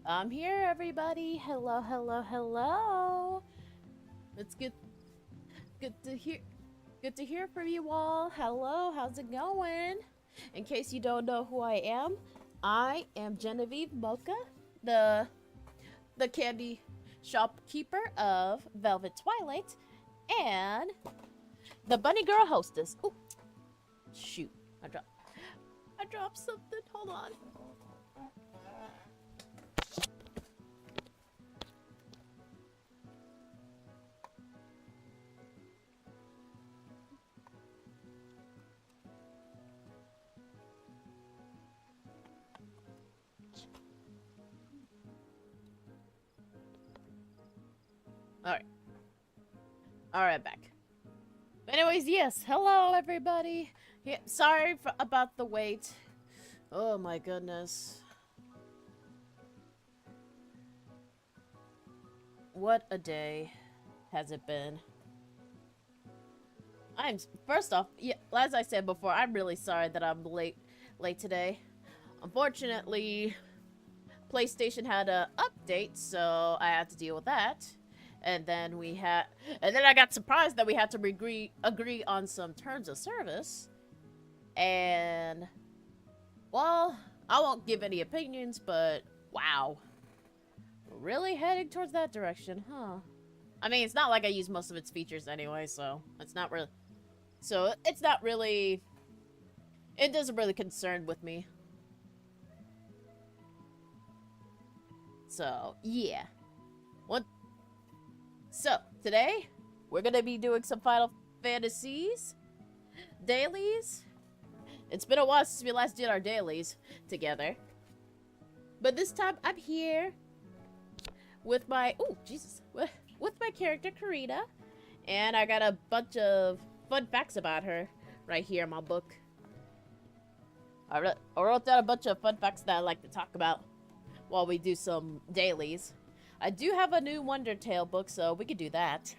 I'm here, everybody. Hello, hello, hello. It's good to hear, good to hear from you all. Hello, how's it going? In case you don't know who I am Genevieve Mocha, the the candy shopkeeper of Velvet Twilight, and the bunny girl hostess. Oh, shoot! I dropped something. Hold on. Alright, back. Anyways, yes, hello everybody. Yeah, sorry about the wait. Oh my goodness. What a day has it been. First off, yeah, as I said before, I'm really sorry that I'm late today. Unfortunately, PlayStation had a update, so I had to deal with that. And then I got surprised that we had to agree on some terms of service. And, well, I won't give any opinions, but wow. We're really heading towards that direction, huh? I mean, it's not like I use most of its features anyway, so it's not really, it doesn't really concern with me. So, yeah. So, today, we're gonna be doing some Final Fantasies, dailies. It's been a while since we last did our dailies together. But this time, I'm here with my, with my character, Corina. And I got a bunch of fun facts about her right here in my book. I wrote down a bunch of fun facts that I like to talk about while we do some dailies. I do have a new Wonder Tale book, so we could do that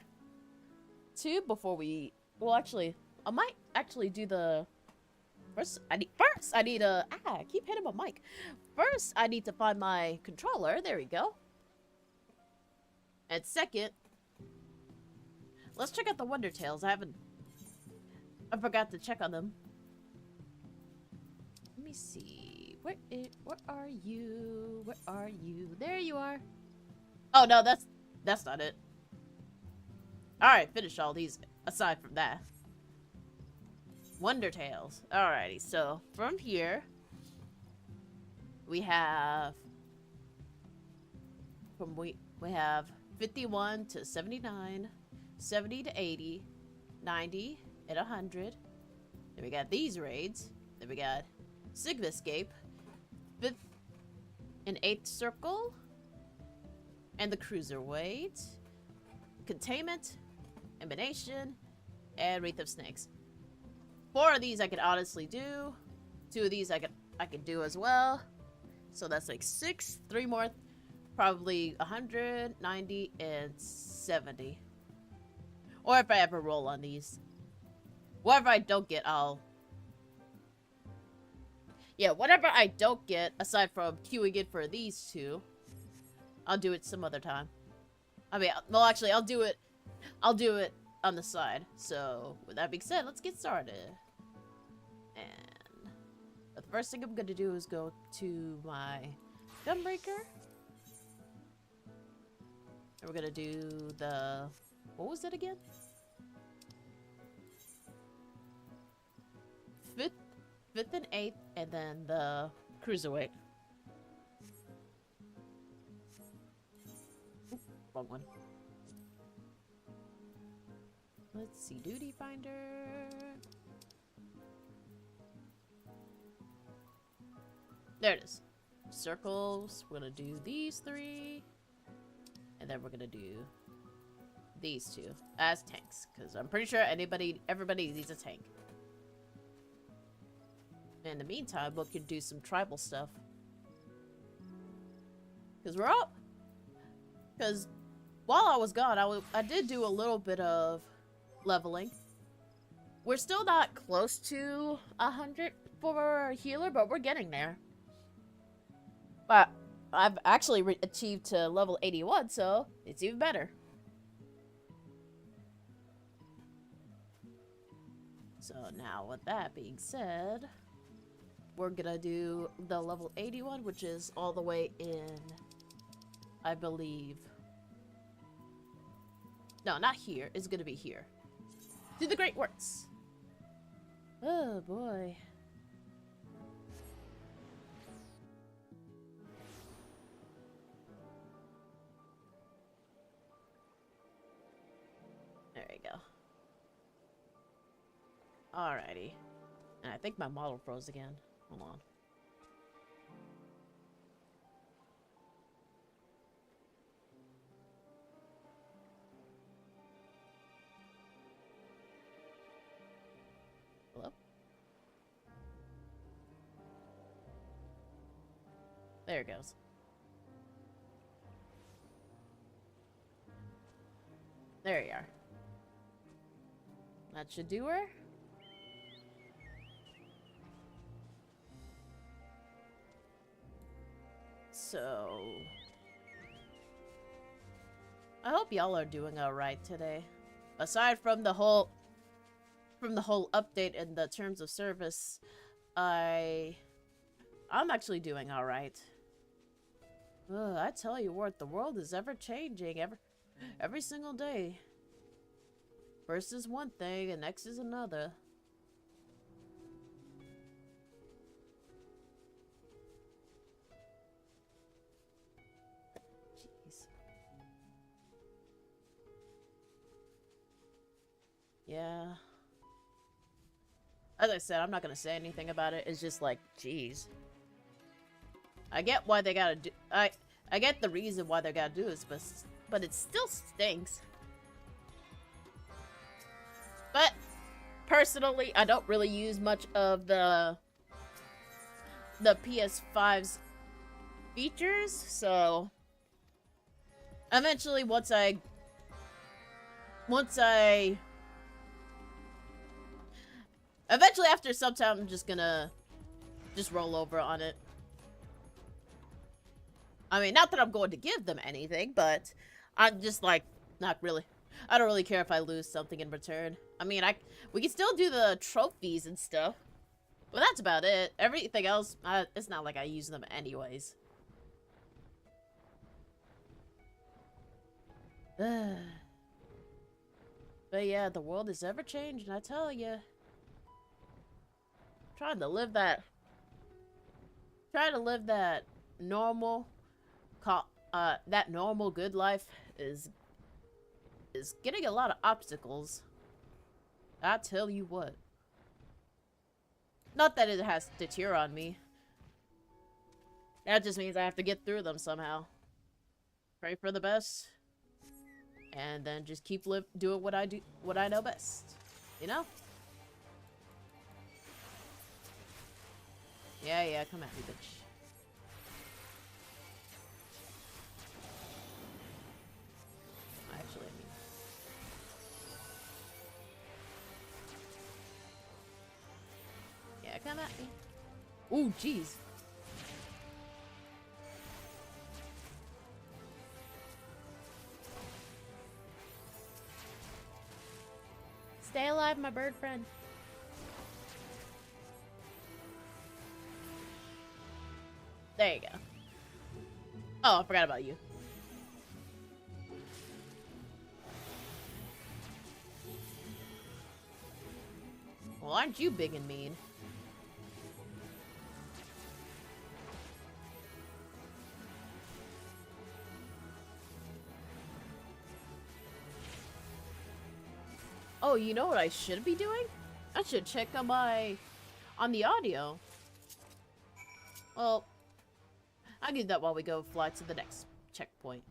too before we. Well, actually, I might actually do the. First, I need a. I keep hitting my mic. First, I need to find my controller. There we go. And second, let's check out the Wonder Tales. I forgot to check on them. Let me see. Where are you? Where are you? There you are. Oh no, that's not it. Alright, finish all these aside from that. Wonder Tales. Alrighty, so from here we have we have 51 to 79, 70 to 80, 90 and 100. Then we got these raids. Then we got Sigma Escape, 5th and 8th Circle, and the Cruiserweight, Containment, Emanation, and Wreath of Snakes. 4 of these I could honestly do. 2 of these I could do as well. So that's like 6. 3 more, probably 100, 90, and 70. Or if I ever roll on these. Whatever I don't get, whatever I don't get, aside from queuing it for these 2, I'll do it some other time. I mean, well, actually, I'll do it on the side. So, with that being said, let's get started. And the first thing I'm gonna do is go to my Gunbreaker. And we're gonna do the... What was it again? 5th and 8th, and then the Cruiserweight. Wrong one. Let's see, Duty Finder. There it is. Circles. We're gonna do these 3, and then we're gonna do these 2 as tanks, because I'm pretty sure everybody needs a tank. In the meantime, we could do some tribal stuff. Because while I was gone, I did do a little bit of leveling. We're still not close to 100 for a healer, but we're getting there. But I've actually achieved to level 81, so it's even better. So now, with that being said, we're gonna do the level 81, which is all the way in, I believe. No, not here. It's gonna be here. Do the great works. Oh boy. There you go. Alrighty. And I think my model froze again. Hold on. Hello? There it goes. There you are. That should do her. So, I hope y'all are doing alright today. Aside from the whole update in the terms of service, I'm actually doing alright. I tell you what, the world is ever changing every single day. First is one thing and next is another. Yeah. As I said, I'm not gonna say anything about it. It's just like, jeez. I get why they gotta do. I get the reason why they gotta do this, but it still stinks. But personally, I don't really use much of the PS5's features, so eventually eventually after some time I'm just gonna roll over on it. I mean, not that I'm going to give them anything, but I'm just like, not really. I don't really care if I lose something in return. I mean, we can still do the trophies and stuff, but that's about it. Everything else, it's not like I use them anyways. But yeah, the world is ever changing, I tell you. Trying to live that normal, that normal good life is getting a lot of obstacles. I tell you what. Not that it has to deter on me. That just means I have to get through them somehow. Pray for the best. And then just keep doing what I know best. You know? Yeah, come at me, bitch. Actually, I mean... Yeah, come at me. Ooh, jeez. Stay alive, my bird friend. There you go. Oh, I forgot about you. Well, aren't you big and mean? Oh, you know what I should be doing? I should check on the audio. Well, I'll do that while we go fly to the next checkpoint.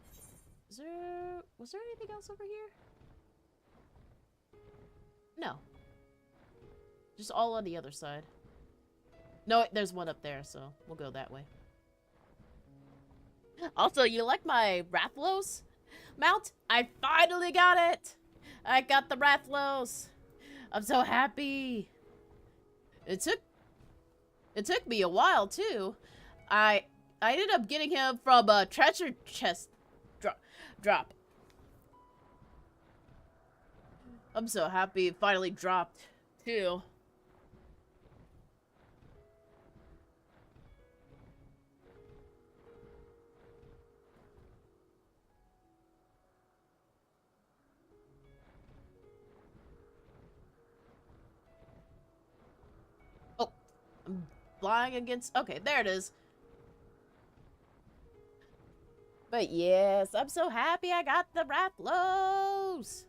Was there anything else over here? No. Just all on the other side. No, there's one up there, so we'll go that way. Also, you like my Rathlos mount? I finally got it! I got the Rathlos! I'm so happy! It took me a while, too. I ended up getting him from a treasure chest drop. I'm so happy it finally dropped, too. Oh, I'm flying against... Okay, there it is. But yes, I'm so happy I got the Rathalos.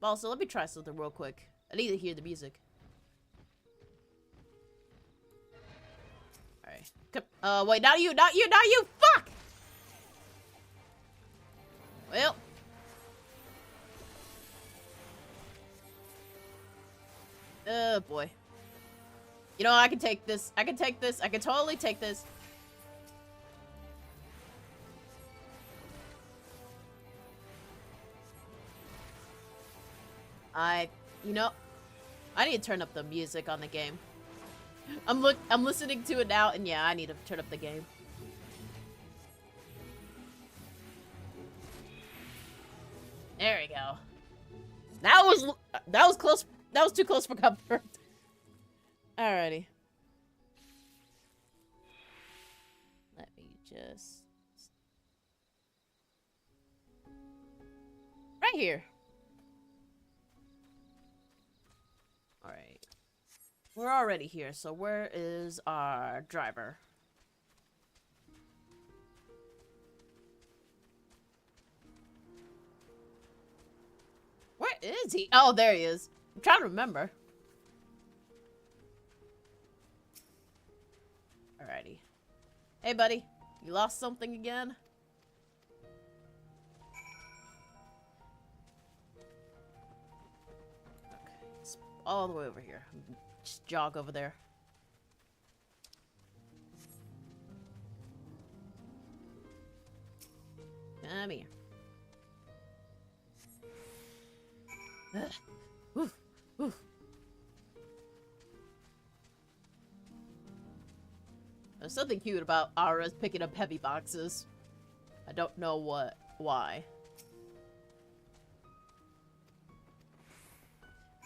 Also, let me try something real quick. I need to hear the music. Alright. Wait, not you! Fuck! Well. Oh, boy. You know, I can take this. I can totally take this. You know, I need to turn up the music on the game. I'm listening to it now, and yeah, I need to turn up the game. There we go. That was close. That was too close for comfort. Alrighty. Let me just... Right here. Alright. We're already here, so where is our driver? Where is he? Oh, there he is. I'm trying to remember. Alrighty. Hey, buddy. You lost something again? Okay. It's all the way over here. Just jog over there. Come here. Oof, oof. There's something cute about Ara's picking up heavy boxes. I don't know why.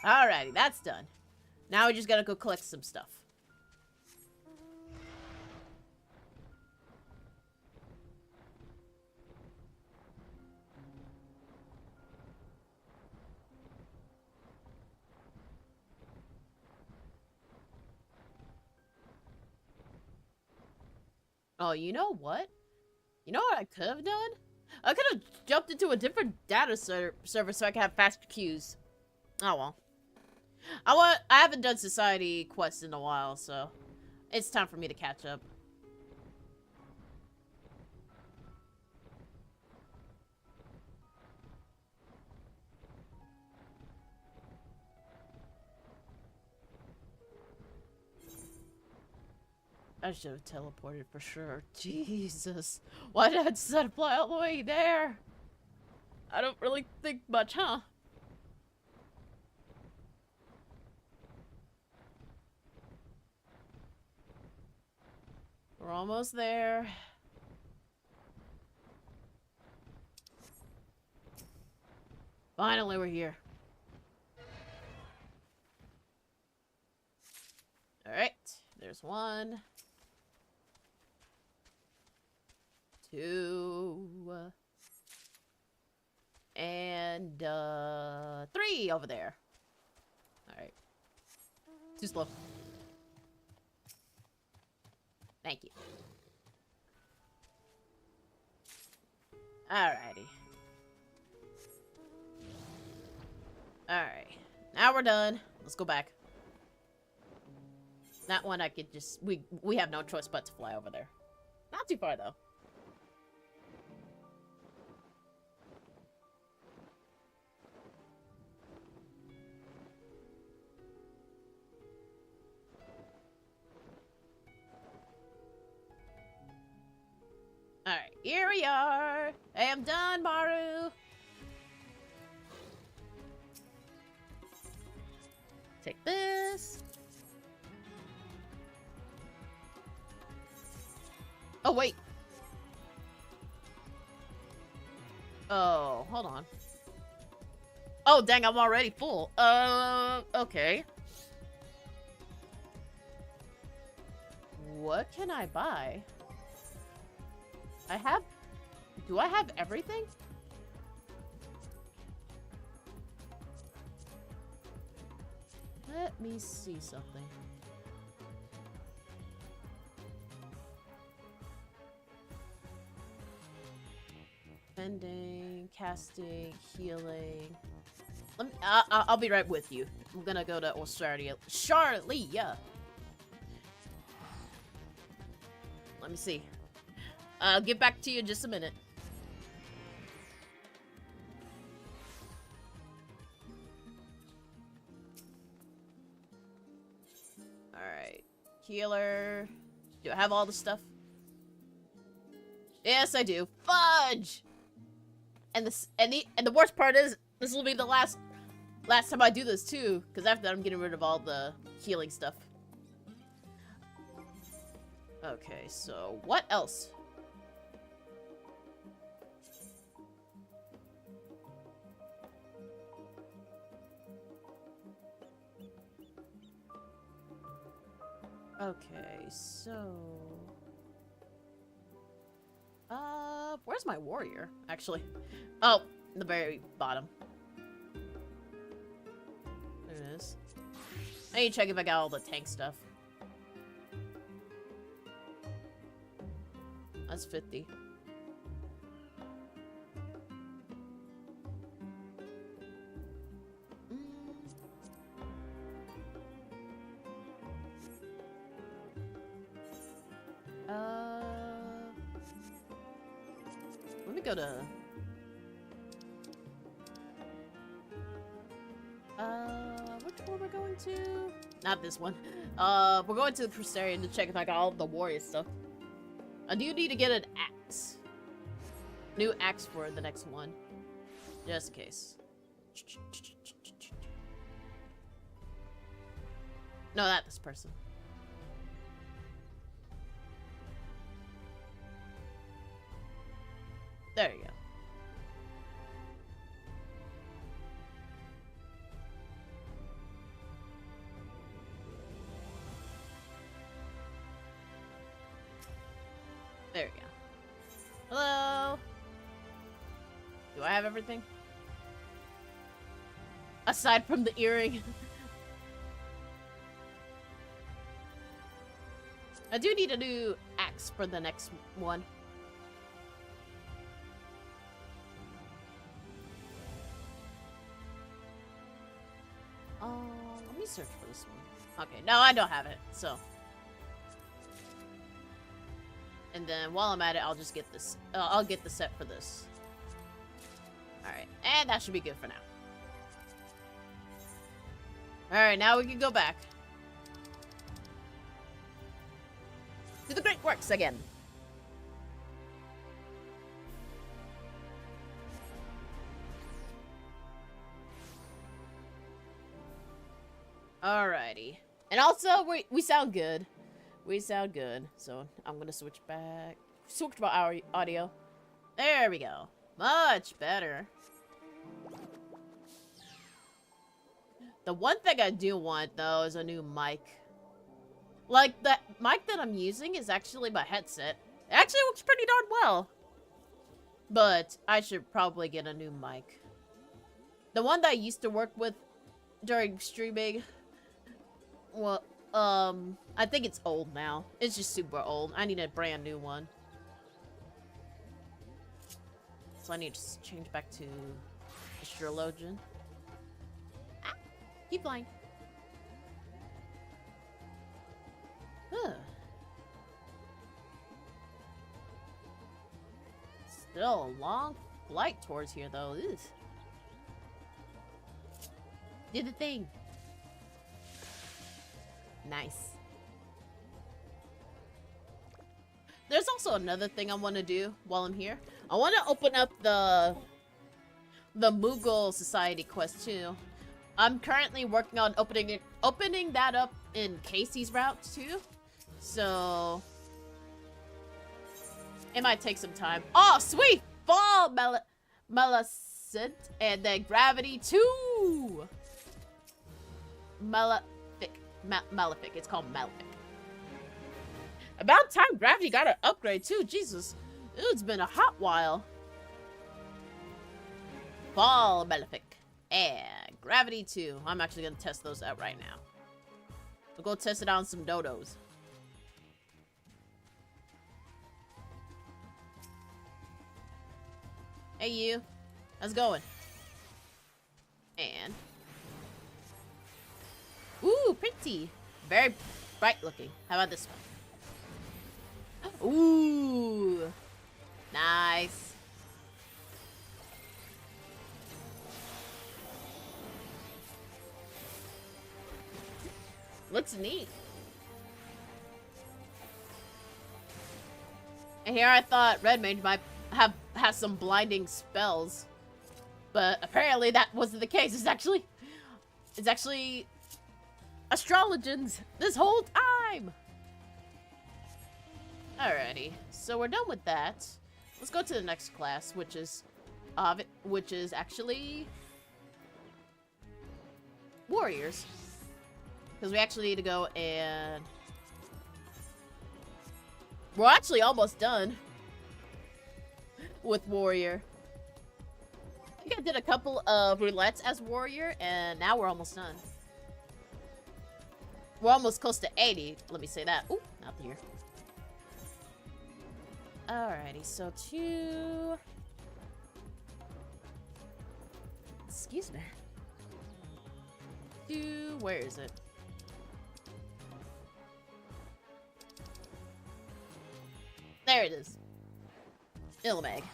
Alrighty, that's done. Now we just gotta go collect some stuff. Oh, you know what? You know what I could have done? I could have jumped into a different data server so I could have faster queues. Oh well. I haven't done society quests in a while, so it's time for me to catch up. I should have teleported for sure. Jesus. Why did I decide to fly all the way there? I don't really think much, huh? We're almost there. Finally, we're here. Alright. There's 1, 2, and 3 over there. Alright. Too slow. Thank you. Alrighty. Alright. Now we're done. Let's go back. That one I could just... We have no choice but to fly over there. Not too far, though. Alright, here we are. I am done, Maru. Take this. Oh, wait. Oh, hold on. Oh, dang, I'm already full. Okay. What can I buy? Do I have everything? Let me see something. Bending, casting, healing. I'll be right with you. I'm gonna go to Australia. Charlia. Let me see. I'll get back to you in just a minute. Alright. Healer. Do I have all the stuff? Yes, I do. Fudge! And the worst part is, this will be the last time I do this too, because after that I'm getting rid of all the healing stuff. Okay, so what else? Okay, so... where's my warrior, actually? Oh, the very bottom. There it is. I need to check if I got all the tank stuff. That's 50. Let me go to... which one we're going to? Not this one. We're going to the Crusterian to check if I got all the warrior stuff. I do need to get an axe. New axe for the next one. Just in case. No, not this person. There you go. There we go. Hello? Do I have everything? Aside from the earring. I do need a new axe for the next one. Let me search for this one. Okay, no, I don't have it, so. And then while I'm at it, I'll just get this. I'll get the set for this. Alright, and that should be good for now. Alright, now we can go back. Do the great works again. Alrighty. And also, we sound good. We sound good. So, I'm gonna switch back. Switch my audio. There we go. Much better. The one thing I do want, though, is a new mic. Like, that mic that I'm using is actually my headset. It actually works pretty darn well. But I should probably get a new mic. The one that I used to work with during streaming... Well, I think it's old now. It's just super old. I need a brand new one. So I need to change back to Astrologian. Ah, keep flying. Huh. Still a long flight towards here, though. Ugh. Do the thing. Nice. There's also another thing I want to do while I'm here. I want to open up the Mughal Society quest too. I'm currently working on opening that up in Casey's route too. So It might take some time. Oh, sweet! Fall Maleficent, and then Gravity 2! Malefic. It's called Malefic. About time Gravity got an upgrade too. Jesus. It's been a hot while. Fall Malefic. And Gravity 2. I'm actually going to test those out right now. We'll go test it on some dodos. Hey you. How's it going? And... Ooh, pretty. Very bright looking. How about this one? Ooh. Nice. Looks neat. And here I thought Red Mage might has some blinding spells. But apparently that wasn't the case. It's actually astrologians this whole time. Alrighty, so we're done with that. Let's go to the next class, which is actually warriors, because we actually need to go and we're actually almost done with warrior. I think I did a couple of roulettes as warrior, and now we're almost done. We're almost close to 80. Let me say that. Ooh, not here. Alrighty, so two... Excuse me. Two... Where is it? There it is. Ilmag.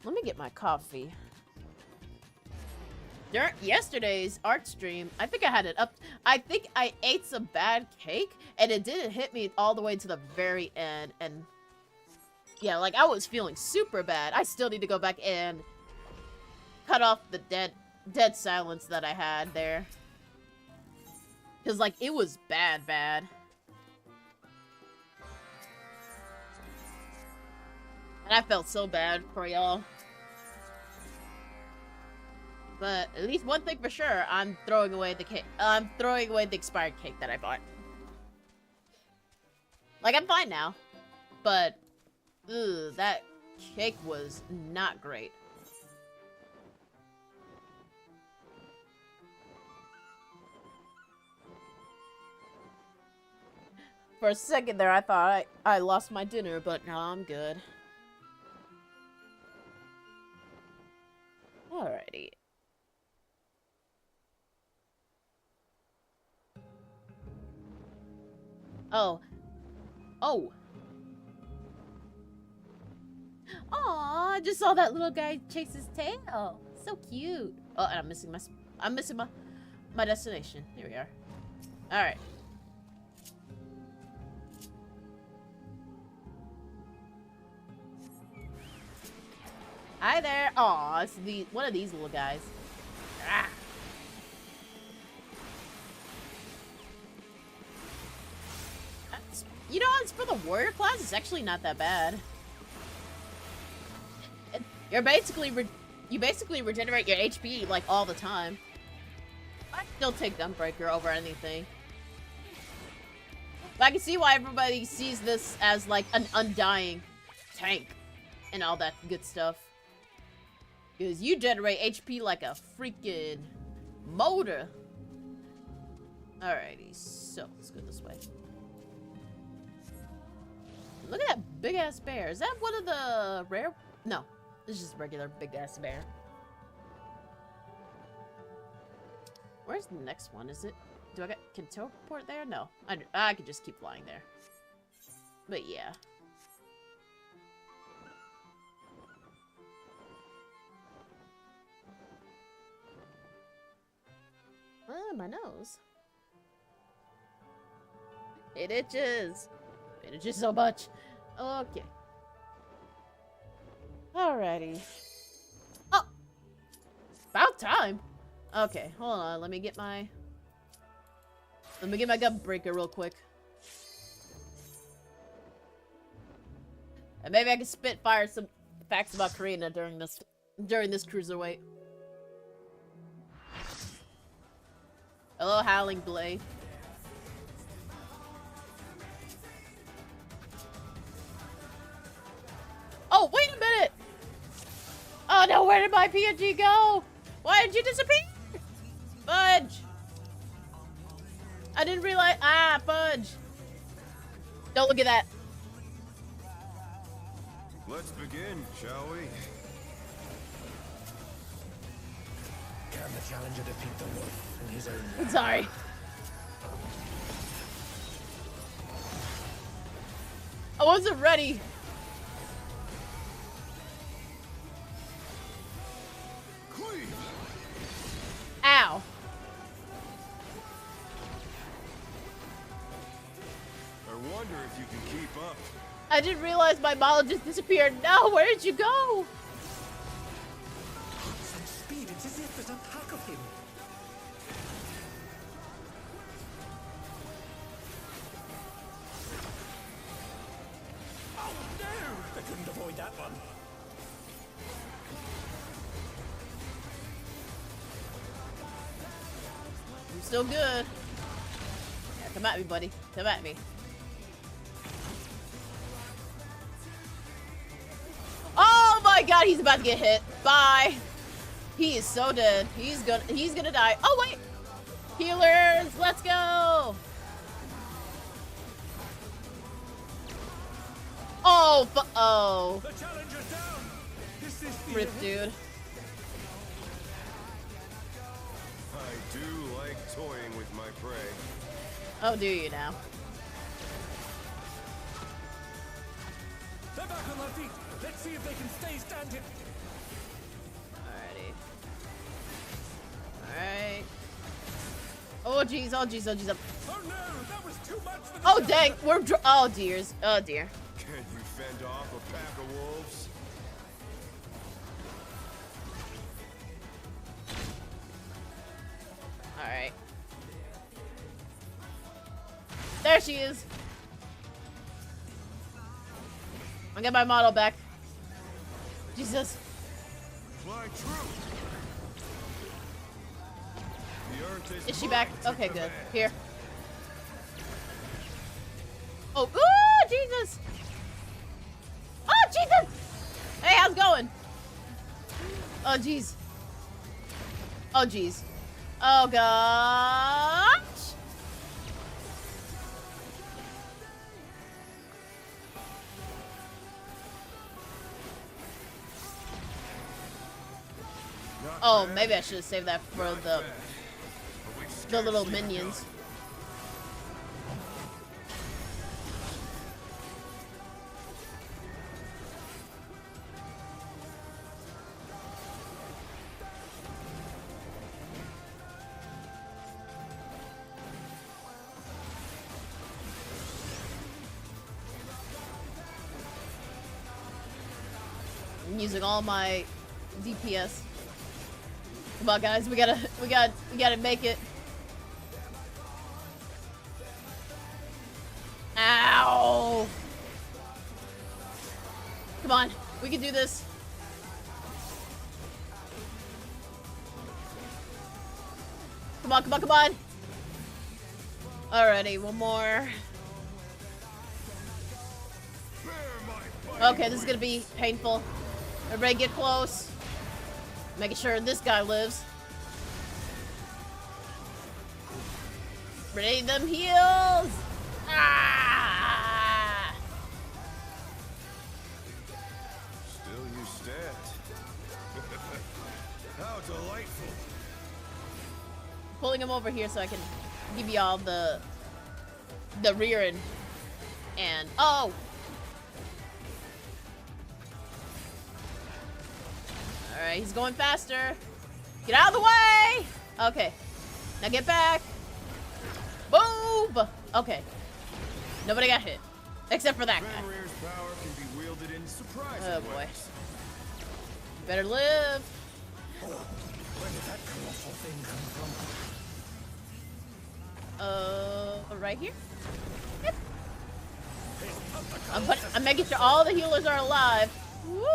Let me get my coffee. During yesterday's art stream, I think I had it up. I think I ate some bad cake, and it didn't hit me all the way to the very end. And yeah, like I was feeling super bad. I still need to go back and cut off the dead silence that I had there, because like it was bad. And I felt so bad for y'all. But at least one thing for sure, I'm throwing away the cake. I'm throwing away the expired cake that I bought. Like, I'm fine now. But, ugh, that cake was not great. For a second there, I thought I lost my dinner, but no, I'm good. Alrighty. Oh. Oh. Aw, I just saw that little guy chase his tail. So cute. Oh, and I'm missing my destination. Here we are. Alright. Hi there. Aw, it's one of these little guys. Ah. You know, it's for the warrior class, it's actually not that bad. You basically regenerate your HP like all the time. I still take Gunbreaker over anything. But I can see why everybody sees this as like an undying tank and all that good stuff. Because you generate HP like a freaking motor. Alrighty, so let's go this way. Look at that big ass bear. Is that one of the rare? No, it's just regular big ass bear. Where's the next one? Is it? Can teleport there? No, I could just keep flying there. But yeah. Ah, my nose. It itches. It itches so much. Okay. Alrighty. Oh! About time! Okay, hold on. Let me get my Gunbreaker real quick. And maybe I can fire some facts about Corina during this cruiserweight. Hello, Howling Blade. Oh, wait a minute! Oh no, where did my PNG go? Why did you disappear? Fudge! I didn't realize. Ah, fudge! Don't look at that. Let's begin, shall we? Can the challenger defeat the wolf in his own way? I'm sorry. I wasn't ready. Ow. I wonder if you can keep up. I didn't realize my model just disappeared. No, where did you go? Such speed, it's as if there's a pack of him. Oh no! I couldn't avoid that one. I'm still good. Yeah, come at me, buddy. Come at me. Oh my god, he's about to get hit. Bye. He is so dead. He's gonna die. Oh wait. Healers, let's go. Oh, oh. The challenger's down. This is the Rip, dude. I do like toying with my prey. Oh, do you now? They're back on their feet. Let's see if they can stay standing. Alrighty. Alright. Oh jeez, oh jeez, oh jeez. Oh no, that was too much for the Oh challenger. dang, oh dears. Oh dear. Can you fend off a pack of wolves? Alright. There she is. I'll get my model back. Jesus. Fly true. The earth Is she back? mine to Okay, good. command. Here. Oh, ooh, Jesus. Oh, Jesus. Hey, how's it going? Oh, jeez. Oh, jeez. Oh, gosh. Not Oh, bad, maybe I should have saved that for not the bad. But we've the little scarcely minions. begun. I'm using all my DPS. Come on, guys, we gotta make it. Ow! Come on, we can do this. Come on, come on, come on! Alrighty, one more. Bear my Okay, this is gonna be painful. Everybody get close. Making sure this guy lives. Ready them heals! Ah! Still you stand. How delightful. Pulling him over here so I can give you all the rear and oh! Alright, he's going faster. Get out of the way! Okay. Now get back. Boom! Okay. Nobody got hit. Except for that guy. Fenrir's power can be wielded in surprising Oh boy. ways. Better live. Where did that colossal thing come from? Right here? Yep. His puppet I'm making sure all the healers are alive. Woo!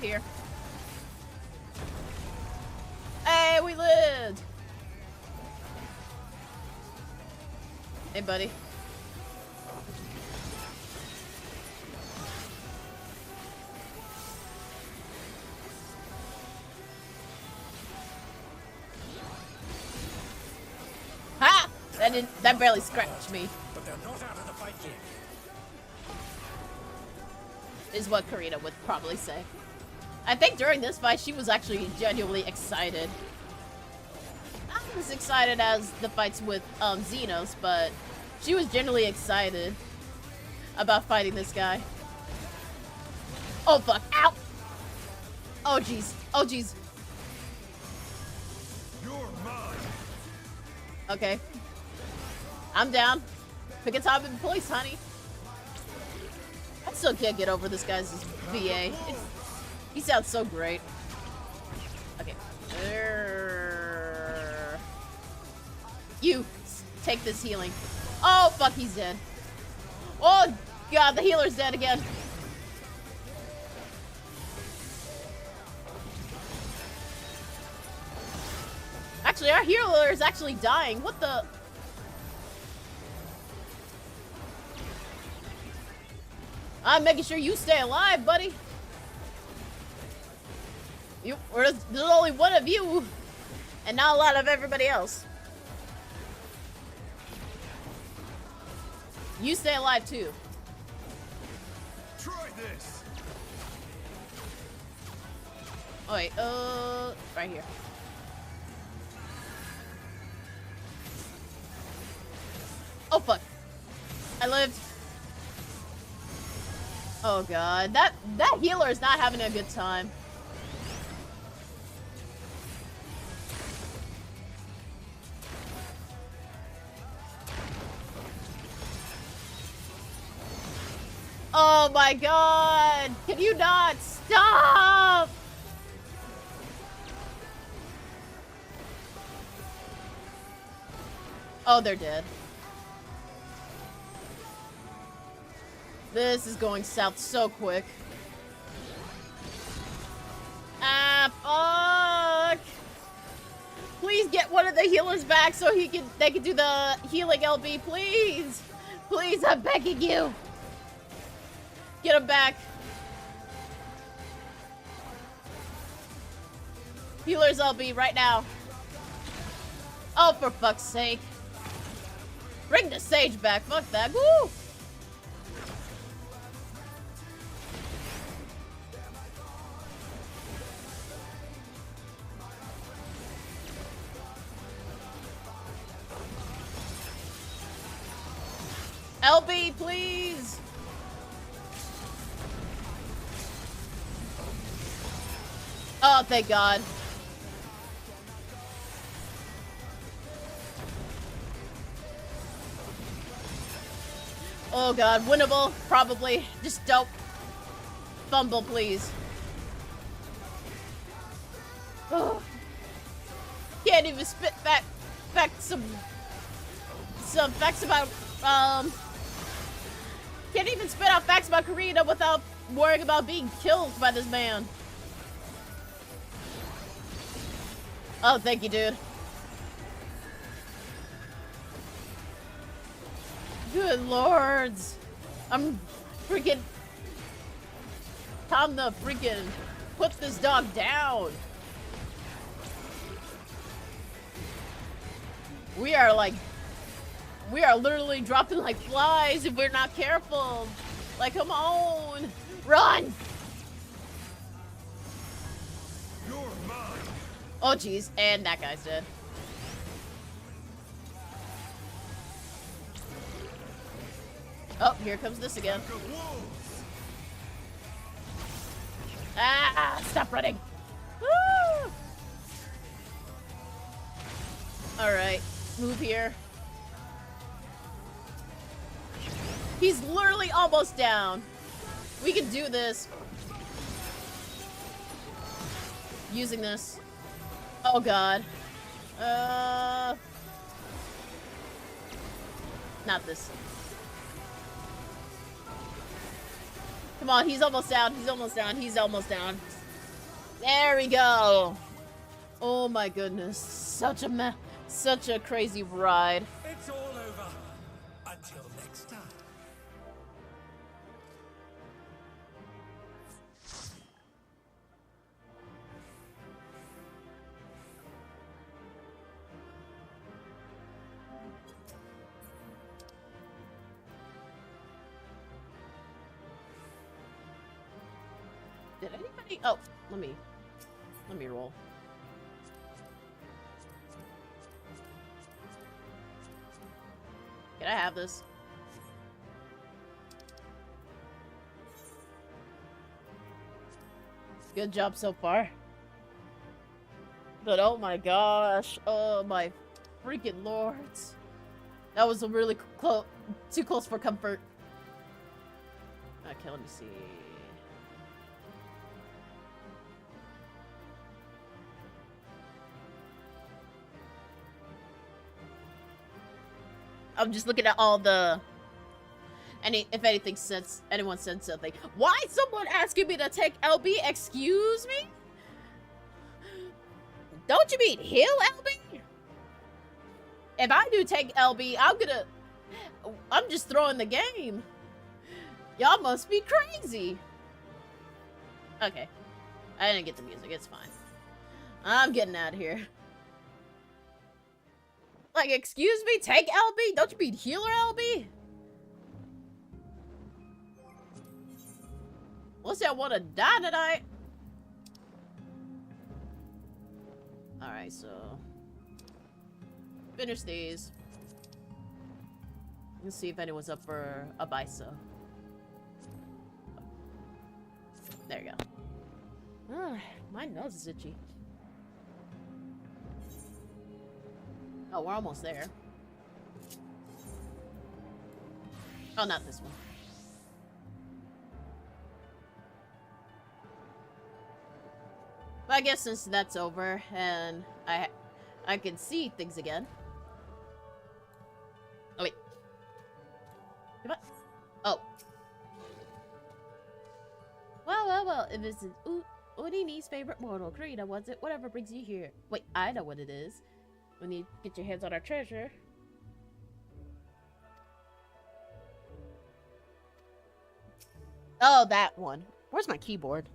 Here. Hey, we lived! Hey, buddy. Ha! That barely scratched me. But they're not out of the fight yet. Is what Corina would probably say. I think during this fight, she was actually genuinely excited. Not as excited as the fights with Xenos, but she was genuinely excited about fighting this guy. Oh fuck! Ow! Oh jeez! Oh jeez! You're mine. Okay, I'm down. Pick a top in place, honey. I still can't get over this guy's VA. He sounds so great. Okay. You take this healing. Oh fuck, he's dead. Oh god, the healer's dead again. Actually, our healer is actually dying. What the? I'm making sure you stay alive, buddy. There's only one of you, and not a lot of everybody else. You stay alive too. Try this. Oh wait, right here. Oh fuck! I lived. Oh god, that healer is not having a good time. Oh my god! Can you not stop? Oh, they're dead. This is going south so quick. Ah, fuck! Please get one of the healers back so they can do the healing LB, please! Please, I'm begging you! Get him back! Healers LB right now. Oh, for fuck's sake. Bring the sage back, fuck that, woo! LB, please! Oh, thank God. Oh God, winnable, probably. Just don't fumble, please. Oh. Can't even spit back some facts about, can't even spit out facts about Corina without worrying about being killed by this man. Oh, thank you, dude. Good lords. I'm freaking... Time to freaking put this dog down. We are literally dropping like flies if we're not careful. Like, come on. Run! You're mine. Oh, jeez. And that guy's dead. Oh, here comes this again. Ah, stop running. Woo! Alright, move here. He's literally almost down. We can do this. Using this. Oh god. Not this. Come on, he's almost down. He's almost down. He's almost down. There we go. Oh my goodness. Such a crazy ride. It's all over. Until next time. Did anybody? Oh, let me roll. Can I have this? Good job so far. But oh my gosh. Oh my freaking lords. That was a really too close for comfort. Okay, let me see. I'm just looking at all the if anyone said something. Why is someone asking me to take LB? Excuse me? Don't you mean heal LB? If I do take LB, I'm just throwing the game. Y'all must be crazy. Okay. I didn't get the music, it's fine. I'm getting out of here. Like, excuse me, take LB? Don't you mean healer LB? Let's say I want to die tonight. Alright, so... finish these. Let's see if anyone's up for a biso. There you go. My nose is itchy. Oh, we're almost there. Oh, not this one. But I guess since that's over and I can see things again. Oh wait. Come on. Oh. Well. If it's Udini's favorite mortal, Corina, what's it? Whatever brings you here. Wait, I know what it is. When you get your hands on our treasure. Oh, that one. Where's my keyboard?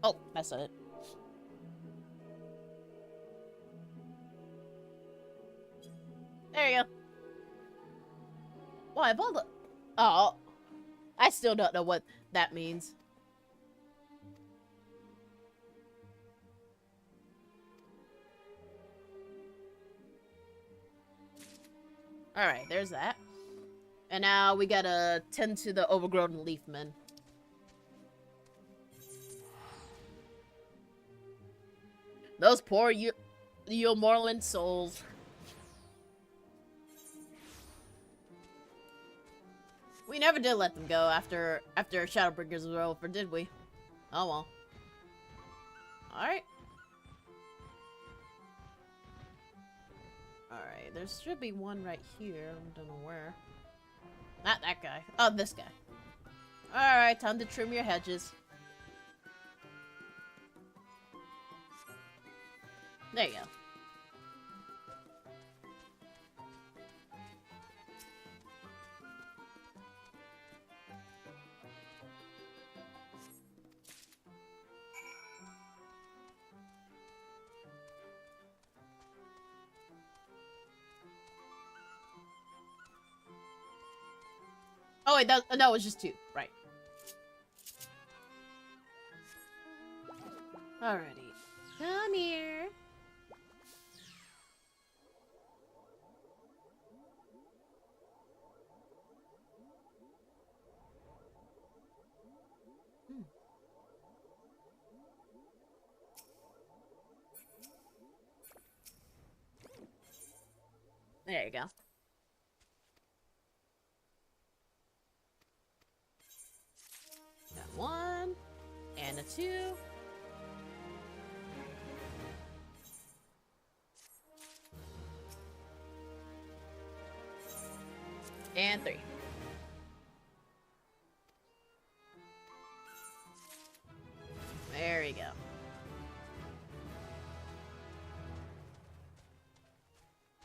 Oh, that's it. There you go. Well, I've all the... Oh. I still don't know what that means. Alright, there's that. And now we gotta tend to the overgrown leafmen. Those poor Morland souls. We never did let them go after Shadowbringers were over, did we? Oh well. Alright. Alright, there should be one right here. I don't know where. Not that guy. Oh, this guy. Alright, time to trim your hedges. There you go. Oh wait, that was just two, right? Alrighty, come here. There you go. Got 1 and a 2. And 3. There we go.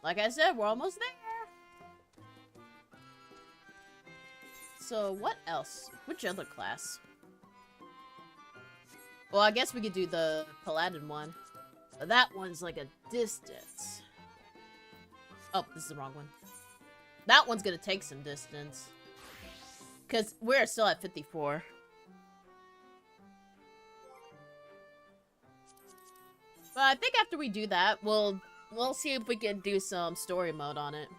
Like I said, we're almost there. So what else? Which other class? Well, I guess we could do the Paladin one. But that one's like a distance. Oh, this is the wrong one. That one's gonna take some distance. Because we're still at 54. But I think after we do that, we'll see if we can do some story mode on it.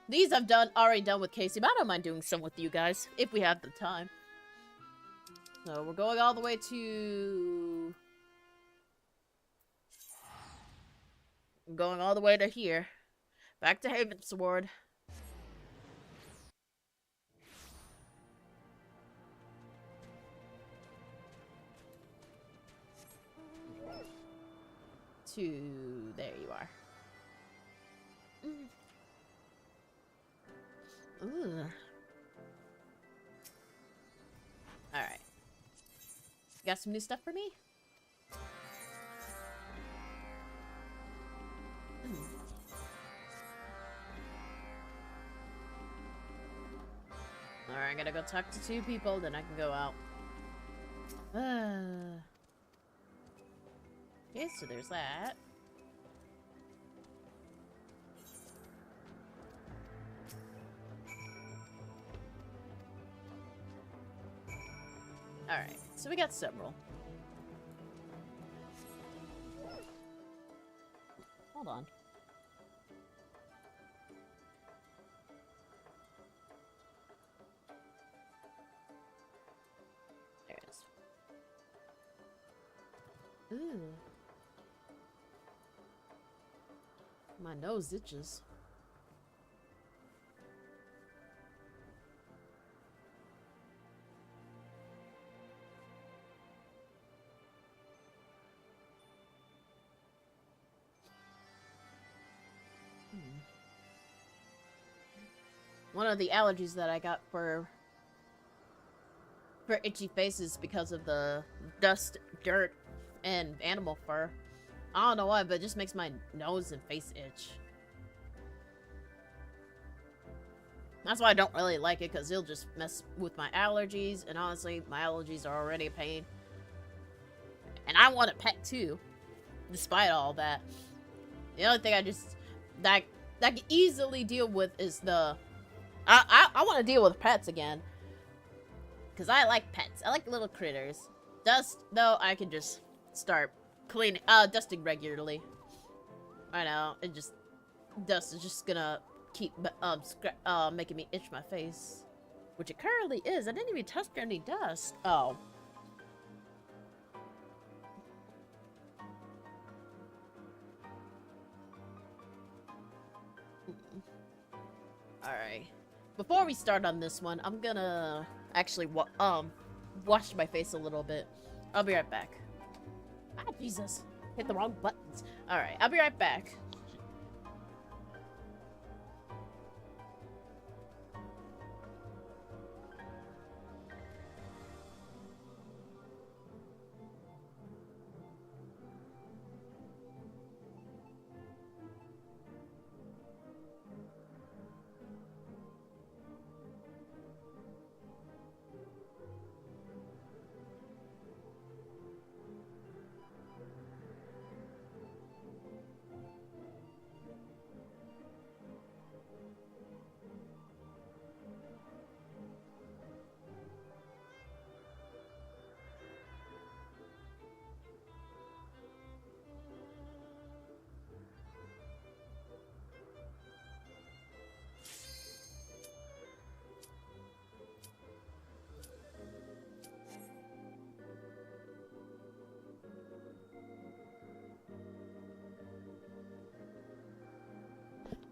These I've already done with Casey, but I don't mind doing some with you guys, if we have the time. So we're going all the way to... I'm going all the way to here. Back to Havensward. There you are. Ooh. Alright. Got some new stuff for me? Alright, I gotta go talk to 2 people, then I can go out. Okay, so there's that. Alright, so we got several. Hold on. There it is. Ooh. My nose itches. One of the allergies that I got for itchy faces because of the dust, dirt, and animal fur. I don't know why, but it just makes my nose and face itch. That's why I don't really like it, because it'll just mess with my allergies, and honestly, my allergies are already a pain. And I want a pet too, despite all that. The only thing that I can easily deal with is the... I want to deal with pets again. Because I like pets. I like little critters. Dust, though, I can just start cleaning, dusting regularly. I know, dust is just gonna keep, making me itch my face. Which it currently is. I didn't even touch any dust. Oh. Alright. Before we start on this one, I'm gonna actually, wash my face a little bit. I'll be right back. Ah, Jesus. Hit the wrong buttons. Alright, I'll be right back.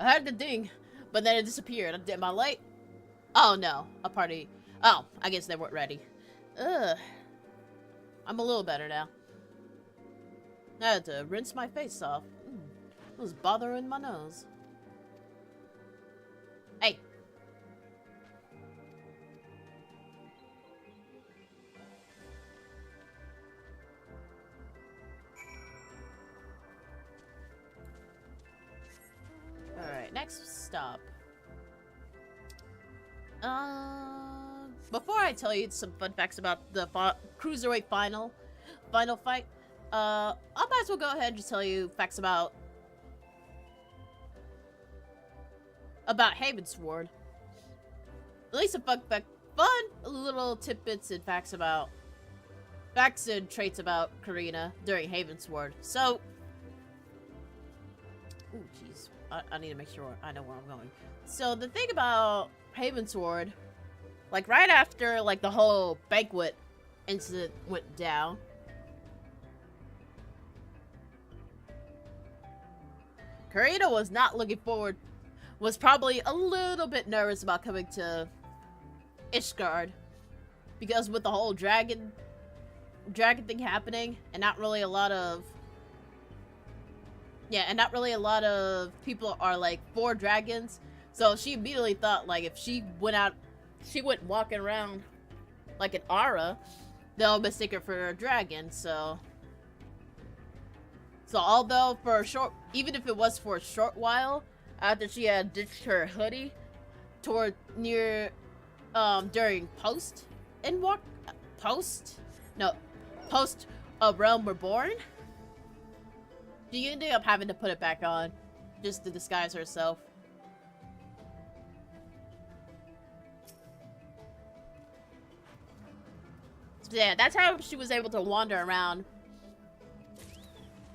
I heard the ding, but then it disappeared. I did my light. Oh no, a party. Oh, I guess they weren't ready. Ugh. I'm a little better now. I had to rinse my face off. It was bothering my nose. Hey. Alright, next stop. Before I tell you some fun facts about the Cruiserweight final fight, I might as well go ahead and just tell you facts about Havensward. At least a fun little tidbits and facts and traits about Corina during Havensward. So, ooh, jeez, I need to make sure I know where I'm going. So the thing about Havensward, like right after like the whole banquet incident went down, Corina was not looking forward, was probably a little bit nervous about coming to Ishgard, because with the whole dragon thing happening, and not really a lot of people are like for dragons. So she immediately thought, like, if she went walking around like an aura, they'll mistake her for a dragon. So although even if it was for a short while, after she had ditched her hoodie during post A Realm Reborn, she ended up having to put it back on just to disguise herself. So yeah, that's how she was able to wander around.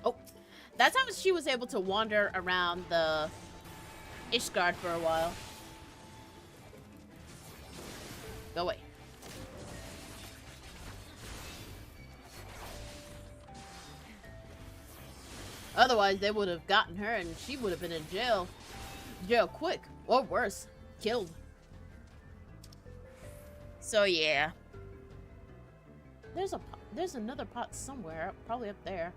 Oh, that's how she was able to wander around the Ishgard for a while. Go away. Otherwise, they would have gotten her and she would have been in jail. Jail quick. Or worse, killed. So yeah. There's another pot somewhere, probably up there.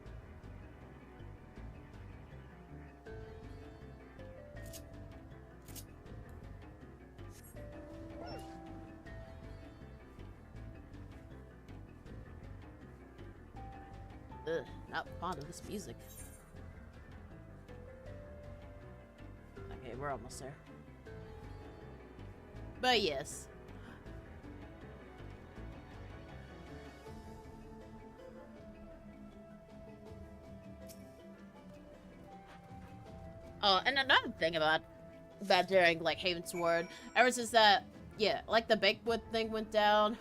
Ugh, not fond of this music. Okay, we're almost there. But yes. Oh, and another thing about during like Havensward, ever since that, yeah, like the banquet thing went down,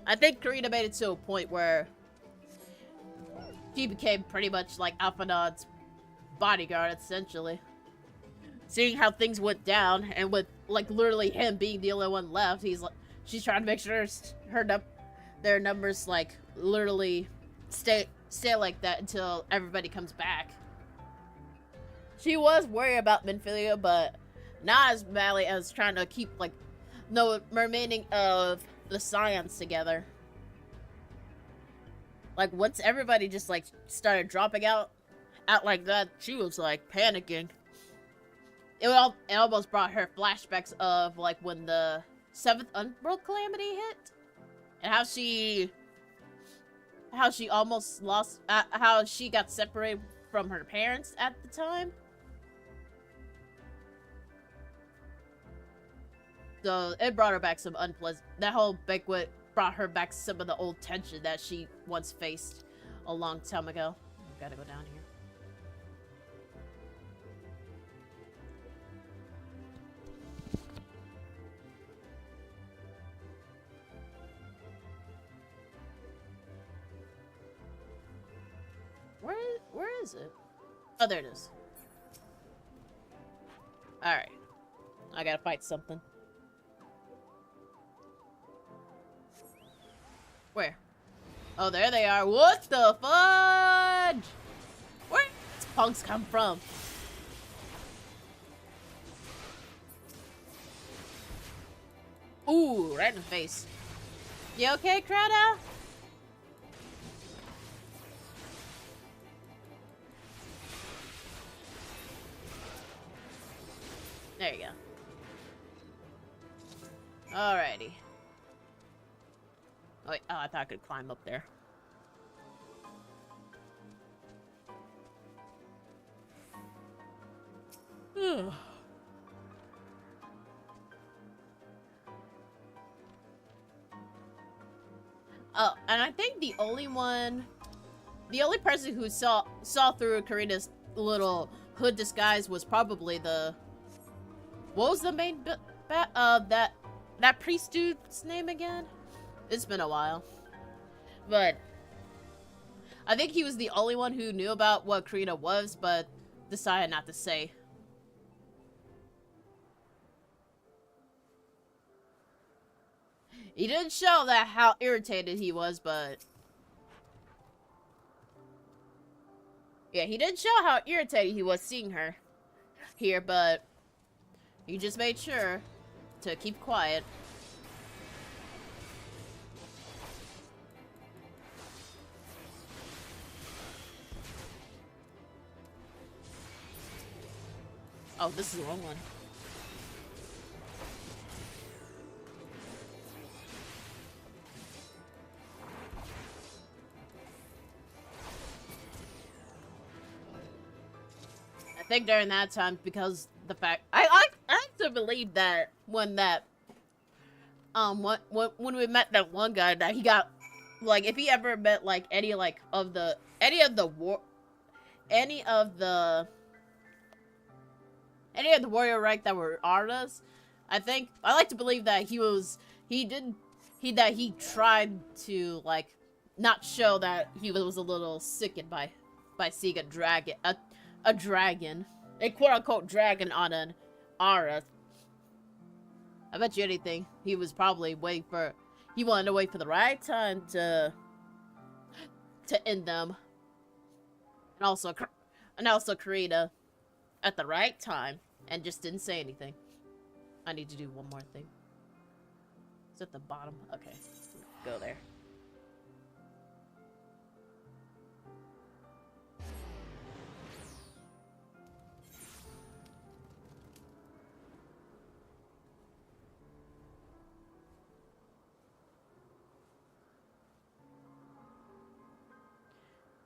I think Corina made it to a point where she became pretty much like Alphinaud's bodyguard, essentially. Seeing how things went down, and with like literally him being the only one left, she's trying to make sure their numbers like literally stay like that until everybody comes back. She was worried about Minfilia, but not as badly as trying to keep like the remaining of the Scions together. Like once everybody just like started dropping out like that, she was like panicking. It almost brought her flashbacks of like when the 7th Underworld Calamity hit, and how she almost lost, how she got separated from her parents at the time. So it brought her back some that whole banquet brought her back some of the old tension that she once faced a long time ago. Gotta go down here. Where is it? Oh, there it is. Alright. I gotta fight something. Where? Oh, there they are. What the fudge? Where did these punks come from? Ooh, right in the face. You okay, Crowda? There you go. Alrighty. Oh, wait, oh, I thought I could climb up there. Oh, and I think the only person who saw through Corina's little hood disguise was probably the, what was the main that priest dude's name again? It's been a while, but I think he was the only one who knew about what Corina was, but decided not to say. He didn't show that how irritated he was, but yeah, he didn't show how irritated he was seeing her here, but he just made sure to keep quiet. Oh, this is the wrong one. I think during that time, because the fact I like to believe that when we met that one guy, that he got, like, if he ever met like any of the warrior rank that were Aras, I like to believe that he tried to, like, not show that he was a little sickened by seeing a dragon, a quote-unquote dragon on an Ara. I bet you anything, he was probably he wanted to wait for the right time to end them. And also Corina at the right time, and just didn't say anything. I need to do one more thing. It's at the bottom. Okay, go there.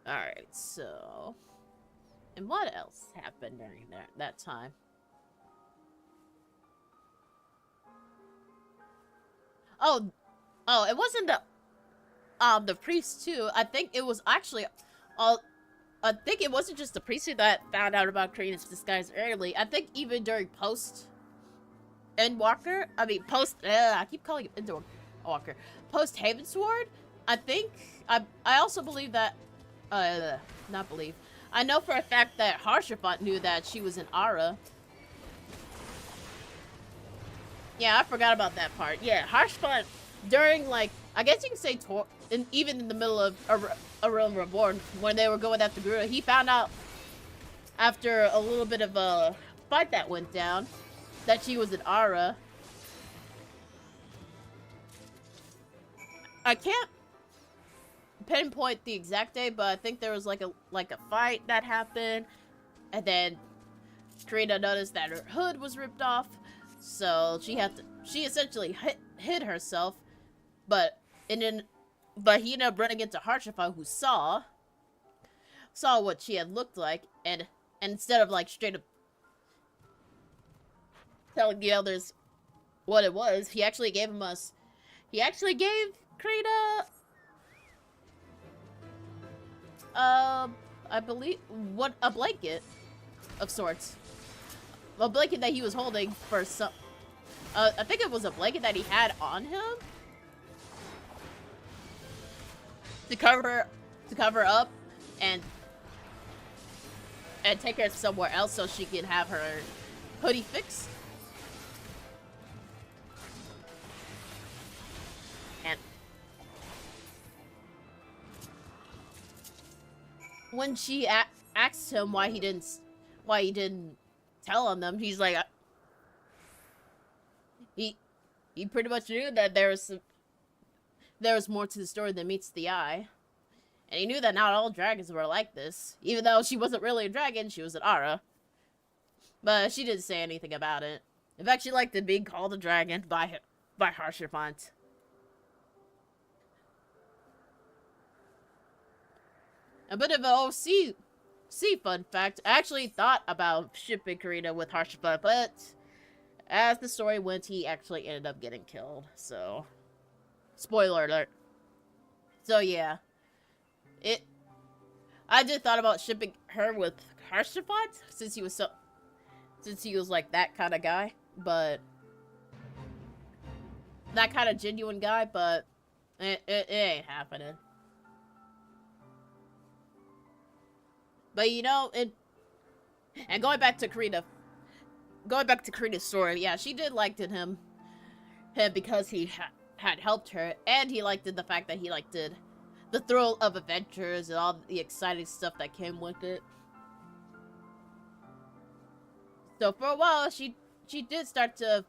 Alright, so... And what else happened during that time? Oh, it wasn't the priest too. I think it was actually I think it wasn't just the priest that found out about Corina's disguise early. I think even during post Endwalker, I keep calling it Endwalker. Post Havensward, I also believe that not believe. I know for a fact that Harshaphant knew that she was an Ara. Yeah, I forgot about that part. Yeah, Harshaphant, during, like, I guess you can say, even in the middle of A Realm Reborn, when they were going after Guru, he found out, after a little bit of a fight that went down, that she was an Ara. I can't pinpoint the exact day, but I think there was like a fight that happened, and then Corina noticed that her hood was ripped off, so she essentially hid herself, but he ended up running into Harshaphant, who saw what she had looked like, and instead of, like, straight up telling the others what it was, he actually gave Corina I believe, a blanket of sorts. A blanket that he was holding for some, I think it was a blanket that he had on him to cover up and take her somewhere else so she can have her hoodie fixed. And when she asked him why he didn't tell on them, he's like, he he pretty much knew that there was more to the story than meets the eye. And he knew that not all dragons were like this. Even though she wasn't really a dragon, she was an Ara. But she didn't say anything about it. In fact, she liked being called a dragon by Harshafant. A bit of an OC fun fact. I actually thought about shipping Corina with Harshafant, but as the story went, he actually ended up getting killed. So, spoiler alert. So yeah. I did thought about shipping her with Harshafant since he was like that kind of guy, but that kind of genuine guy, but it ain't happening. But you know, and going back to Corina's story, yeah, she did liked him because he had helped her, and he liked the fact that he liked the thrill of adventures and all the exciting stuff that came with it. So for a while, she did start to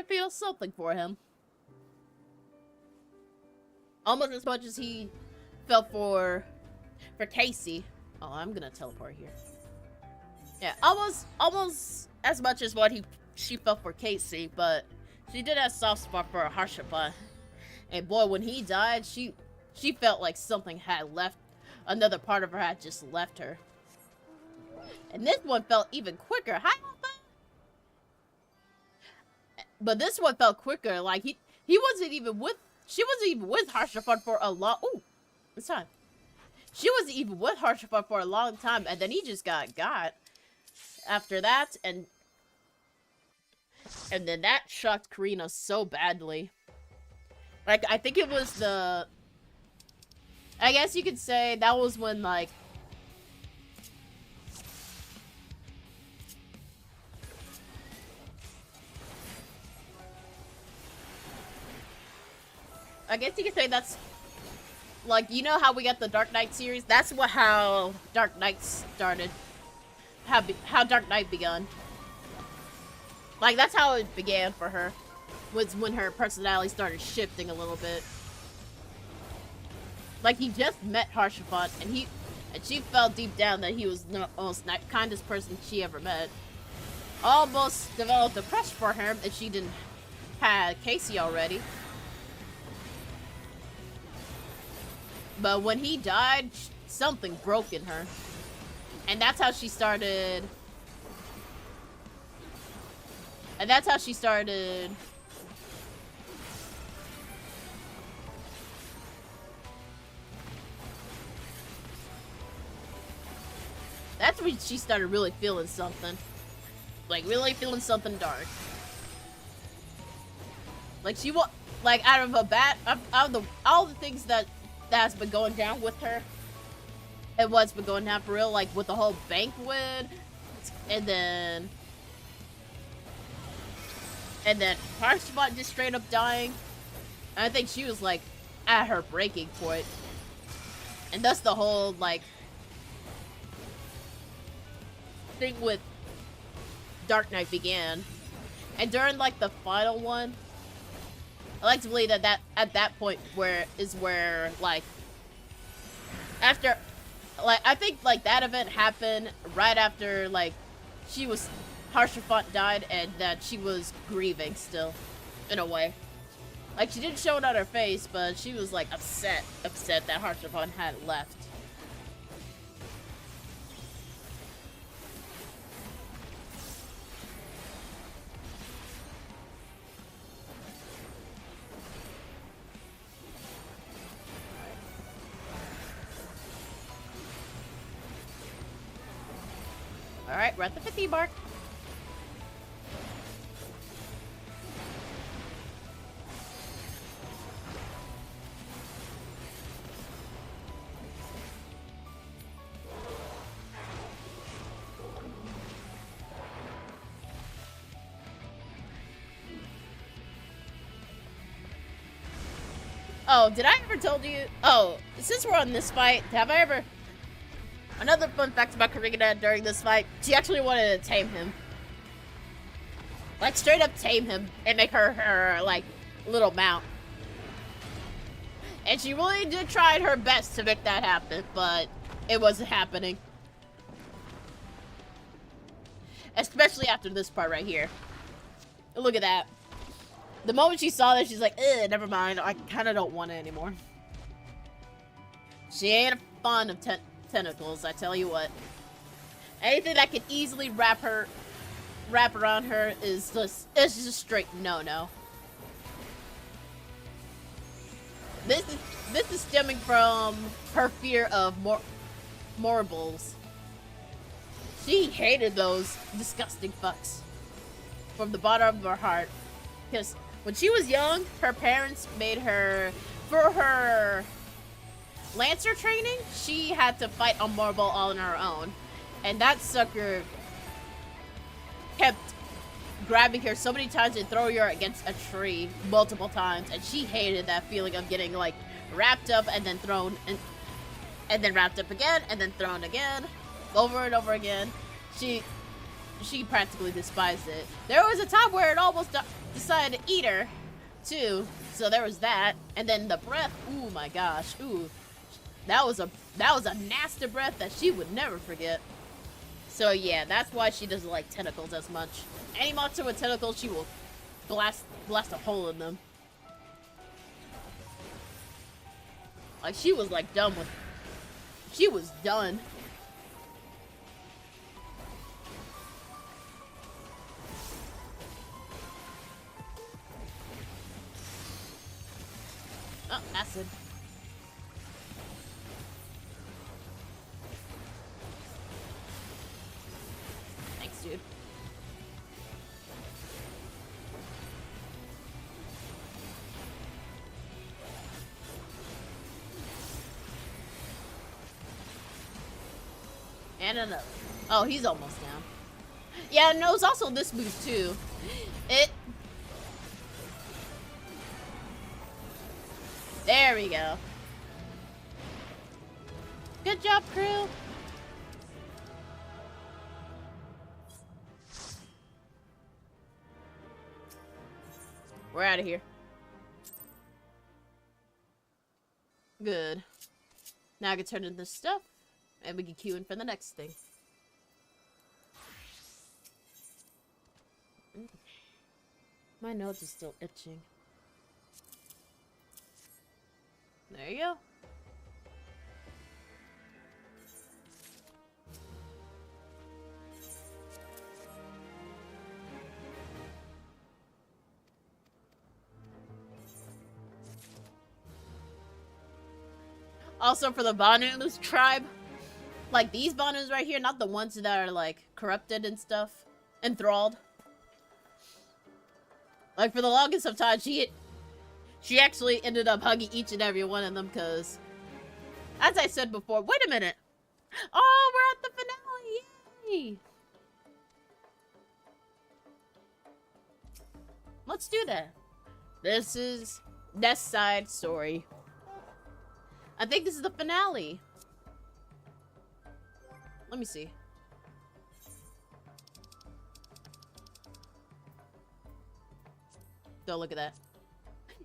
feel something for him, almost as much as he felt for Casey. Oh, I'm gonna teleport here. Yeah, almost as much as what she felt for Casey, but she did have a soft spot for Harshafant. And boy, when he died, she felt like something had left, another part of her had just left her. And this one felt even quicker. Hi, but this one felt quicker. Like she wasn't even with Harshafant for a long. Ooh, it's time. She wasn't even with Harshafant for a long time, and then he just got after that, and then that shocked Corina so badly. Like, I think it was I guess you could say that was when, like, I guess you could say that's, like, you know how we got the Dark Knight series? That's how Dark Knight started. How Dark Knight begun. Like, that's how it began for her. Was when her personality started shifting a little bit. Like, he just met Harshafant, and she felt deep down that he was the most kindest person she ever met. Almost developed a crush for him if she didn't have Casey already. But when he died, something broke in her. And that's how she started... That's when she started really feeling something. Like, really feeling something dark. Like, like, out of all the things that's been going down with her, and what's been going down for real, like, with the whole banquet, and then Harshafant just straight up dying. And I think she was, like, at her breaking point. And thus the whole, like, thing with Dark Knight began. And during, like, the final one, I like to believe that at that point where, like, after, like, I think, like, that event happened right after, like, Harshafant died, and that she was grieving still, in a way. Like, she didn't show it on her face, but she was, like, upset that Harshafant had left. Alright, we're at the 50 mark. Oh, did I ever told you? Oh, since we're on this fight, have I ever... Another fun fact about Corina during this fight, she actually wanted to tame him. Like, straight up tame him and make her like, little mount. And she really did try her best to make that happen, but it wasn't happening. Especially after this part right here. Look at that. The moment she saw that, she's like, ugh, never mind. I kind of don't want it anymore. She ain't fond of tentacles, I tell you what. Anything that could easily wrap around her is just straight no-no. This is stemming from her fear of morbals. She hated those disgusting fucks from the bottom of her heart. Because when she was young, her parents made her, for her Lancer training, she had to fight a marble all on her own. And that sucker kept grabbing her so many times and throwing her against a tree multiple times. And she hated that feeling of getting, like, wrapped up and then thrown, and then wrapped up again, and then thrown again, over and over again. She practically despised it. There was a time where it almost decided to eat her, too. So there was that. And then the breath, ooh my gosh, ooh. That was a nasty breath that she would never forget. So yeah, that's why she doesn't like tentacles as much. Any monster with tentacles, she will blast a hole in them. Like, she was like done with. She was done. Oh, acid. Thanks, dude. And another. Oh, he's almost down. Yeah, no, it's also this move too. There we go. Good job, crew. We're out of here. Good. Now I can turn in this stuff, and we can queue in for the next thing. My nose is still itching. There you go. Also, for the Banu's tribe, like these Banus right here, not the ones that are like corrupted and stuff, enthralled. Like for the longest of time, she actually ended up hugging each and every one of them because, as I said before, wait a minute. Oh, we're at the finale! Yay! Let's do that. This is Nest Side Story. I think this is the finale. Let me see. Don't look at that.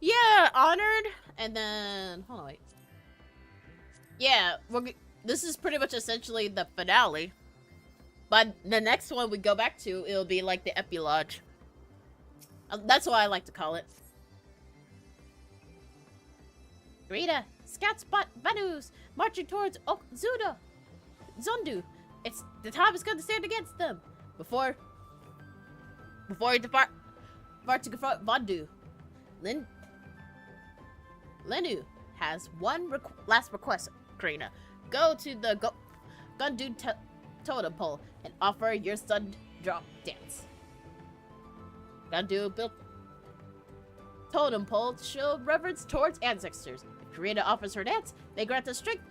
Yeah, honored, and then hold on, wait. Yeah, this is pretty much essentially the finale. But the next one we go back to, it'll be like the epilogue. That's what I like to call it. Rita, Scouts, Banus, marching towards Zondu. The time is going to stand against them. Before you depart to confront Vondu, Lenu has one last request, Corina. Go to the Gundu totem pole and offer your sun drop dance. Gundu built totem pole to show reverence towards ancestors. If Corina offers her dance, they grant the strength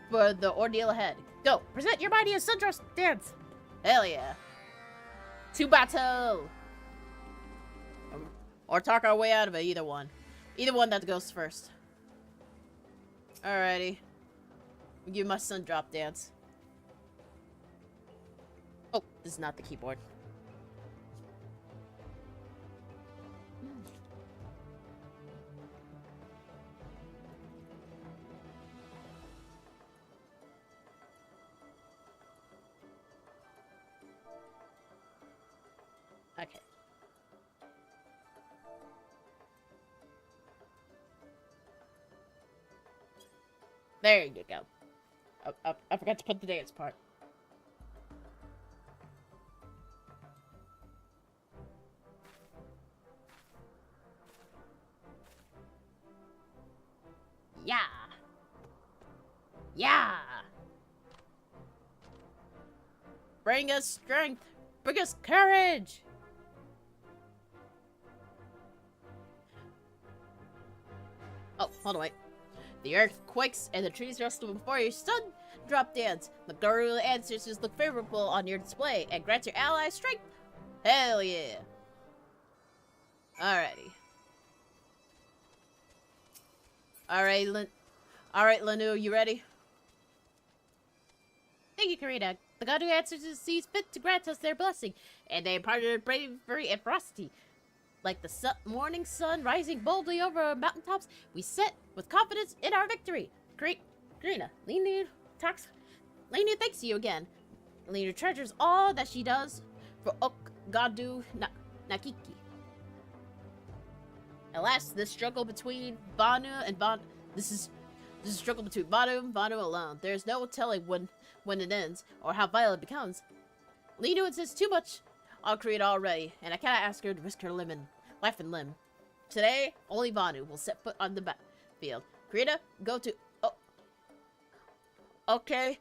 for the ordeal ahead. Go, present your mighty sun drop dance. Hell yeah. To battle! Or talk our way out of it, either one. Either one that goes first. Alrighty. We give my sun drop dance. Oh, this is not the keyboard. Okay. There you go. I forgot to put the dance part. Yeah. Yeah. Bring us strength. Bring us courage. Oh, hold on, wait. The earth quakes and the trees rustle before your sun drop dance. The Garula ancestors look favorable on your display and grant your allies strength. Hell yeah. Alrighty. Alright, Lanu, you ready? Thank you, Corina. The god who ancestors sees fit to grant us their blessing, and they imparted bravery and ferocity. Like the morning sun rising boldly over our mountaintops, we set with confidence in our victory. Great, Corina, Linu thanks you again. Linu treasures all that she does for Gadu Nakiki. Alas, this struggle between Vanu and this is a struggle between Vanu and Vanu alone. There is no telling when it ends or how violent it becomes. Linu insists too much on Corina already, and I cannot ask her to risk her life and limb. Today, only Vanu will set foot on the battlefield. Corina, go to okay,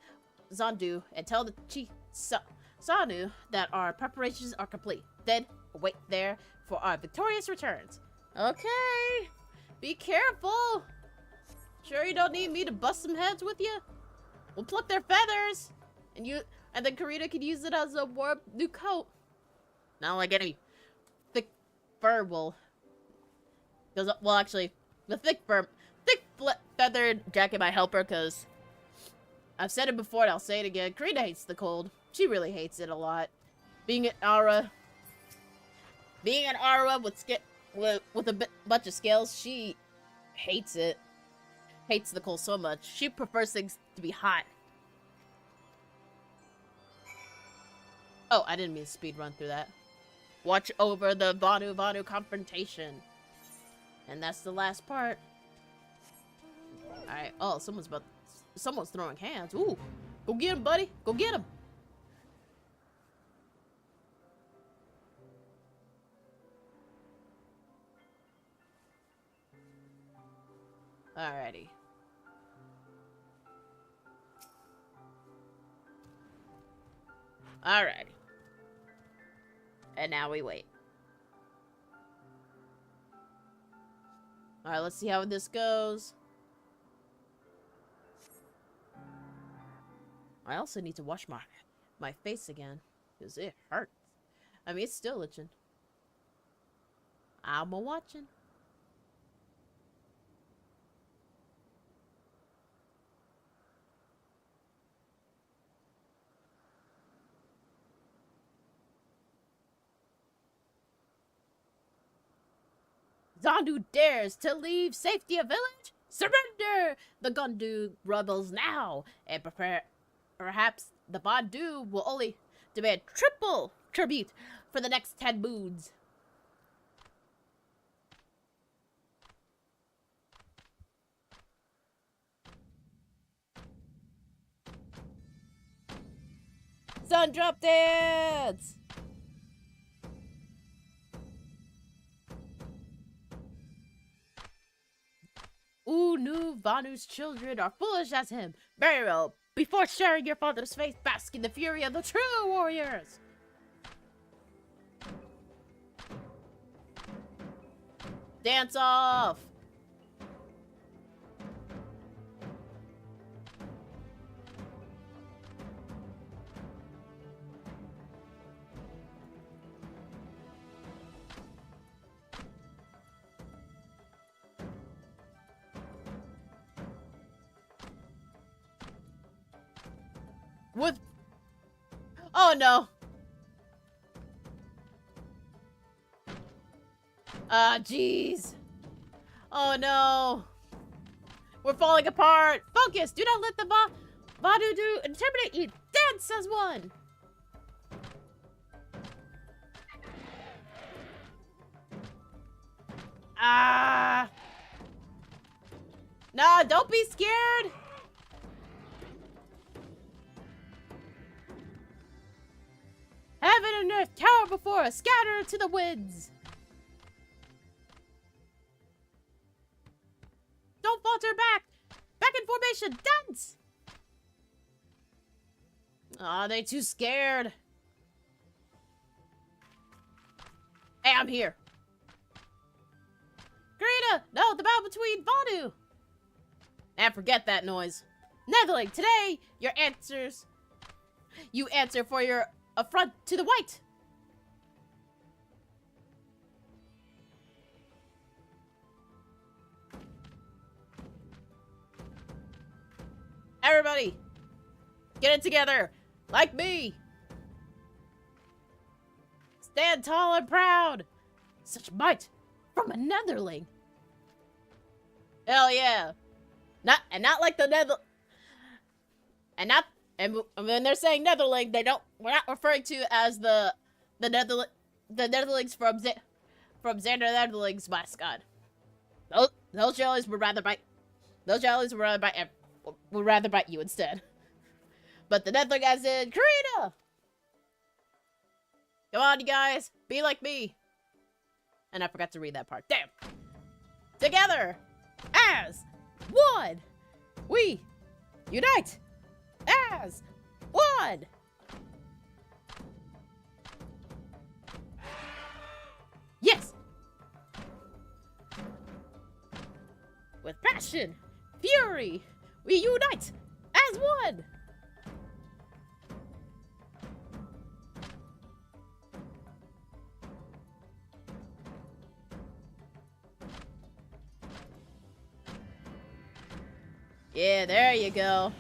Zandu, and tell the Chief Sanu that our preparations are complete. Then, wait there for our victorious returns. Okay, be careful. Sure you don't need me to bust some heads with you? We'll pluck their feathers, and then Corina can use it as a warm new coat. Not like any thick fur will. Well, actually, the thick feathered jacket might help her, because I've said it before and I'll say it again. Corina hates the cold. She really hates it a lot. Being an Aura with a bunch of scales, she hates it. Hates the cold so much. She prefers things to be hot. Oh, I didn't mean to speed run through that. Watch over the Vanu confrontation. And that's the last part. Alright. Oh, someone's throwing hands. Ooh. Go get him, buddy. Go get him. Alrighty. Alrighty. And now we wait. Alright, let's see how this goes. I also need to wash my face again, because it hurts. I mean, it's still itching. I'm a-watching. Zandu dares to leave safety a village? Surrender the Gundu rebels now, and perhaps the Bandu will only demand triple tribute for the next 10 moons. Sun drop dance! Ooh, new Vanu's children are foolish as him. Burial, before sharing your father's faith, bask in the fury of the true warriors. Dance off! With... Oh no! Ah, jeez. Oh no. We're falling apart. Focus! Do not let the Vadudu intimidate you. Dance as one! Ah! Nah, don't be scared! Heaven and earth tower before us, scatter to the winds! Don't falter back! Back in formation, dance! Aw, they too scared. Hey, I'm here. Corina! No, the battle between Vanu! And forget that noise. Netherling, today, your answers... You answer for your affront to the white. Everybody, get it together, like me. Stand tall and proud. Such might from a Netherling. Hell yeah. Not like the and when they're saying Netherling, we're not referring to as the Netherlings from Xander Netherling's mascot. Those jellies would rather bite. Those jellies would rather bite you instead. But the Netherling as in Corina! Come on, you guys. Be like me. And I forgot to read that part. Damn. Together. As one. We unite. As one. Yes. With passion. Fury. We unite. As one. Yeah, there you go.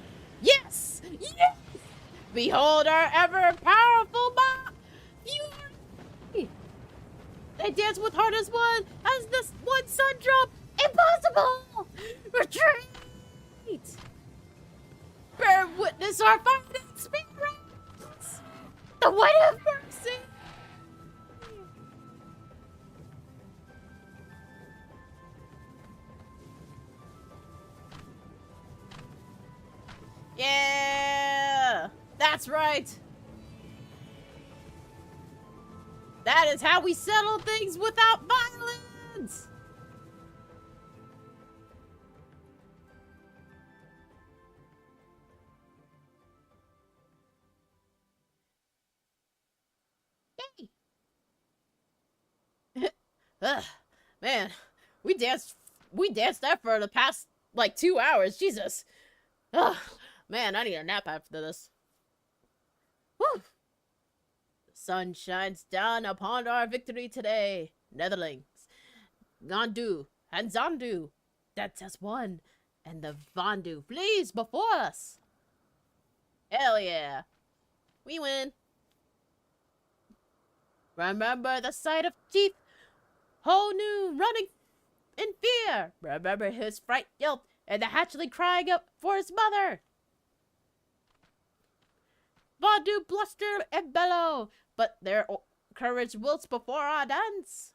Yes! Yes! Behold our ever-powerful fury! They dance with heart as one, as the one sun drop. Impossible! Retreat! Bear witness our fighting spirits! The weight of mercy! Yeah! That's right! That is how we settle things without violence! Yay! Ugh, man, we danced that for the past, like, 2 hours, Jesus! Ugh. Man, I need a nap after this. Whew. The sun shines down upon our victory today. Netherlings, Gandu, and Zandu. That's as one. And the Vandu flees before us. Hell yeah. We win. Remember the sight of teeth. Honu running in fear. Remember his fright yelp and the hatchling crying up for his mother. Vandu bluster and bellow, but their courage wilts before our dance.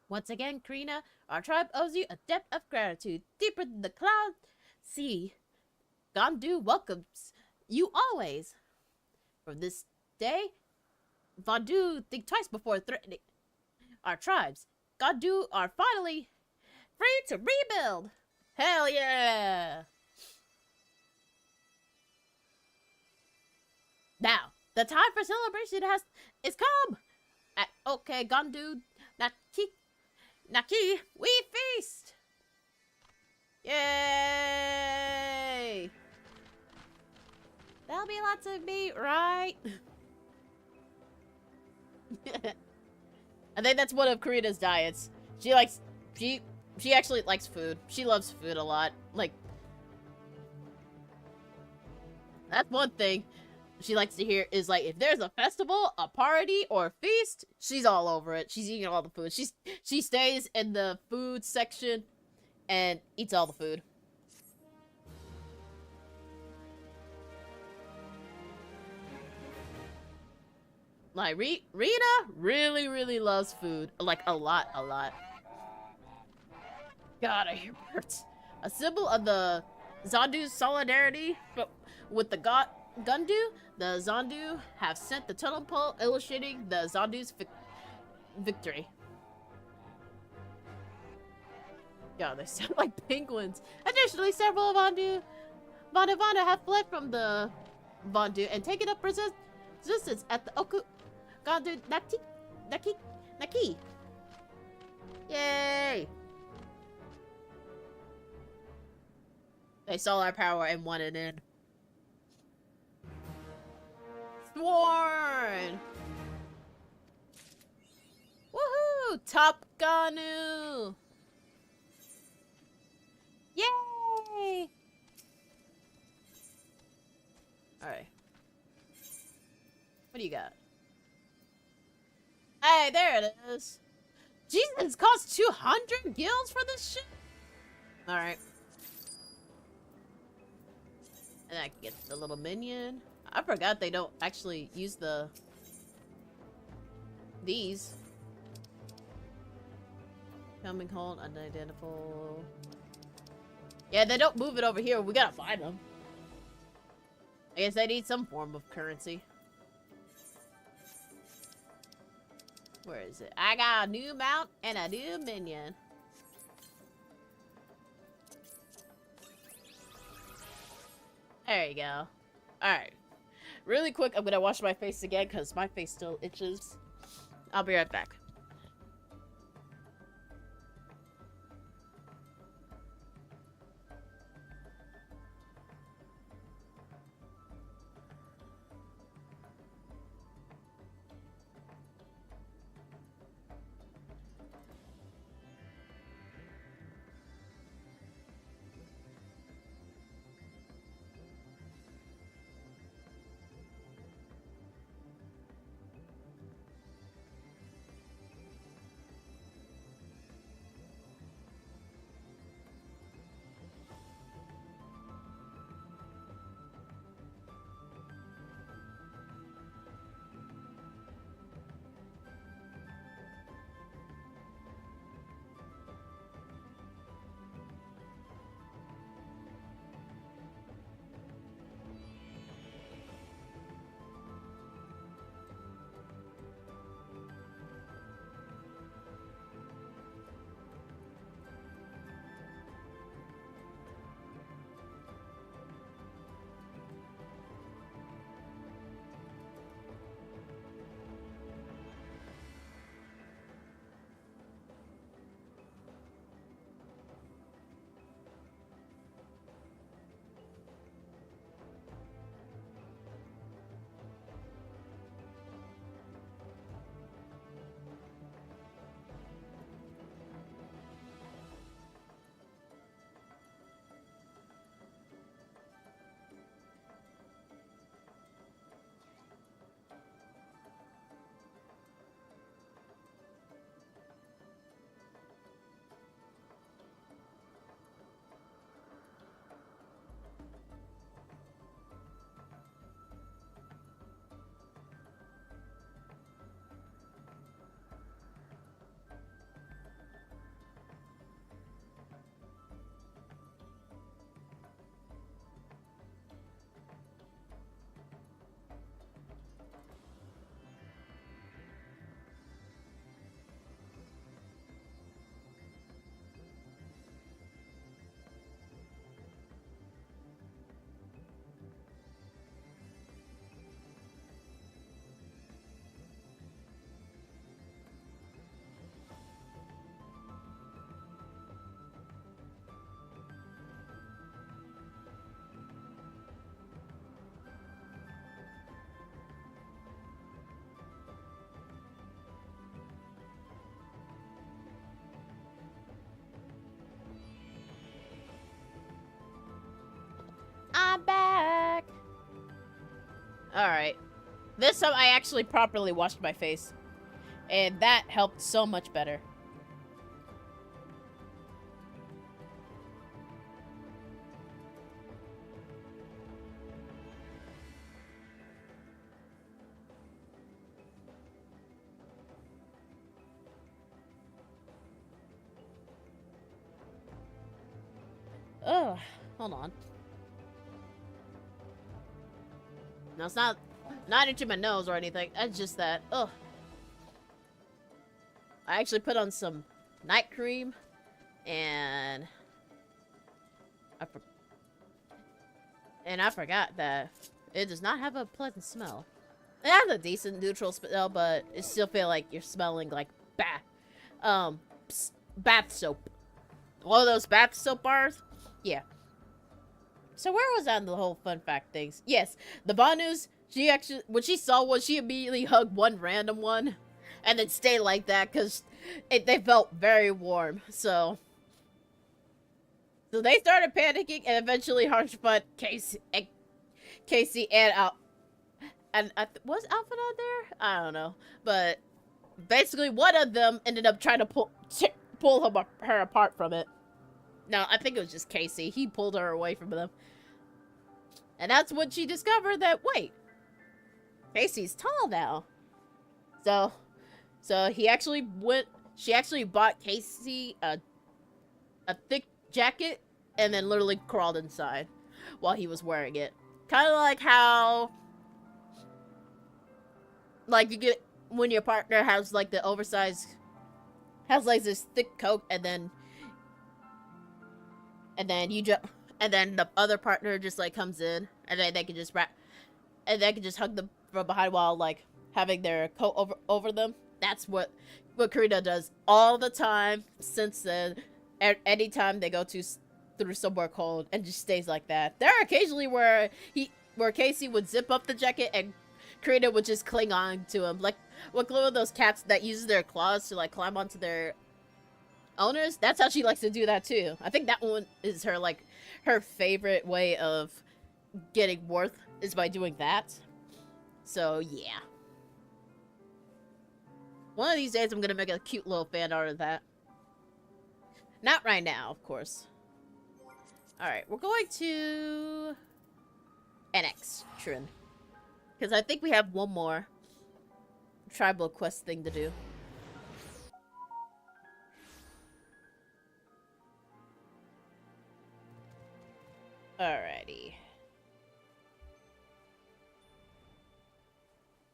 Once again, Corina, our tribe owes you a debt of gratitude deeper than the cloud sea. Gandu welcomes you always. From this day, Vandu think twice before threatening our tribes. Gandu are finally free to rebuild. Hell yeah! Now, the time for celebration is come. At OK Gandu Naki, we feast. Yay! There'll be lots of meat, right? I think that's one of Corina's diets. She actually likes food. She loves food a lot. Like, that's one thing she likes to hear is, like, if there's a festival, a party, or a feast, she's all over it. She's eating all the food. She stays in the food section and eats all the food. Like, Rina really, really loves food. Like, a lot, a lot. God, I hear birds. A symbol of the Zondu's solidarity with the Gundu, the Zondu have sent the totem pole illustrating the Zondu's victory. God, they sound like penguins. Additionally, several Vondu have fled from the Vondu and taken up resistance at the Oku Gandu Naki. Yay! They saw our power and wanted in. Sworn! Woohoo! Top Ganu! Yay! Alright. What do you got? Hey, there it is. Jesus, it costs 200 gills for this shit? Alright. And I can get the little minion. I forgot they don't actually use these. Coming hold, unidentifiable. Yeah, they don't move it over here. We gotta find them. I guess they need some form of currency. Where is it? I got a new mount and a new minion. There you go. Alright. Really quick, I'm gonna wash my face again because my face still itches. I'll be right back. I'm back! Alright. This time I actually properly washed my face. And that helped so much better. Oh, hold on. No, it's not itching my nose or anything. It's just that, ugh. I actually put on some night cream, and I forgot that it does not have a pleasant smell. It has a decent neutral smell, but it still feel like you're smelling like bath soap. One of those bath soap bars? Yeah. So where was I on the whole fun fact things? Yes, the Vanus, she actually, when she saw one, she immediately hugged one random one, and then stayed like that, because they felt very warm, so they started panicking, and eventually Harshbut, Casey, and was Alpha on there? I don't know, but basically one of them ended up trying to pull her apart from it. No, I think it was just Casey. He pulled her away from them. And that's when she discovered that, wait, Casey's tall now. So she actually bought Casey a thick jacket and then literally crawled inside while he was wearing it. Kind of like how, like, you get when your partner has like the oversized, has like this thick coat, and then the other partner just like comes in, and then they can just hug them from behind while like having their coat over them. That's what Corina does all the time since then. Anytime they go through somewhere cold, and just stays like that. There are occasionally where Casey would zip up the jacket and Corina would just cling on to him, like one of those cats that uses their claws to like climb onto their owners. That's how she likes to do that too. I think that one is her favorite way of getting worth is by doing that. So yeah. One of these days I'm gonna make a cute little fan art of that. Not right now, of course. Alright, we're going to NX Trin. Because I think we have one more tribal quest thing to do. Alrighty.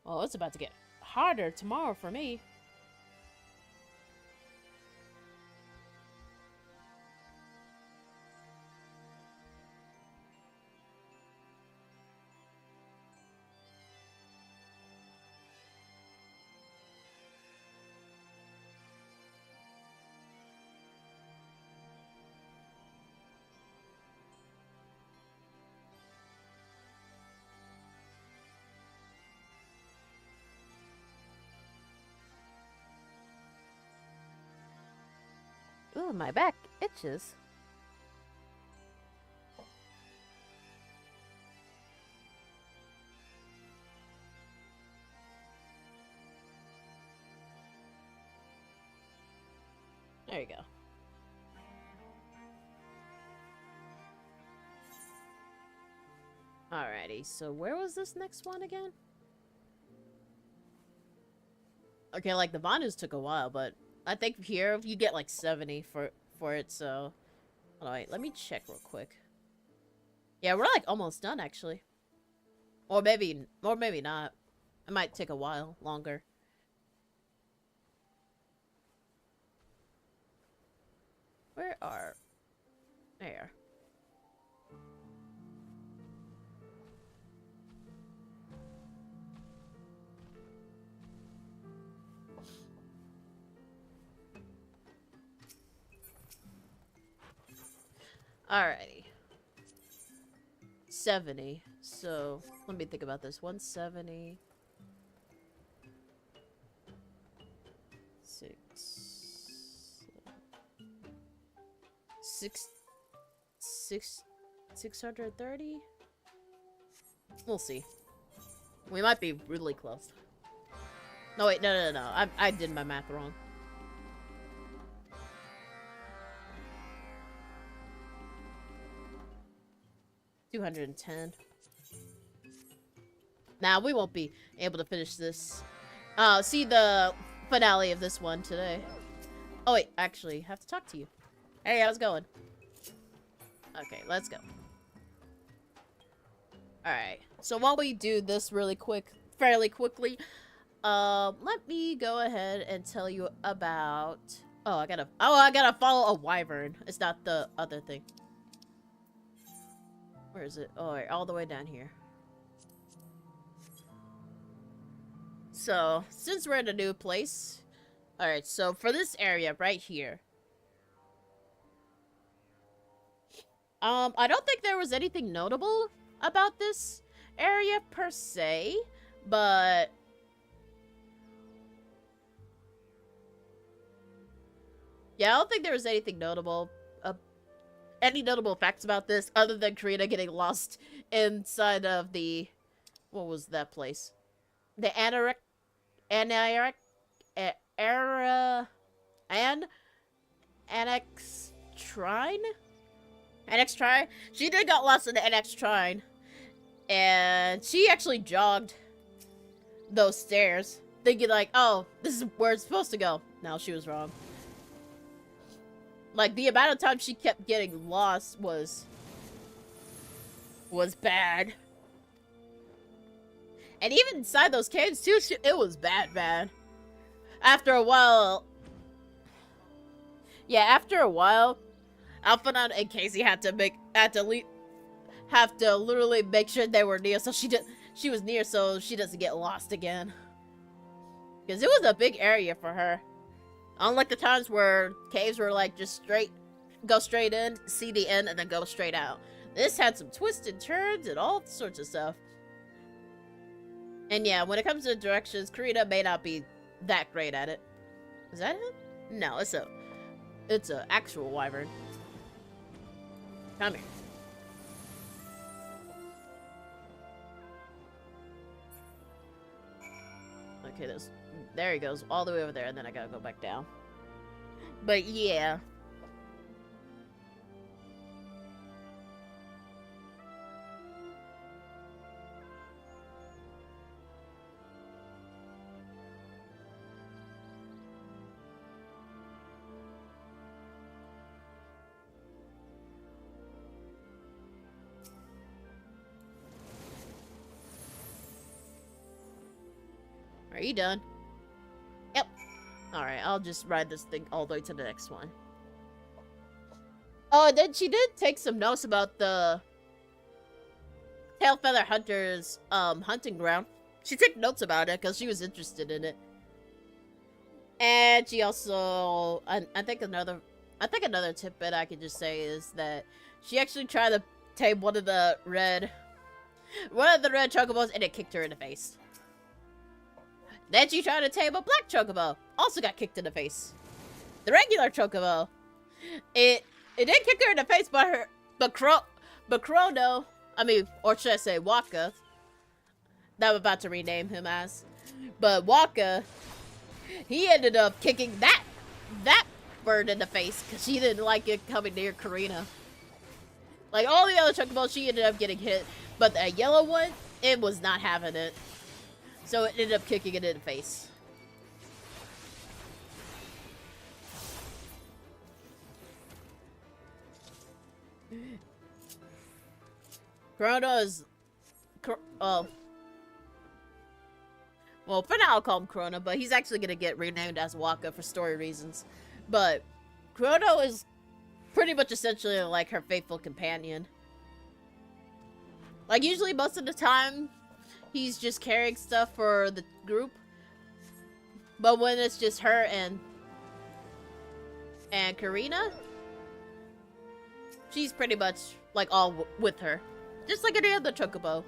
Well, it's about to get harder tomorrow for me. Ooh, my back itches. There you go. Alrighty, so where was this next one again? Okay, like the Vanus took a while, but I think here you get like 70 for it, so hold on, wait, let me check real quick. Yeah, we're like almost done actually. Or maybe not. It might take a while longer. Where are there? Alrighty. 70. So, let me think about this. 170. 630? We'll see. We might be really close. No, wait, no. I did my math wrong. $210. Now, we won't be able to finish this. See the finale of this one today. Oh, wait, actually, I have to talk to you. Hey, how's it going? Okay, let's go. Alright, so while we do this fairly quickly, let me go ahead and tell you about... I gotta follow a wyvern. It's not the other thing. Where is it? Oh, all the way down here. So, since we're in a new place... Alright, so for this area right here... I don't think there was anything notable about this area per se, but... Yeah, I don't think there was anything notable, any notable facts about this, other than Corina getting lost inside of the, what was that place? The Annex Shrine? Annex Shrine? She did got lost in the Annex Shrine, and she actually jogged those stairs, thinking like, oh, this is where it's supposed to go. No, she was wrong. Like, the amount of time she kept getting lost was bad. And even inside those caves, too, it was bad. After a while... Yeah, after a while, Alpha and Casey had to literally make sure they were near, so she was near so she doesn't get lost again. Because it was a big area for her. Unlike the times where caves were like just go straight in, see the end, and then go straight out. This had some twists and turns and all sorts of stuff. And yeah, when it comes to directions, Corina may not be that great at it. Is that it? No, it's a actual wyvern. Come here. Okay, there he goes, all the way over there, and then I gotta go back down. But yeah. Are you done? Yep. Alright, I'll just ride this thing all the way to the next one. Oh, and then she did take some notes about the Tailfeather Hunter's hunting ground. She took notes about it because she was interested in it. And she also, I think another tidbit I could just say is that she actually tried to tame one of the red chocobos, and it kicked her in the face. Then she tried to tame a black chocobo. Also got kicked in the face. The regular chocobo. It did kick her in the face, but Chrono, or should I say Waka, that I'm about to rename him as. But Waka, he ended up kicking that bird in the face because she didn't like it coming near Corina. Like all the other chocobos, she ended up getting hit, but the yellow one, it was not having it. So it ended up kicking it in the face. Corona is... well, for now I'll call him Corona, but he's actually going to get renamed as Waka for story reasons. But Chrono is pretty much essentially like her faithful companion. Like, usually most of the time, he's just carrying stuff for the group. But when it's just her and Corina, she's pretty much like all with her. Just like any other chocobo.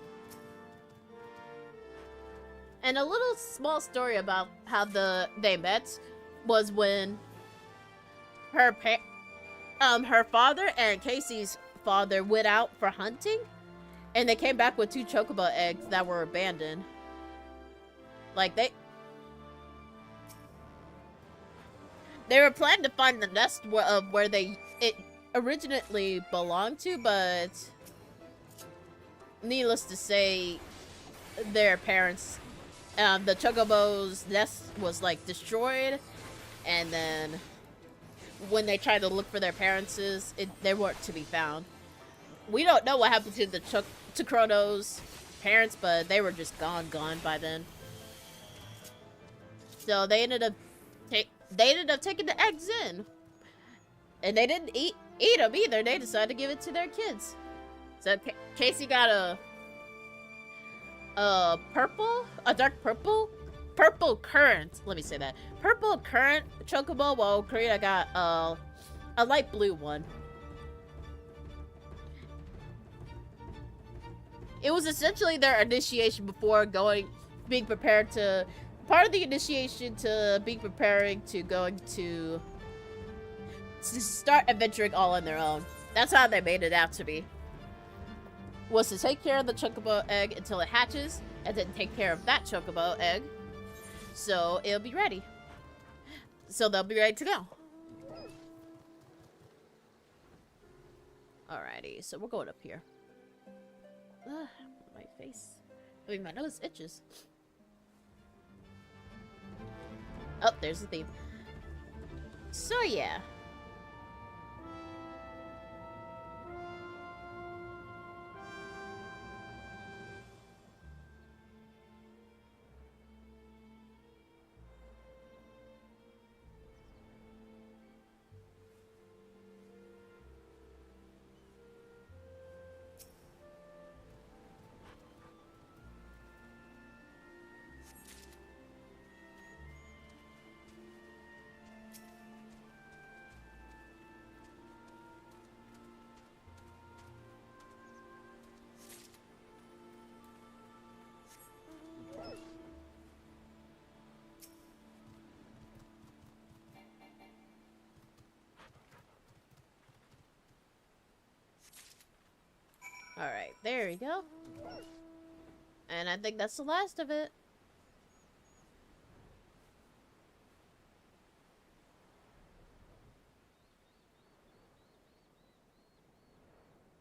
And a little small story about how they met was when her father and Casey's father went out for hunting. And they came back with 2 chocobo eggs that were abandoned. Like, they were planning to find the nest of where it originally belonged to, but needless to say, their parents, the chocobo's nest was like destroyed, and then when they tried to look for their parents, they weren't to be found. we don't know what happened to to Chrono's parents, but they were just gone by then. So they ended up taking the eggs in, and they didn't eat them either. They decided to give it to their kids. So Casey got a dark purple currant. Let me say that, purple currant chocobo, while Corina got a light blue one. It was essentially their initiation before being prepared to, part of the initiation to being preparing to going to start adventuring all on their own. That's how they made it out to be. Was to take care of the chocobo egg until it hatches, and then take care of that chocobo egg, so it'll be ready. So they'll be ready to go. Alrighty, so we're going up here. My face. I mean, my nose itches. Oh, there's the theme. So, yeah. Alright, there we go. And I think that's the last of it.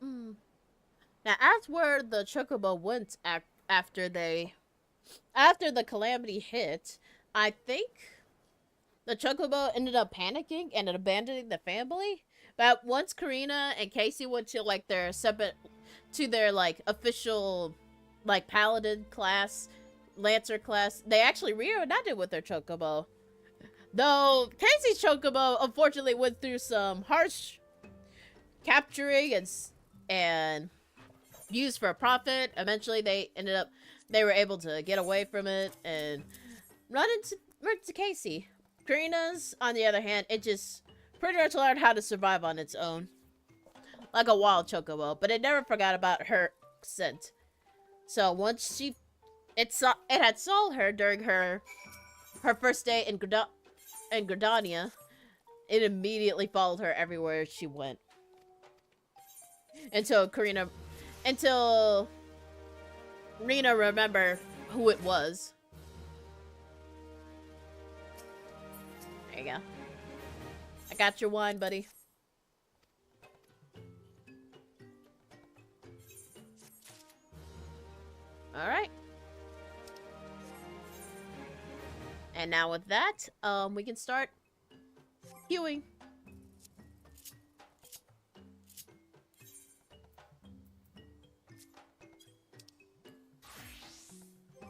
Now, as where the chocobo went after the calamity hit, I think the chocobo ended up panicking and abandoning the family. But once Corina and Casey went to like their separate, to their like official like paladin class, lancer class, they actually reunited with their chocobo. Though Casey's chocobo unfortunately went through some harsh capturing and used for a profit. Eventually they were able to get away from it and run into Casey. Corina's, on the other hand, it just pretty much learned how to survive on its own, like a wild chocobo, but it never forgot about her scent. So once it had saw her during her first day in Gridania, it immediately followed her everywhere she went. Until Rena remembered who it was. There you go. I got your wine, buddy. Alright. And now with that, we can start queuing.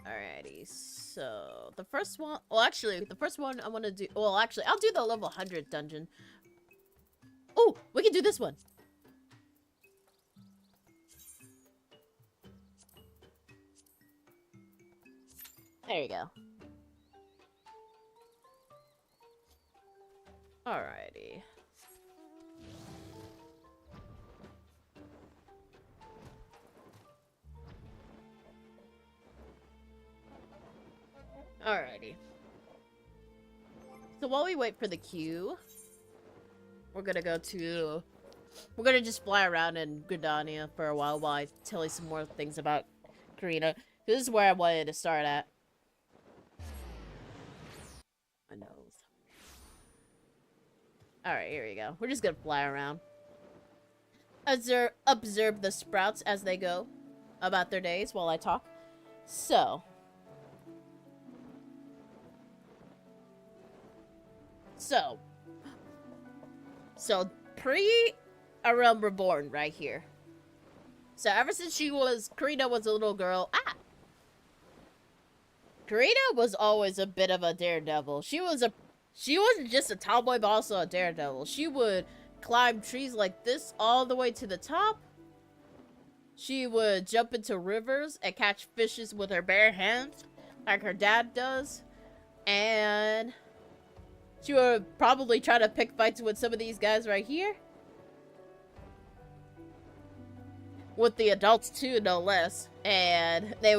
Alrighty, so the first one, well actually, the first one I want to do, well actually, I'll do the level 100 dungeon. Oh, we can do this one. There you go. Alrighty. Alrighty. So while we wait for the queue, we're gonna just fly around in Gridania for a while I tell you some more things about Corina. This is where I wanted to start at. My nose. Alright, here we go. We're just gonna fly around. Observe the sprouts as they go about their days while I talk. So pre-A Realm Reborn right here. So ever since Corina was a little girl, Corina was always a bit of a daredevil. She wasn't just a tomboy, but also a daredevil. She would climb trees like this all the way to the top. She would jump into rivers and catch fishes with her bare hands, like her dad does. And she would probably try to pick fights with some of these guys right here. With the adults too, no less. And they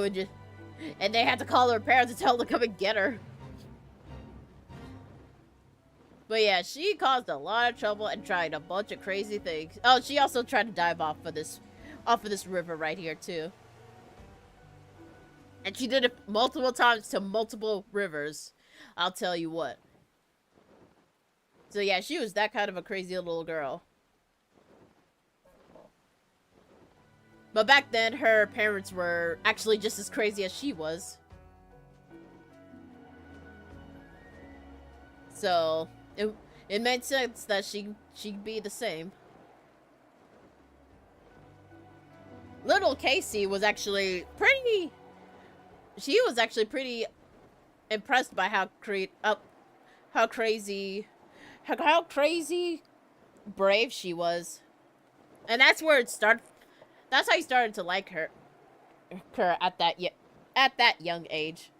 had to call her parents and tell them to come and get her. But yeah, she caused a lot of trouble and tried a bunch of crazy things. Oh, she also tried to dive off of this river right here too. And she did it multiple times to multiple rivers. I'll tell you what. So yeah, she was that kind of a crazy little girl. But back then, her parents were actually just as crazy as she was. So, it made sense that she'd be the same. Little Casey was actually pretty... She was actually pretty impressed by how crazy brave she was. And that's where it started. That's how he started to like her at that young age.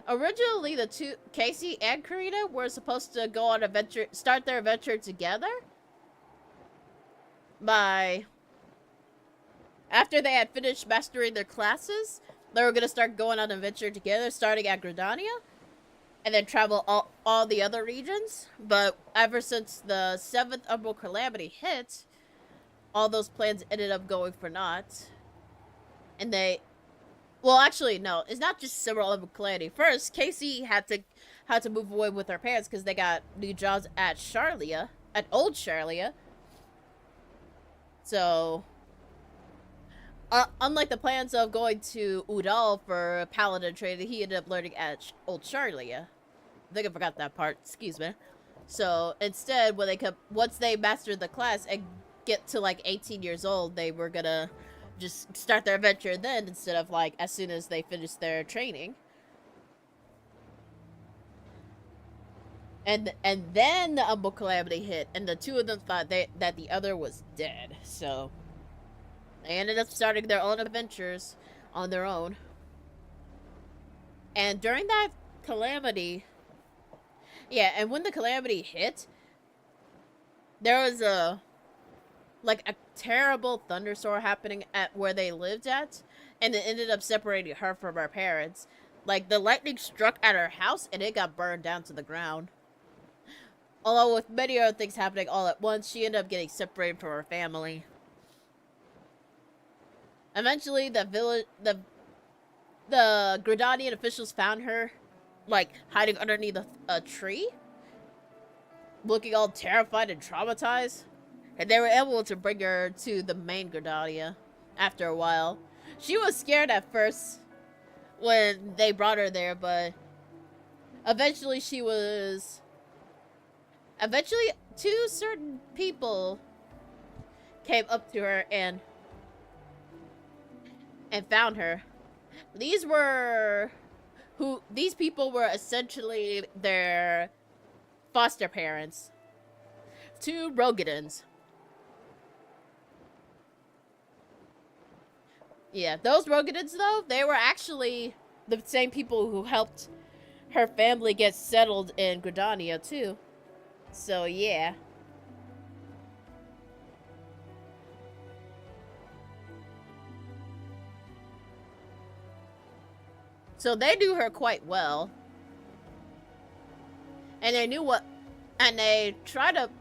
Originally, the two, Casey and Corina, were supposed to go on start their adventure together. After they had finished mastering their classes, they were gonna start going on an adventure together, starting at Gridania. And then travel all the other regions. But ever since the 7th Umbral Calamity hit, all those plans ended up going for naught. And well, actually, no. It's not just several Umbral Calamity. First, Casey had to move away with her parents because they got new jobs at Old Charlia. So, unlike the plans of going to Udal for paladin training, he ended up learning at Old Charlia. I think I forgot that part. Excuse me. So instead, once they mastered the class and get to like 18 years old, they were gonna just start their adventure then instead of like as soon as they finished their training. And then the Umbral Calamity hit, and the two of them thought that the other was dead. So they ended up starting their own adventures on their own. And during that calamity, yeah, and when the calamity hit, there was a terrible thunderstorm happening at where they lived at, and it ended up separating her from her parents. Like, the lightning struck at her house, and it got burned down to the ground. Although with many other things happening all at once, she ended up getting separated from her family. Eventually, the Gridanian officials found her, like, hiding underneath a tree, looking all terrified and traumatized. And they were able to bring her to the main Gridania after a while. She was scared at first when they brought her there, but eventually two certain people came up to her and found her. These people were essentially their foster parents. Two Rogadins. Yeah, those Rogadins, though, they were actually the same people who helped her family get settled in Gridania, too. So, yeah. So they knew her quite well. And they knew what... And they tried to...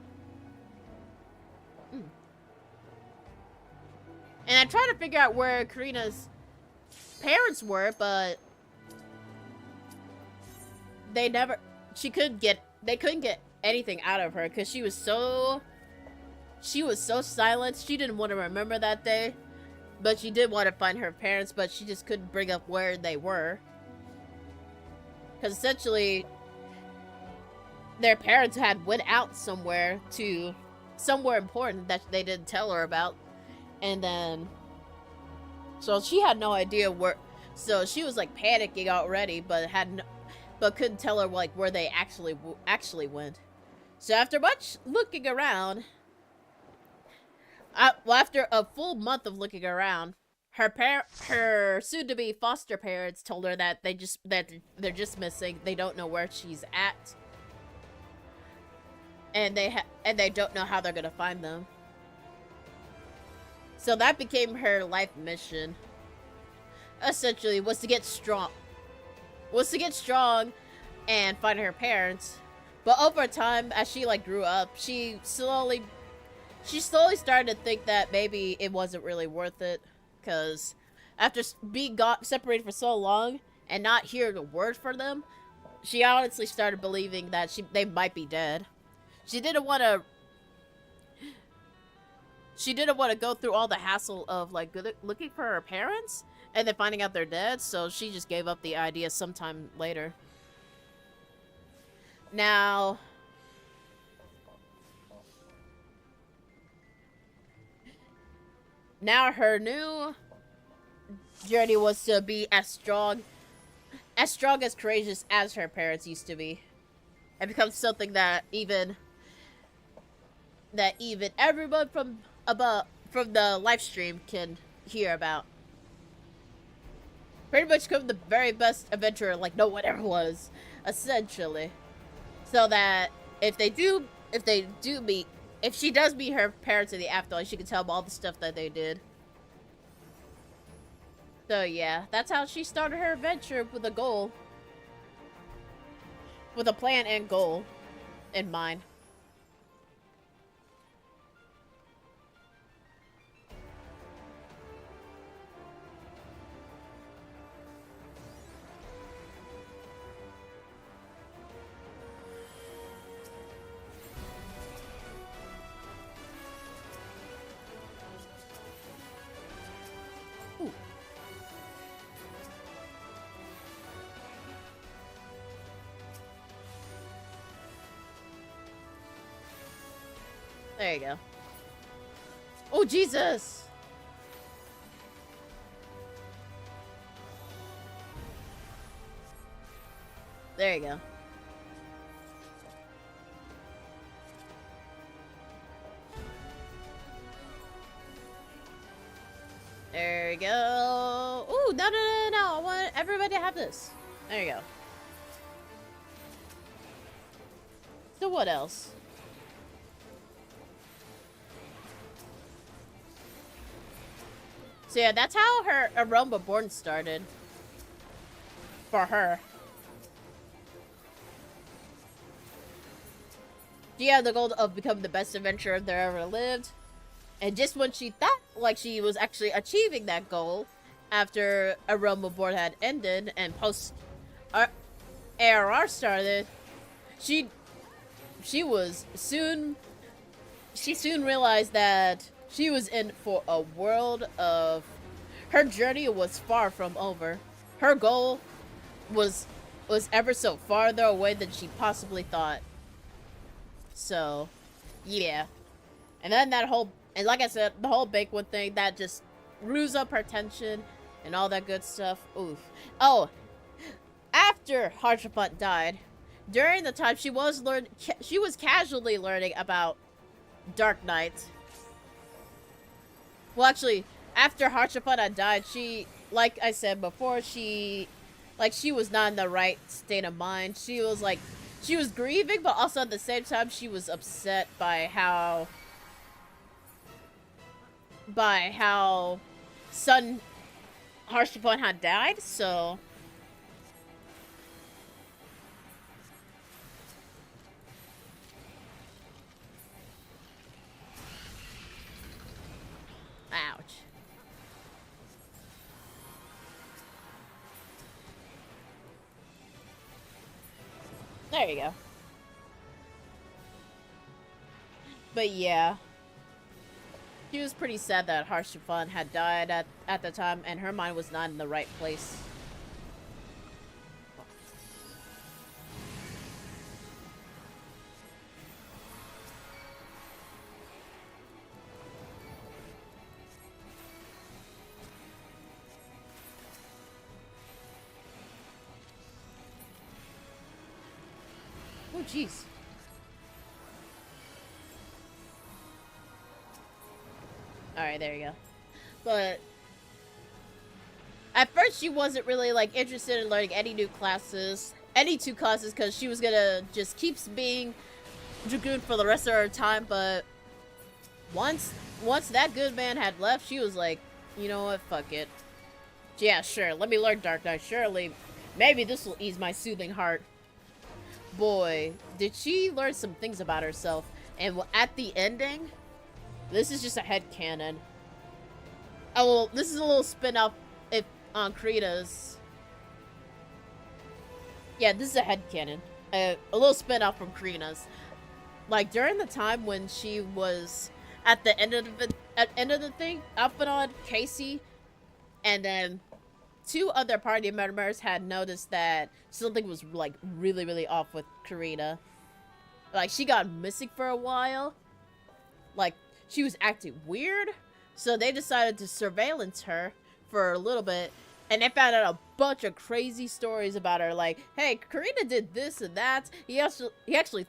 And I tried to figure out where Corina's parents were, but... They couldn't get anything out of her, because she was so silent. She didn't want to remember that day. But she did want to find her parents, but she just couldn't bring up where they were. Because essentially, their parents had went out somewhere important that they didn't tell her about, and then so she had no idea where. So she was like panicking already, but couldn't tell her like where they actually went. So after much looking around, after a full month of looking around, her soon-to-be foster parents told her that they're just missing. They don't know where she's at, and they don't know how they're gonna find them. So that became her life mission. Essentially, was to get strong and find her parents. But over time, as she like grew up, she slowly started to think that maybe it wasn't really worth it, because after being separated for so long and not hearing a word from them, she honestly started believing that they might be dead. She didn't want to go through all the hassle of like looking for her parents and then finding out they're dead, so she just gave up the idea sometime later. Now her new journey was to be as strong as courageous as her parents used to be, and become something that even everyone from the live stream can hear about. Pretty much become the very best adventurer like no one ever was, essentially. So that if she does meet her parents in the afterlife, she can tell them all the stuff that they did. So yeah, that's how she started her adventure, with a goal. With a plan and goal in mind. There you go. Oh, Jesus! There you go. There we go. Ooh, no. I want everybody to have this. There you go. So what else? So yeah, that's how her Aroma Born started. For her. She had the goal of becoming the best adventurer there ever lived. And just when she thought like she was actually achieving that goal, after Aroma Born had ended and post ARR started, she soon realized that she was in for a world of... Her journey was far from over. Her goal was ever so farther away than she possibly thought. So, yeah. And then and like I said, the whole Bakewood thing, that just ruse up her tension and all that good stuff. Oof. Oh, after Harshapunt died, during the time she was casually learning about Dark Knight. Well, actually, after Harshapunt had died, she, like I said before, she was not in the right state of mind. She was grieving, but also at the same time, she was upset by how son Harshapunt had died, so... Ouch. There you go. But yeah. She was pretty sad that Harshapunt had died at the time, and her mind was not in the right place. Oh, jeez. Alright, there you go. But at first she wasn't really like interested in learning any new classes, any two classes, because she was gonna just keep being Dragoon for the rest of her time. But once that good man had left, she was like, you know what, fuck it. Yeah, sure, let me learn Dark Knight. Surely, maybe this will ease my soothing heart. Boy, did she learn some things about herself. And at the ending, this is just a headcanon. Oh, well, this is a little spin-off on Corina's. Yeah, this is a headcanon. A little spin-off from Corina's. Like, during the time when she was at the end of the thing, Alphanod, Casey, and then two other party members had noticed that something was, like, really, really off with Corina. Like, she got missing for a while. Like, she was acting weird. So they decided to surveillance her for a little bit. And they found out a bunch of crazy stories about her. Like, hey, Corina did this and that. She actually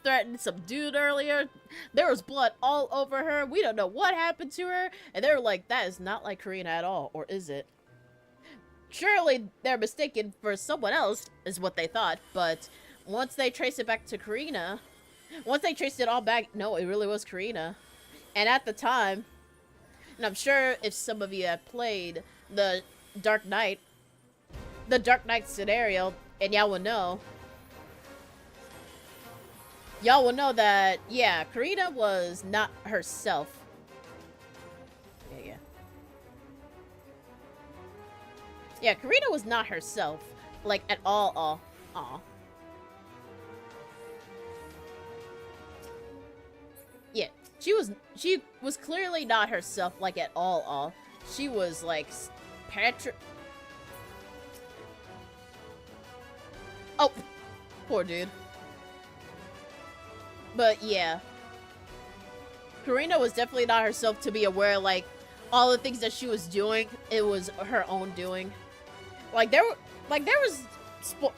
threatened some dude earlier. There was blood all over her. We don't know what happened to her. And they were like, that is not like Corina at all. Or is it? Surely they're mistaken for someone else, is what they thought. But once they traced it back to Corina, once they traced it all back, no, it really was Corina. And at the time, and I'm sure if some of you have played the Dark Knight scenario, and y'all will know that, yeah, Corina was not herself. Yeah, Corina was not herself, like, at all. Yeah, she was clearly not herself, like, at all. She was, like, oh, poor dude. But, yeah. Corina was definitely not herself to be aware, like, all the things that she was doing, it was her own doing. Like, there was,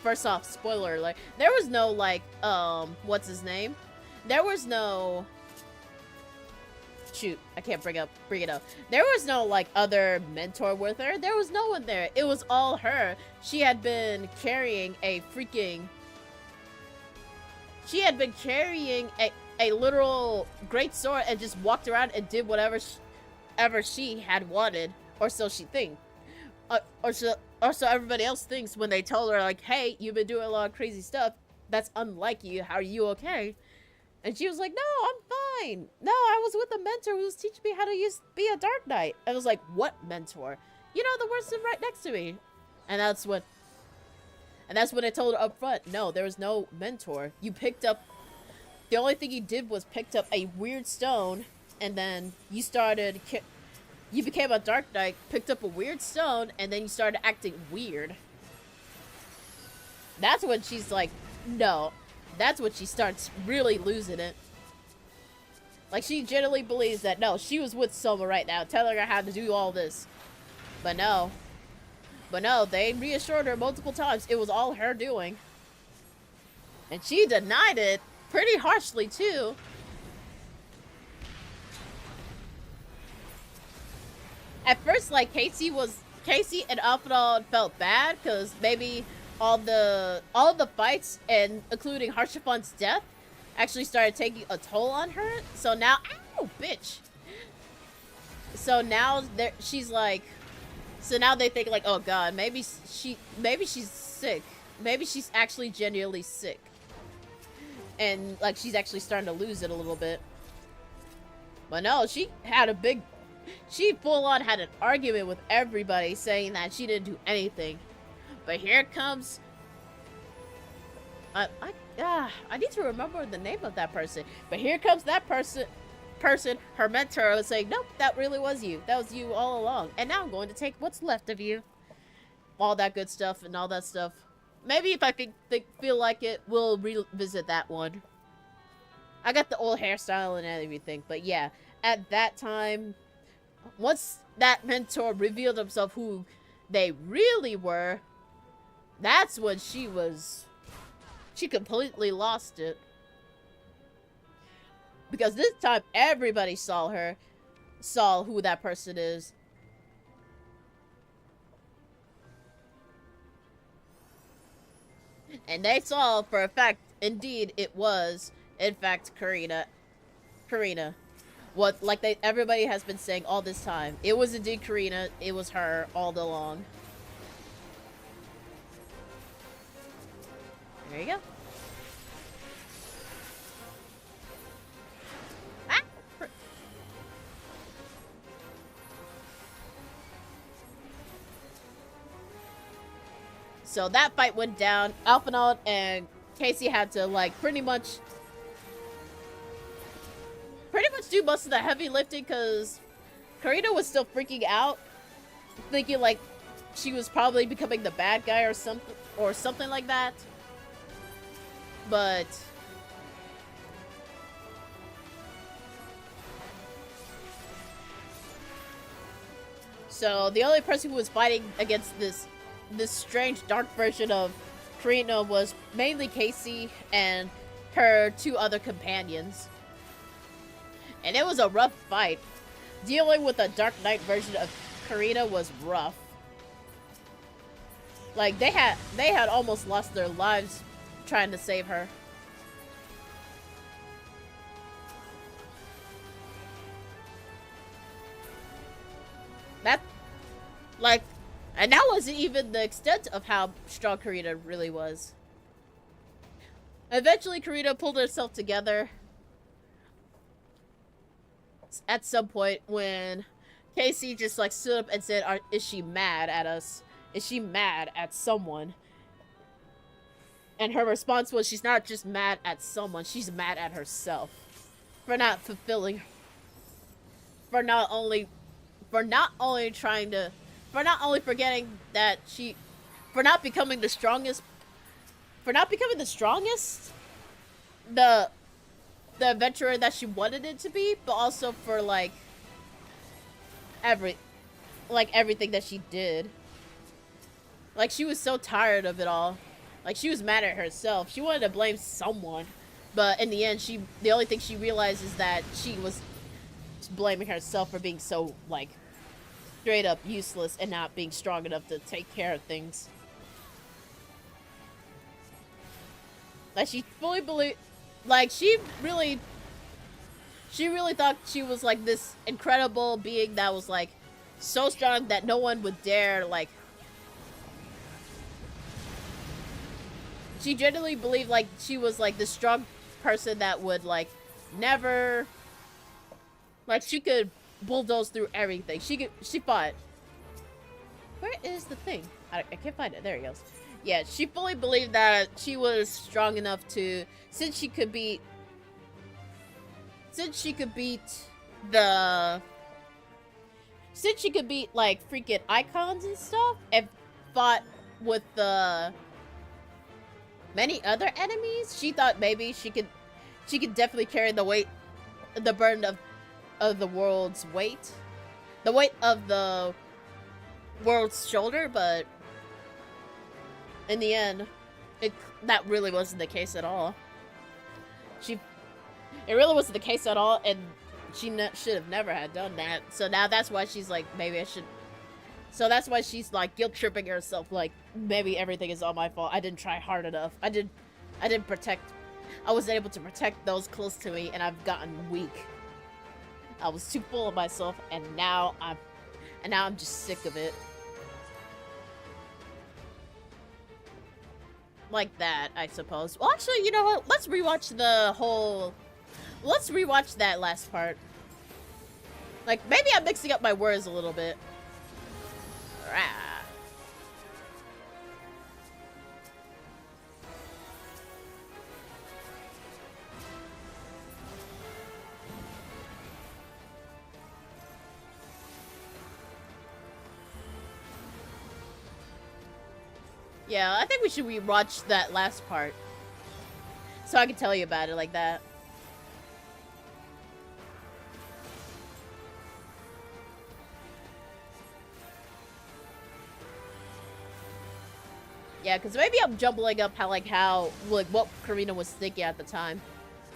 first off, spoiler, like, there was no, like, what's his name? There was no, shoot, I can't bring it up. There was no, like, other mentor with her. There was no one there. It was all her. She had been carrying a literal great sword and just walked around and did whatever ever she had wanted, or so she thinks. Or so everybody else thinks when they told her, like, hey, you've been doing a lot of crazy stuff. That's unlike you. How are you okay? And she was like, no, I'm fine. No, I was with a mentor who was teaching me how to be a Dark Knight. I was like, what mentor? You know, the person right next to me. And that's when I told her up front, no, there was no mentor. The only thing you did was picked up a weird stone, and then you became a Dark Knight, picked up a weird stone, and then you started acting weird. That's when she's like, no. That's when she starts really losing it. Like, she genuinely believes that, no, she was with Soma right now, telling her how to do all this. But no, they reassured her multiple times it was all her doing. And she denied it pretty harshly, too. At first, like, Casey and Alphanod felt bad because maybe all the fights, and including Harshafon's death, actually started taking a toll on her. So now, ow, bitch. So now she's like, so now they think like, oh god, maybe she's sick. Maybe she's actually genuinely sick. And like she's actually starting to lose it a little bit. But no, she full on had an argument with everybody saying that she didn't do anything. But here comes I need to remember the name of that person. But here comes that person, her mentor, was saying, nope, that really was you. That was you all along. And now I'm going to take what's left of you. All that good stuff and all that stuff. Maybe if I feel like it, we'll revisit that one. I got the old hairstyle and everything. But yeah, at that time, once that mentor revealed himself who they really were, that's when she was She completely lost it. Because this time, everybody saw who that person is. And they saw for a fact, indeed, it was, in fact, Corina. What, like everybody has been saying all this time. It was indeed Corina. It was her all along. There you go. Ah! So that fight went down. Alphinaud and Casey had to, like, pretty much do most of the heavy lifting because Corina was still freaking out, thinking like she was probably becoming the bad guy or something like that. But so the only person who was fighting against this strange dark version of Corina was mainly Casey and her two other companions. And it was a rough fight. Dealing with a Dark Knight version of Corina was rough. Like, they had almost lost their lives trying to save her. That, like, and that wasn't even the extent of how strong Corina really was. Eventually, Corina pulled herself together at some point when Casey just, like, stood up and said, is she mad at us? Is she mad at someone? And her response was, she's not just mad at someone, she's mad at herself. For not fulfilling... For not only forgetting that she... For not becoming the strongest... The adventurer that she wanted it to be, but also for, like, everything that she did. Like, she was so tired of it all. Like, she was mad at herself. She wanted to blame someone, but in the end, the only thing she realized is that she was blaming herself for being so, like, straight up useless and not being strong enough to take care of things. Like, she fully believed... Like, she really thought she was, like, this incredible being that was, like, so strong that no one would dare, like... She genuinely believed, like, she was, like, this strong person that would, like, never... Like, she could bulldoze through everything. She fought. Where is the thing? I can't find it. There it goes. Yeah, she fully believed that she was strong enough to... Since she could beat, like, freaking icons and stuff, and fought with the many other enemies, she thought maybe she could definitely carry the burden of the world's weight. The weight of the world's shoulder, but in the end, that really wasn't the case at all. It really wasn't the case at all, and she should have never had done that. So now that's why she's like, maybe I should... So that's why she's, like, guilt-tripping herself, like, maybe everything is all my fault. I didn't try hard enough. I wasn't able to protect those close to me, and I've gotten weak. I was too full of myself, and now I'm just sick of it. Like that, I suppose. Well, actually, you know what? Let's rewatch that last part. Like, maybe I'm mixing up my words a little bit. Rah. Yeah, I think we should rewatch that last part. So I can tell you about it like that. Yeah, because maybe I'm jumbling up how what Corina was thinking at the time.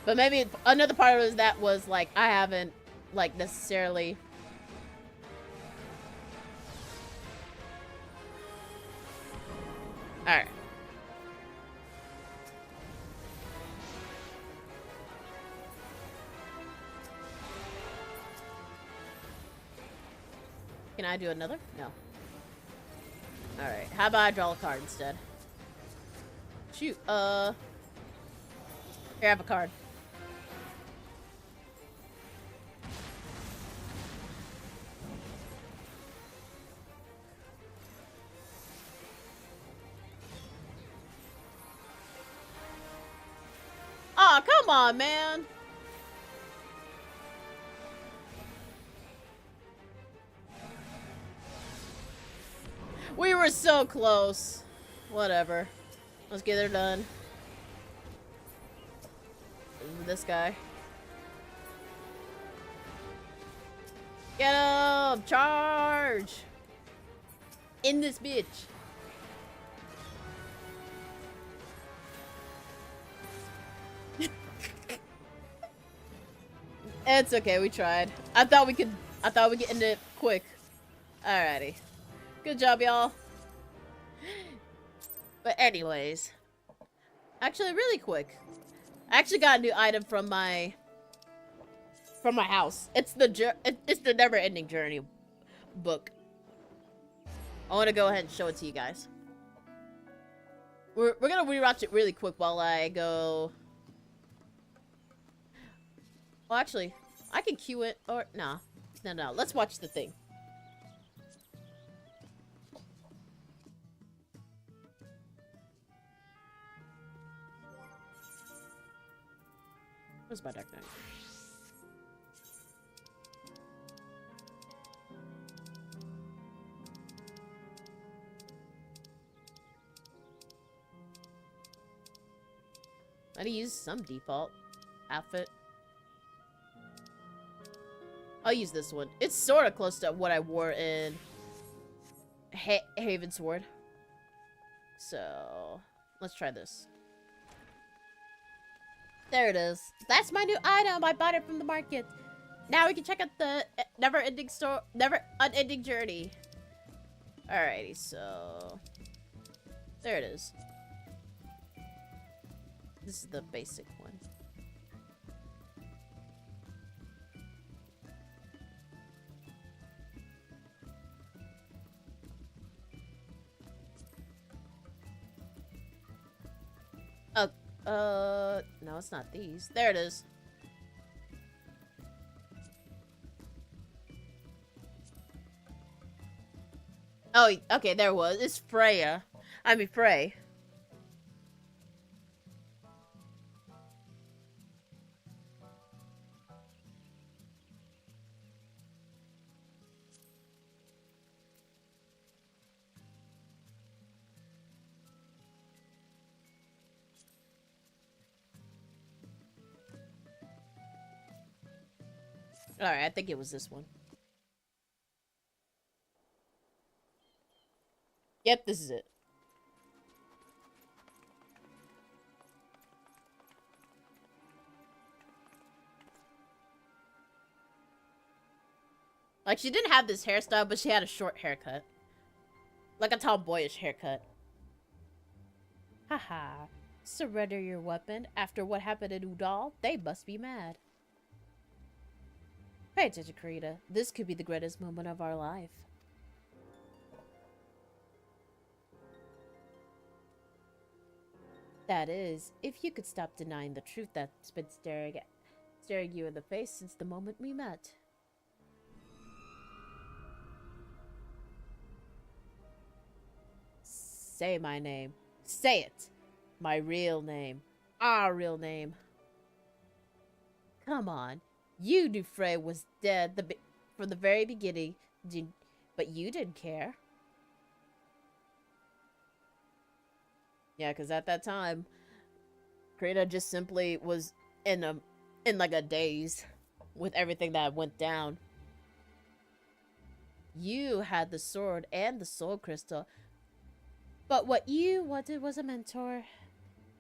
But maybe another part of that was, like, I haven't, like, necessarily... Alright. Can I do another? No. Alright, how about I draw a card instead? Shoot, here, I have a card. Aw, come on, man! We were so close. Whatever. Let's get her done. This guy. Get him! Charge! In this bitch. It's okay, we tried. I thought we could end it quick. Alrighty. Good job, y'all. But anyways. Actually, really quick. I actually got a new item from my house. It's the never-ending journey book. I want to go ahead and show it to you guys. We're gonna rewatch it really quick while I go. Well, actually, I can cue it or nah. No. Let's watch the thing. Where's my Dark Knight? I need to use some default outfit. I'll use this one. It's sort of close to what I wore in Havensward. So, let's try this. There it is. That's my new item. I bought it from the market. Now we can check out the never-ending journey. Alrighty, so there it is. This is the basic one. No, it's not these. There it is. Oh, okay, there it was. It's Freya. I mean, Frey. Alright, I think it was this one. Yep, this is it. Like, she didn't have this hairstyle, but she had a short haircut. Like a tomboyish haircut. Haha. Surrender your weapon. After what happened in Udall, they must be mad. Pay attention, Corina. This could be the greatest moment of our life. That is, if you could stop denying the truth that's been staring you in the face since the moment we met. Say my name. Say it. My real name. Our real name. Come on. You knew Frey was dead from the very beginning, but you didn't care. Yeah, because at that time, Corina just simply was in like a daze with everything that went down. You had the sword and the soul crystal, But what you wanted was a mentor.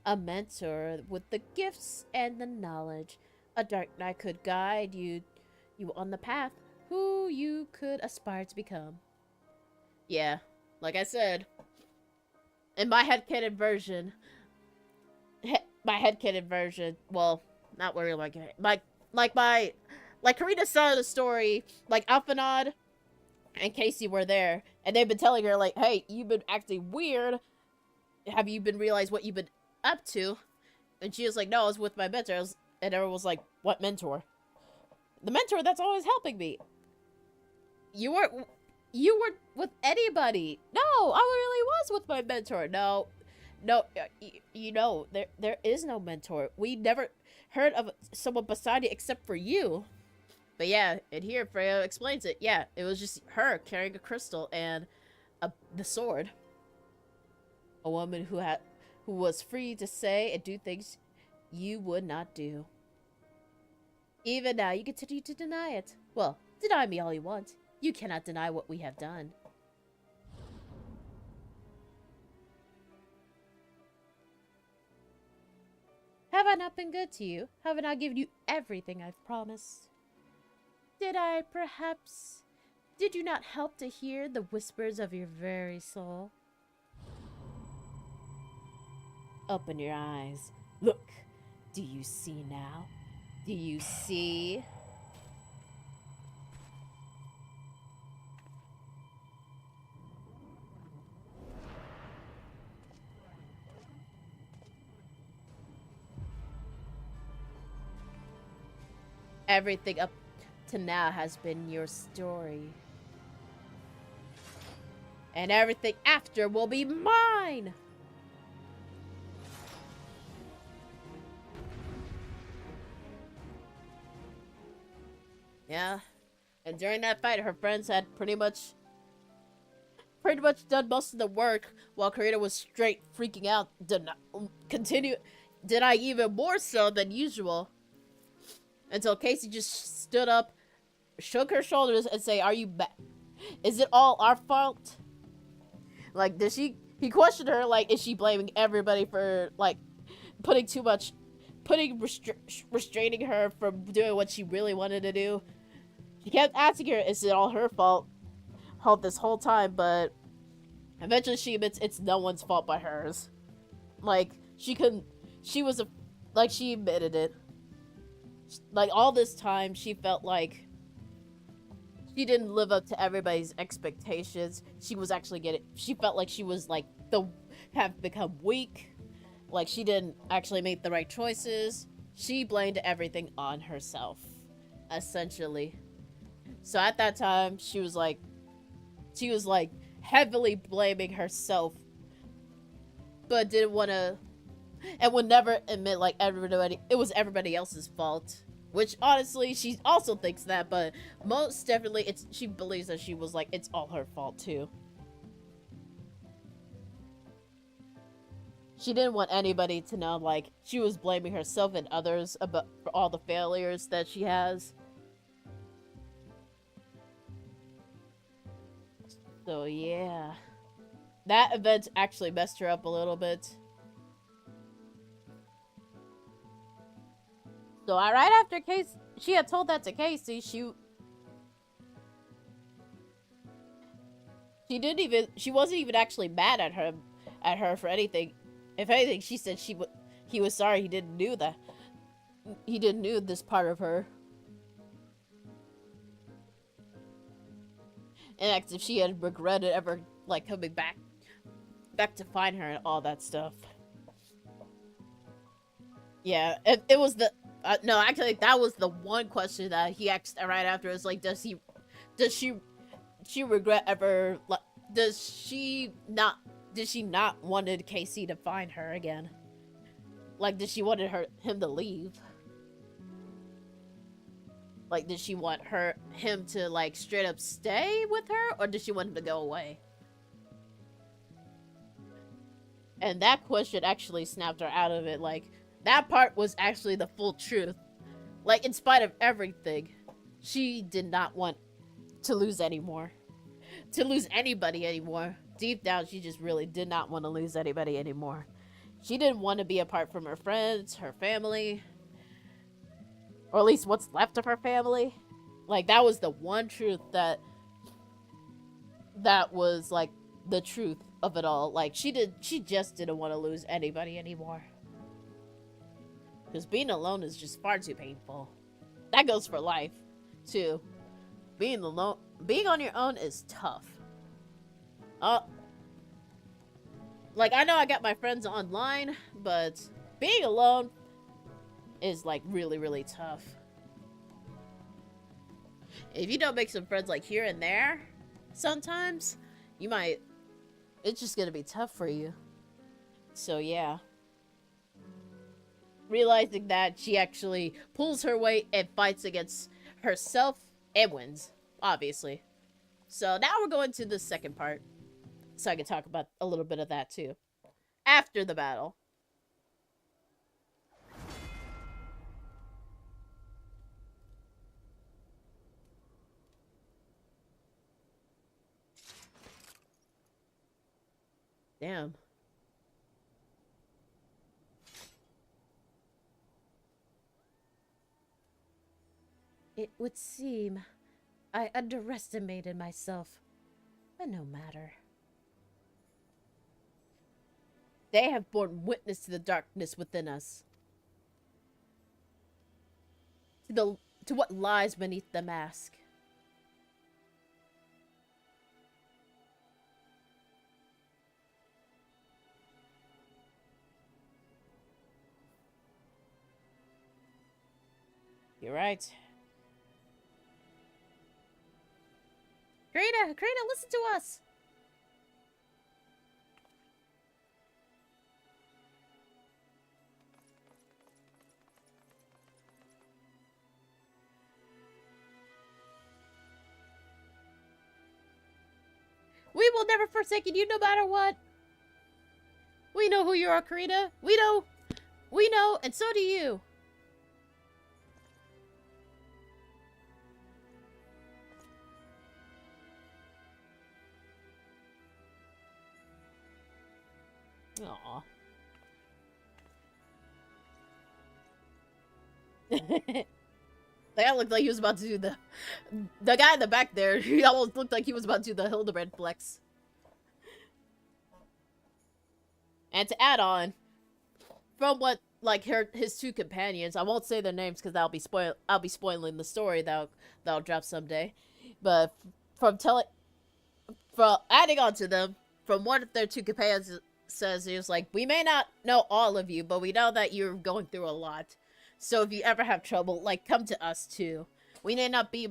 A mentor with the gifts and the knowledge. A dark knight could guide you on the path who you could aspire to become. Yeah, like I said, in my headcanon version, well, not really like Corina saw the story, like Alphanod and Casey were there, and they've been telling her, like, hey, you've been acting weird. Have you been realized what you've been up to? And she was like, no, I was with my mentor. And everyone was like, what mentor? The mentor that's always helping me. You weren't with anybody. No, I really was with my mentor. No, you know, there is no mentor. We never heard of someone beside you except for you. But yeah, and here Freya explains it. Yeah, it was just her carrying a crystal and the sword. A woman who was free to say and do things you would not do. Even now, you continue to deny it. Well, deny me all you want. You cannot deny what we have done. Have I not been good to you? Have I not given you everything I've promised? Did you not help to hear the whispers of your very soul? Open your eyes. Look. Do you see now? Do you see? Everything up to now has been your story. And everything after will be mine! Yeah. And during that fight, her friends had pretty much done most of the work, while Corina was straight freaking out, deny even more so than usual. Until Casey just stood up, shook her shoulders, and say, "Are you back? Is it all our fault?" Like, he questioned her, like, is she blaming everybody for, like, restraining her from doing what she really wanted to do? She kept asking her, is it all her fault this whole time, but eventually she admits it's no one's fault but hers. Like, she admitted it. Like, all this time, she felt like she didn't live up to everybody's expectations. She felt like she was, like, have become weak. Like, she didn't actually make the right choices. She blamed everything on herself, essentially. So at that time, she was heavily blaming herself, but didn't want to, and would never admit, like, it was everybody else's fault. Which, honestly, she also thinks that, but most definitely, she believes that she was like, it's all her fault, too. She didn't want anybody to know, like, she was blaming herself and others for all the failures that she has. So, yeah. That event actually messed her up a little bit. So, right after she had told that to Casey, she wasn't even actually mad at her for anything. If anything, she said he was sorry he didn't know that. He didn't know this part of her. And as if she had regretted ever, like, coming back to find her and all that stuff. Yeah, it was the no, actually, that was the one question that he asked right after. Is like, does she regret ever? Like, did she not wanted Casey to find her again? Like, did she wanted him to leave? Like, did she want him to, like, straight up stay with her, or did she want him to go away? And that question actually snapped her out of it. Like, that part was actually the full truth. Like, in spite of everything, she did not want to lose anymore. To lose anybody anymore. deep down, she just really did not want to lose anybody anymore. She didn't want to be apart from her friends, her family, or at least what's left of her family. Like, that was the one truth that was, like, the truth of it all. Like, she just didn't want to lose anybody anymore. Because being alone is just far too painful. That goes for life, too. Being alone, being on your own is tough. Like, I know I got my friends online, but being alone is, like, really, really tough. If you don't make some friends, like, here and there, sometimes, you might... It's just gonna be tough for you. So, yeah. Realizing that she actually pulls her weight and fights against herself and wins, obviously. So, now we're going to the second part. So I can talk about a little bit of that, too. After the battle. Damn. It would seem I underestimated myself, but no matter. They have borne witness to the darkness within us. To what lies beneath the mask. You're right. Corina, listen to us! We will never forsake you no matter what! We know who you are, Corina! We know, and so do you! Aww. The guy looked like he was about to do the guy in the back there, he almost looked like he was about to do the Hildebrand flex. And to add on, from what, like, his two companions, I won't say their names because I'll be spoiling the story that'll drop someday. But from adding on to them, from one of their two companions says, he was like, we may not know all of you, but we know that you're going through a lot. So if you ever have trouble, like, come to us too. We may not be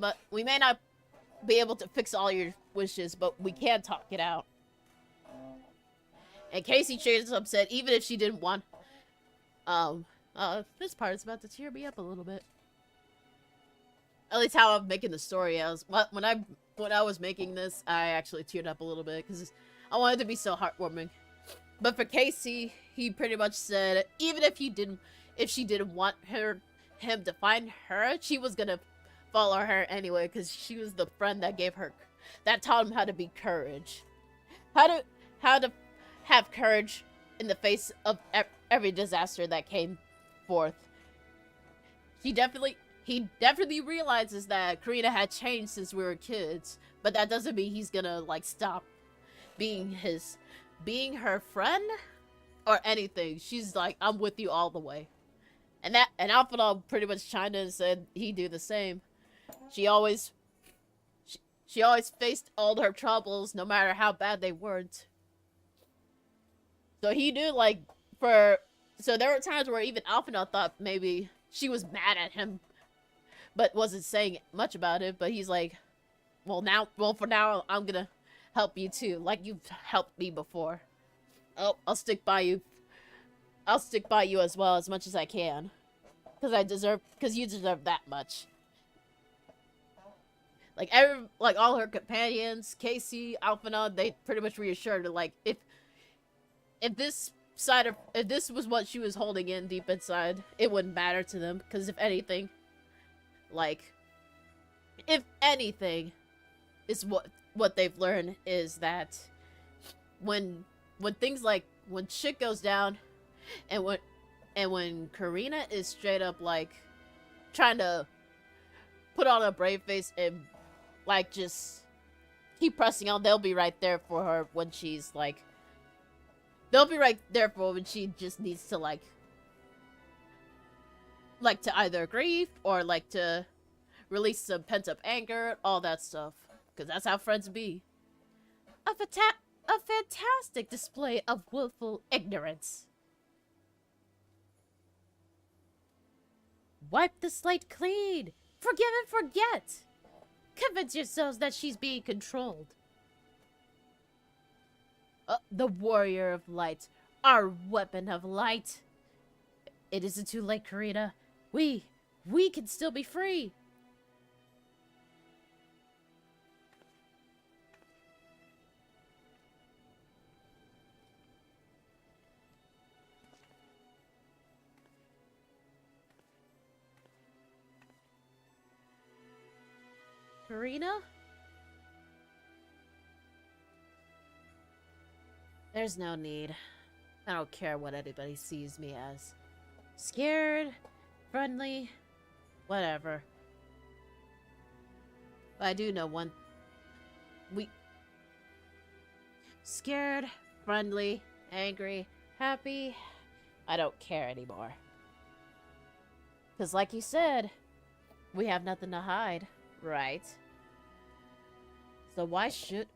able to fix all your wishes, but we can talk it out. And Casey Chase upset, even if she didn't want. This part is about to tear me up a little bit. At least how I'm making the story. When I was making this, I actually teared up a little bit because I wanted it to be so heartwarming. But for Casey, he pretty much said even if she didn't want him to find her, she was gonna follow her anyway because she was the friend that taught him how to be courage, how to have courage in the face of every disaster that came forth. He definitely realizes that Corina had changed since we were kids, but that doesn't mean he's gonna, like, stop being her friend or anything. She's like, I'm with you all the way. And Alpha pretty much chimed in and said he'd do the same. She always faced all her troubles, no matter how bad they weren't. So he knew, like, so there were times where even Alpha thought maybe she was mad at him, but wasn't saying much about it. But he's like, for now, I'm gonna help you too, like you've helped me before. Oh, I'll stick by you. I'll stick by you as well, as much as I can. Because you deserve that much. Like, all her companions, Casey, Alphana, they pretty much reassured her, like, if this was what she was holding in deep inside, it wouldn't matter to them. Because if anything, is what they've learned is that when things like when shit goes down, and when Corina is straight up like trying to put on a brave face and like just keep pressing on, they'll be right there for her when she's like, they'll be right there for her when she just needs to like to either grieve or like to release some pent-up anger, all that stuff, because that's how friends be. A fantastic display of willful ignorance. Wipe the slate clean. Forgive and forget. Convince yourselves that she's being controlled. The warrior of light. Our weapon of light. It isn't too late, Corina. We can still be free. Corina? There's no need. I don't care what anybody sees me as. Scared, friendly, whatever. But I do know one. Scared, friendly, angry, happy. I don't care anymore. Because like you said, we have nothing to hide. Right. So why should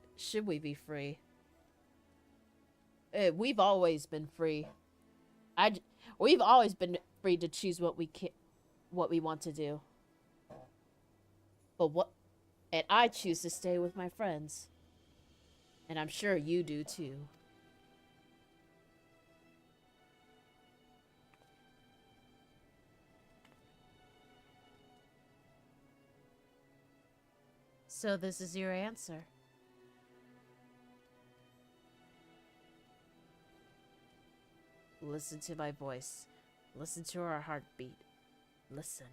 we be free? We've always been free. We've always been free to choose what we want to do. And I choose to stay with my friends. And I'm sure you do too. So this is your answer. Listen to my voice. Listen to our heartbeat. Listen.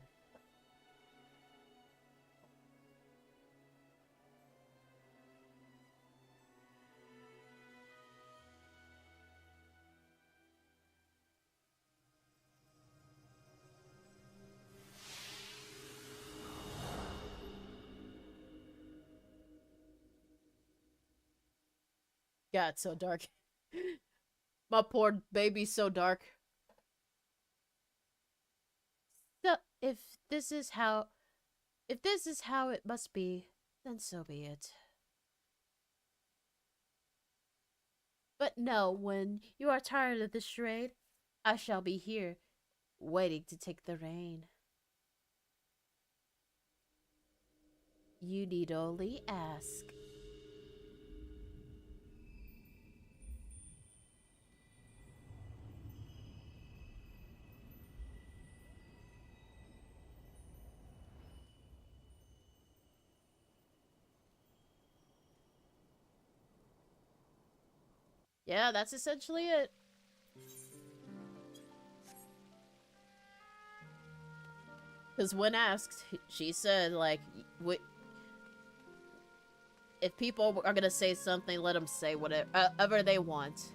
God, it's so dark. My poor baby's so dark. So, if this is how it must be, then so be it. But no, when you are tired of this charade, I shall be here, waiting to take the rein. You need only ask. Yeah, that's essentially it. Because when asked, she said, like, if people are gonna say something, let them say whatever they want.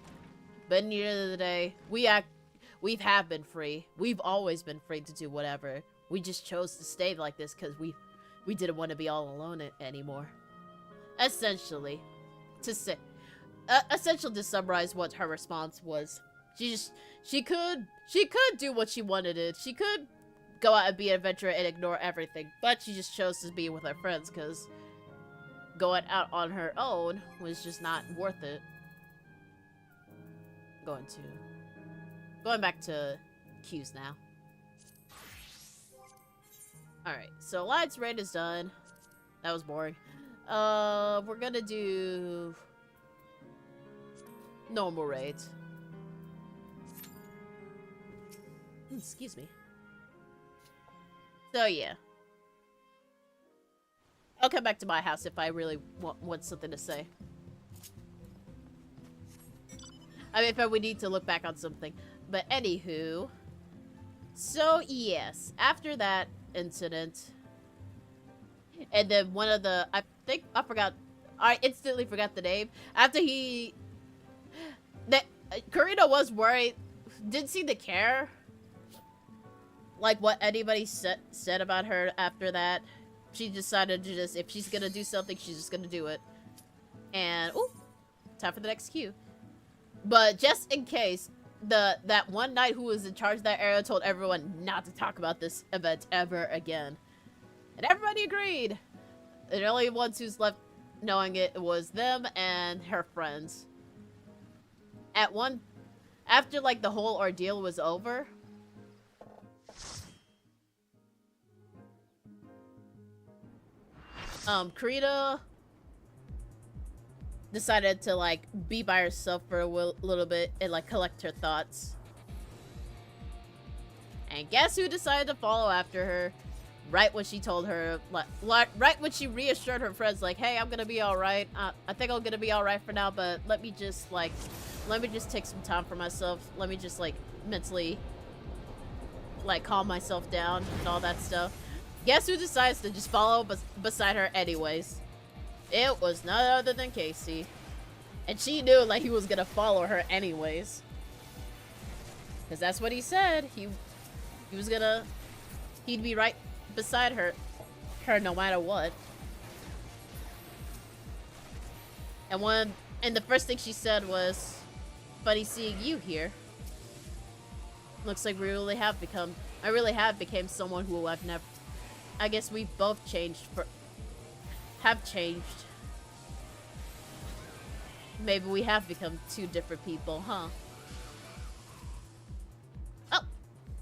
But in the end of the day, we have been free. We've always been free to do whatever. We just chose to stay like this because we didn't want to be all alone anymore. Essentially, to summarize what her response was, she could do what she wanted to. She could go out and be an adventurer and ignore everything, but she just chose to be with her friends because going out on her own was just not worth it. Going back to cues now. Alright, so Light's raid is done. That was boring. We're gonna do normal raids. Excuse me. So yeah. I'll come back to my house if I really want something to say. I mean, if we need to look back on something. But anywho. So yes, after that incident. And then one of the, I instantly forgot the name. After he Corina was worried. Didn't seem to care. Like what anybody said about her after that. She decided to just, if she's gonna do something, she's just gonna do it. And, ooh, time for the next cue. But just in case, that one knight who was in charge of that area told everyone not to talk about this event ever again. And everybody agreed. And the only ones who's left knowing it was them and her friends. After like the whole ordeal was over, Corina decided to like be by herself for a little bit and like collect her thoughts. And guess who decided to follow after her? Right when she told her, right when she reassured her friends, like, "Hey, I'm gonna be all right. I think I'm gonna be all right for now, but let me just take some time for myself. Let me just like mentally like calm myself down and all that stuff." Guess who decides to just follow beside her anyways? It was none other than Casey. And she knew like he was gonna follow her anyways. Cause that's what he said. He'd be right beside her no matter what. And the first thing she said was, "Funny seeing you here. Looks like I really have became someone who I've never." I guess we both have changed. Maybe we have become two different people, huh? Oh!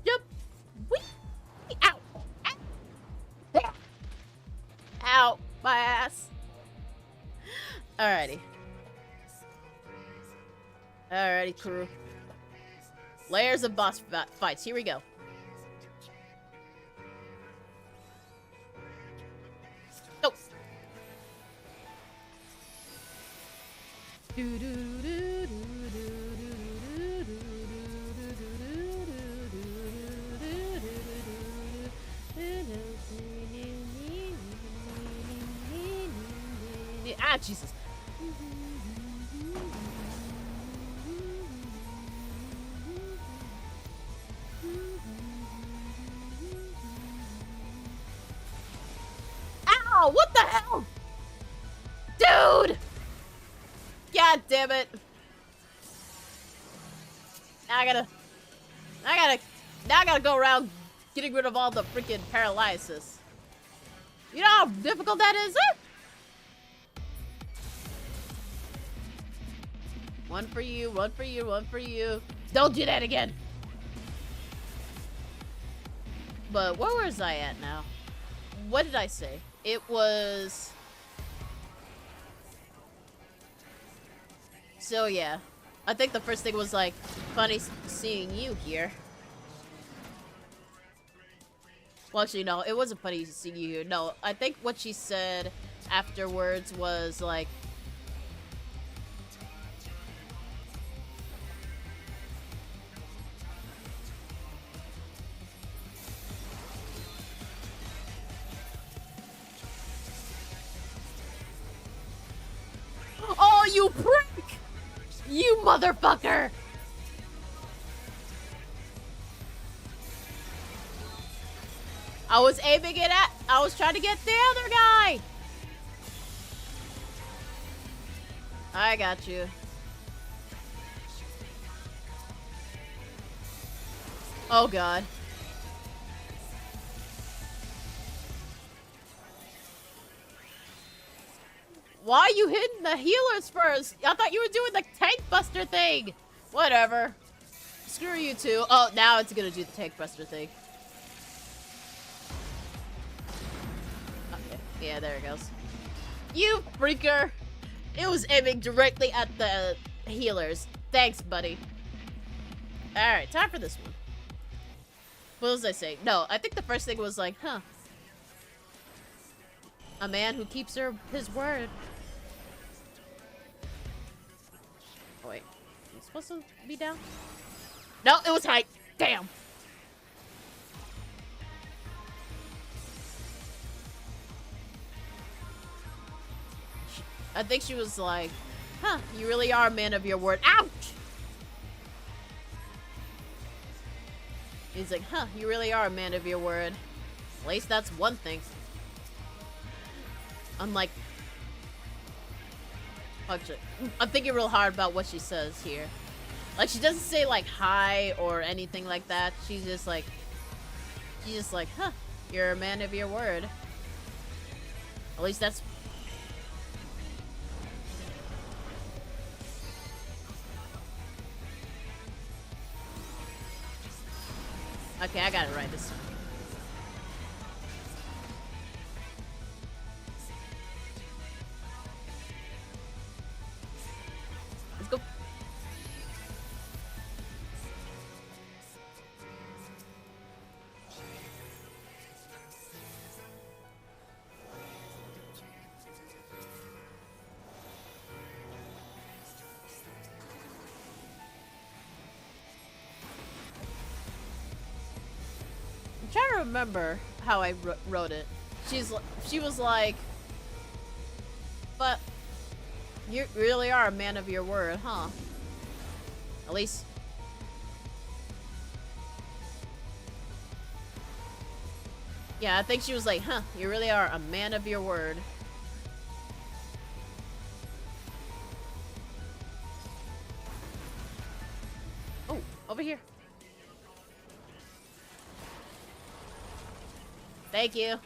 Jump! Whee! Ow! Ow! Ow! My ass! Alrighty. Alrighty, crew. Layers of boss fights. Here we go. Go! Ah, Jesus. Ow! What the hell? Dude! God damn it. Now I gotta go around getting rid of all the freaking paralysis. You know how difficult that is? One for you, one for you, one for you. Don't do that again. But where was I at now? What did I say? It was... So yeah. I think the first thing was like, funny seeing you here. Well, actually, no, it wasn't funny seeing you here. No, I think what she said afterwards was like... Oh, you prick! You motherfucker! I was aiming it at... I was trying to get the other guy! I got you. Oh, God. Why are you hitting the healers first? I thought you were doing the tank buster thing. Whatever. Screw you two. Oh, now it's gonna do the tank buster thing. Okay. Yeah, there it goes. You freaker. It was aiming directly at the healers. Thanks, buddy. Alright, time for this one. What was I saying? No, I think the first thing was like, huh. A man who keeps his word. Oh, wait. Am I supposed to be down? No, it was height. Damn. I think she was like, huh, you really are a man of your word. Ouch! He's like, huh, you really are a man of your word. At least that's one thing. I'm like, I'm thinking real hard about what she says here. Like, she doesn't say like hi or anything like that. She's just like, huh, you're a man of your word. At least that's... Okay, I got it right this time. Let's go. I'm trying to remember how I wrote it. She was like, but you really are a man of your word, huh? At least. Yeah, I think she was like, huh, you really are a man of your word. Oh, over here. Thank you.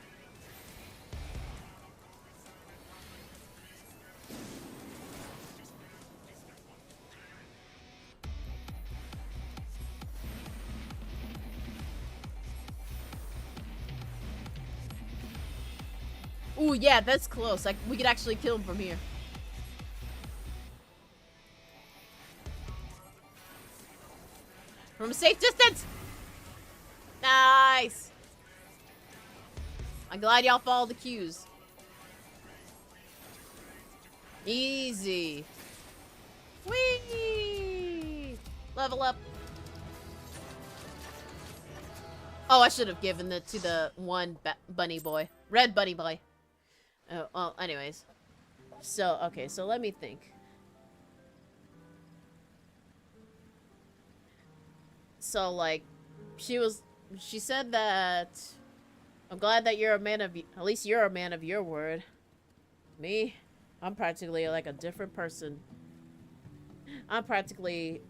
Ooh, yeah, that's close. Like, we could actually kill him from here. From a safe distance! Nice! I'm glad y'all followed the cues. Easy. Whee! Level up. Oh, I should have given it to the one bunny boy. Red bunny boy. Oh, well, anyways. So, okay, so let me think. So, like, she said that, I'm glad that you're a man of, at least you're a man of your word. Me, I'm practically like a different person. I'm practically,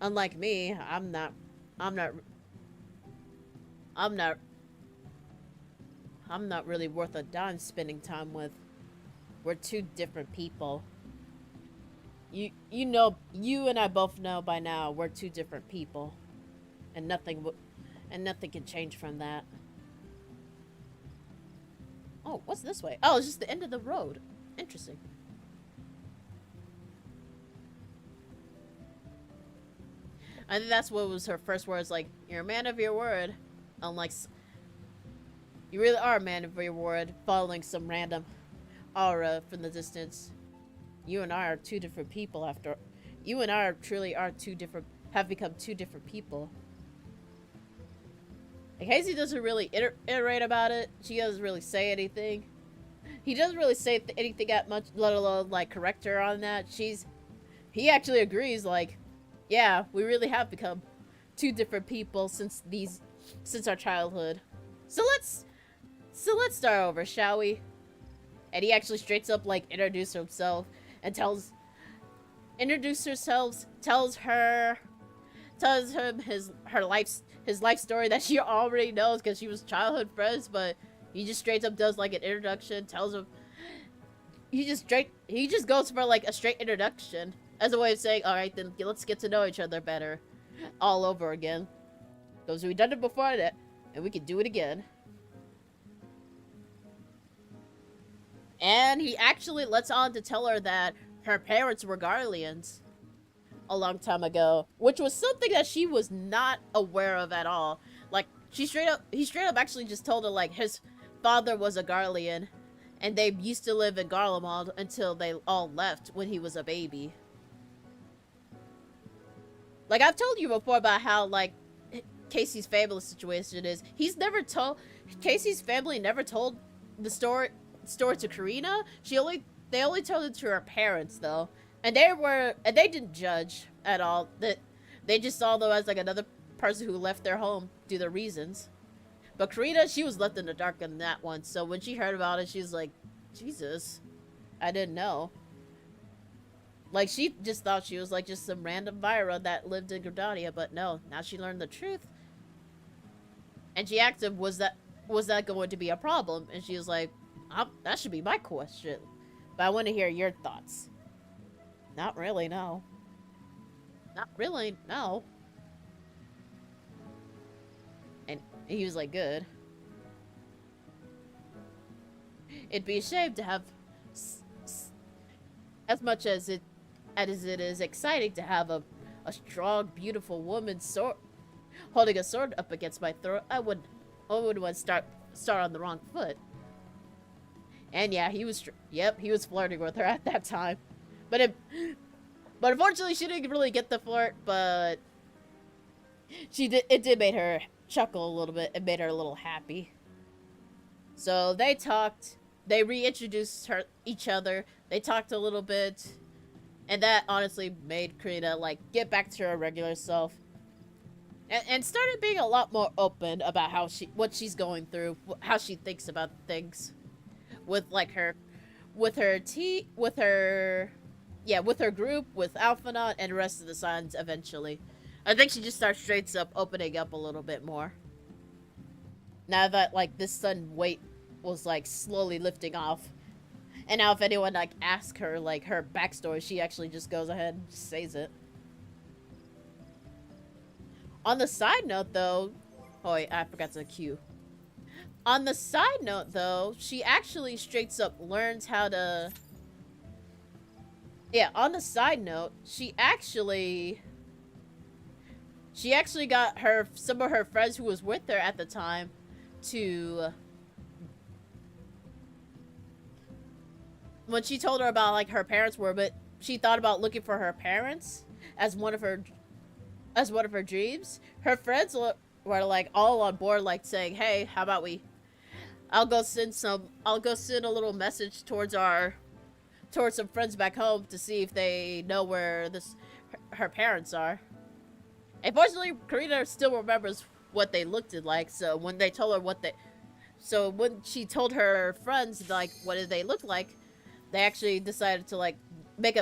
unlike me, I'm not really worth a dime spending time with. We're two different people. You know, you and I both know by now we're two different people. And nothing can change from that. Oh, what's this way? Oh, it's just the end of the road. Interesting. I think that's what was her first words, like, you're a man of your word. Unlike, you really are a man of your word, following some random aura from the distance. You and I are two different people after, you and I truly are have become two different people. Like, Hazy doesn't really iterate about it. She doesn't really say anything. He doesn't really say anything that much, let alone, like, correct her on that. He actually agrees, like, yeah, we really have become two different people since our childhood. So let's start over, shall we? And he actually straight up, like, introduces himself and tells him his life story that she already knows because she was childhood friends, but he just straight up does like an introduction, tells him he just goes for like a straight introduction as a way of saying, all right, then let's get to know each other better all over again. Because we've done it before that, and we can do it again. And he actually lets on to tell her that her parents were Garleans a long time ago, which was something that she was not aware of at all. Like, he straight up actually just told her, like, his father was a Garlean, and they used to live in Garlemald until they all left when he was a baby. Like, I've told you before about how, like, Casey's family situation is. Casey's family never told the story to Corina. They only told it to her parents, though. And they didn't judge at all. They just saw, though, as like person who left their home due to reasons. But Corina, she was left in the dark on that one. So when she heard about it, she's like, Jesus, I didn't know. Like, she just thought she was like just some random Vira that lived in Gridania, but no, now she learned the truth. And she asked him, was that going to be a problem? And she was like, that should be my question. But I want to hear your thoughts. Not really, no. Not really, no. And he was like, good. It'd be a shame to have, as much as it is exciting to have a strong, beautiful woman holding a sword up against my throat, I would want to start on the wrong foot. And yeah, he was flirting with her at that time. But unfortunately she didn't really get the flirt, but it did make her chuckle a little bit. It made her a little happy. So they talked, they reintroduced each other, they talked a little bit, and that honestly made Corina like get back to her regular self. And started being a lot more open about what she's going through, how she thinks about things, with her group, with Alphanaut, and the rest of the Sons. Eventually, I think she just starts straight up opening up a little bit more. Now that like this Sun weight was like slowly lifting off, and now if anyone like asks her like her backstory, she actually just goes ahead and just says it. On the side note, though... Oh, wait, I forgot to cue. On the side note, though, she actually straight up learns how to... Yeah, on the side note, she actually got some of her friends who was with her at the time to... When she told her about, like, her parents were, but she thought about looking for her parents as one of her dreams. Her friends were like all on board, like saying, hey, how about I'll go send a little message towards some friends back home to see if they know where her parents are. Unfortunately, Corina still remembers what they looked like, so when she told her friends like what did they look like, they actually decided to like make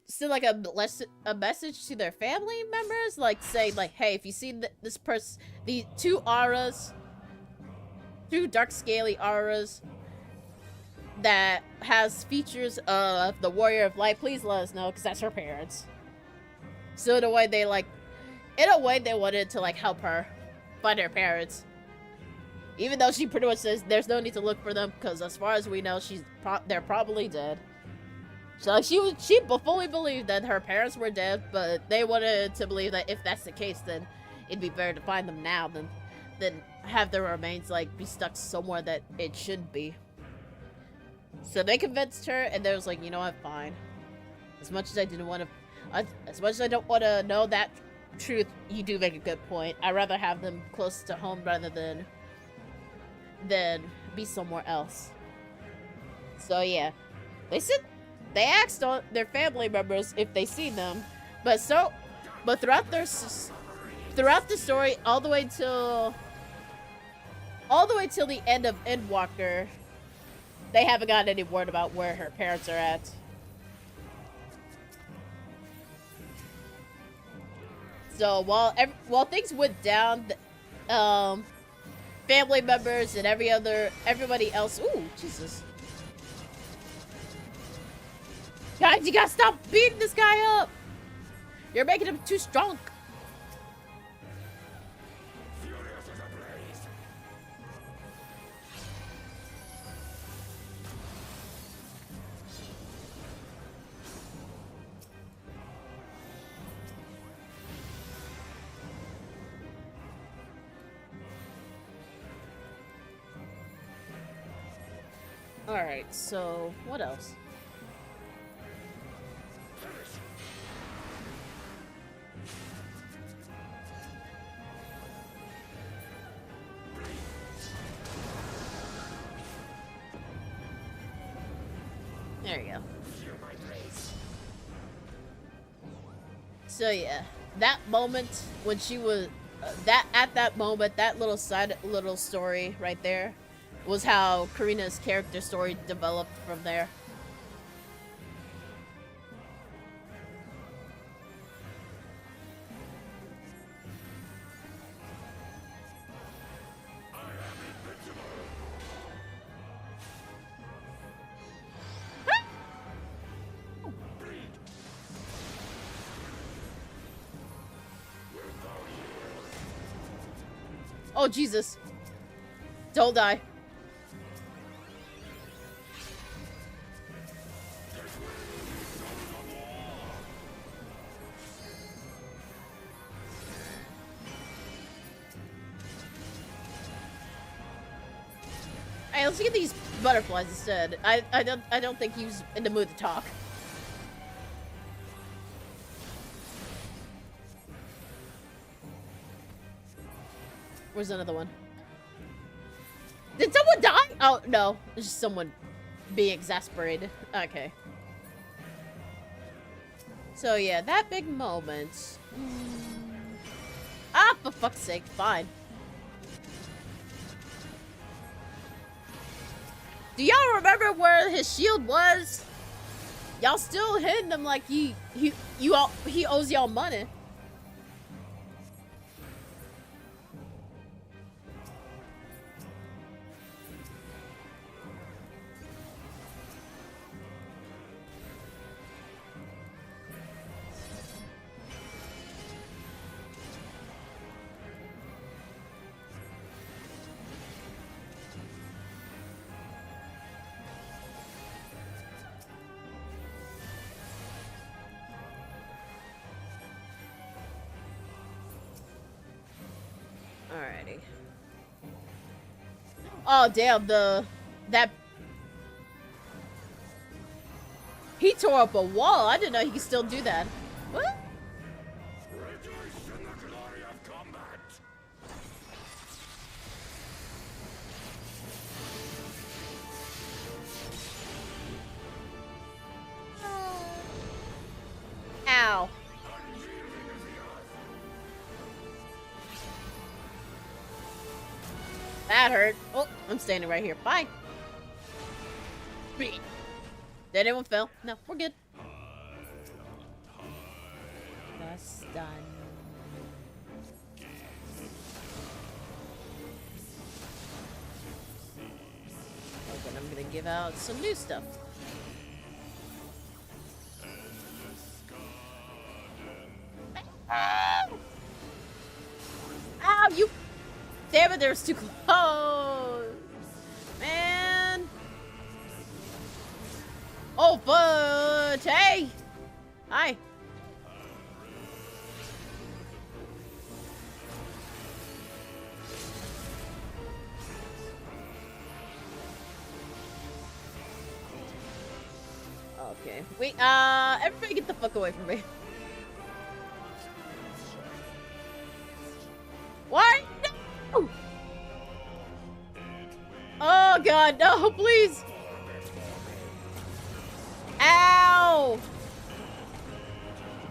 send like a message to their family members, like saying like, hey, if you see this person, the two dark scaly auras that has features of the Warrior of Light, please let us know, because that's her parents. So in a way they wanted to like help her find her parents, even though she pretty much says there's no need to look for them because as far as we know they're probably dead. So like, she fully believed that her parents were dead, but they wanted to believe that if that's the case, then it'd be better to find them now than have their remains like be stuck somewhere that it shouldn't be. So they convinced her, and they was like, you know what, fine. As much as I don't want to know that truth, you do make a good point. I'd rather have them close to home rather than be somewhere else. So yeah, they asked all their family members if they seen them, but throughout the story, all the way till the end of Endwalker, they haven't gotten any word about where her parents are at. So while things went down, family members and everybody else. Ooh, Jesus. Guys, you gotta stop beating this guy up! You're making him too strong. Alright, so what else? There you go. So yeah, that moment when she was at that moment, that little story right there was how Corina's character story developed from there. Oh, Jesus. Don't die. Alright, let's get these butterflies instead. I don't think he's in the mood to talk. Where's another one? Did someone die? Oh, no. It's just someone being exasperated. Okay. So, yeah, that big moment. Ah, for fuck's sake. Fine. Do y'all remember where his shield was? Y'all still hitting him like he owes y'all money. Alrighty. Oh damn, that he tore up a wall. I didn't know he could still do that. What? Rejoice in the glory of combat. Ow. That hurt. Oh, I'm standing right here. Bye. Did anyone fail? No, we're good. That's done. Okay, I'm gonna give out some new stuff. Ow! Ow, you... Damn it, there's too close! Man! Oh, but hey! Hi! Okay. Wait, everybody get the fuck away from me. What? No! Oh god, no, please! Ow!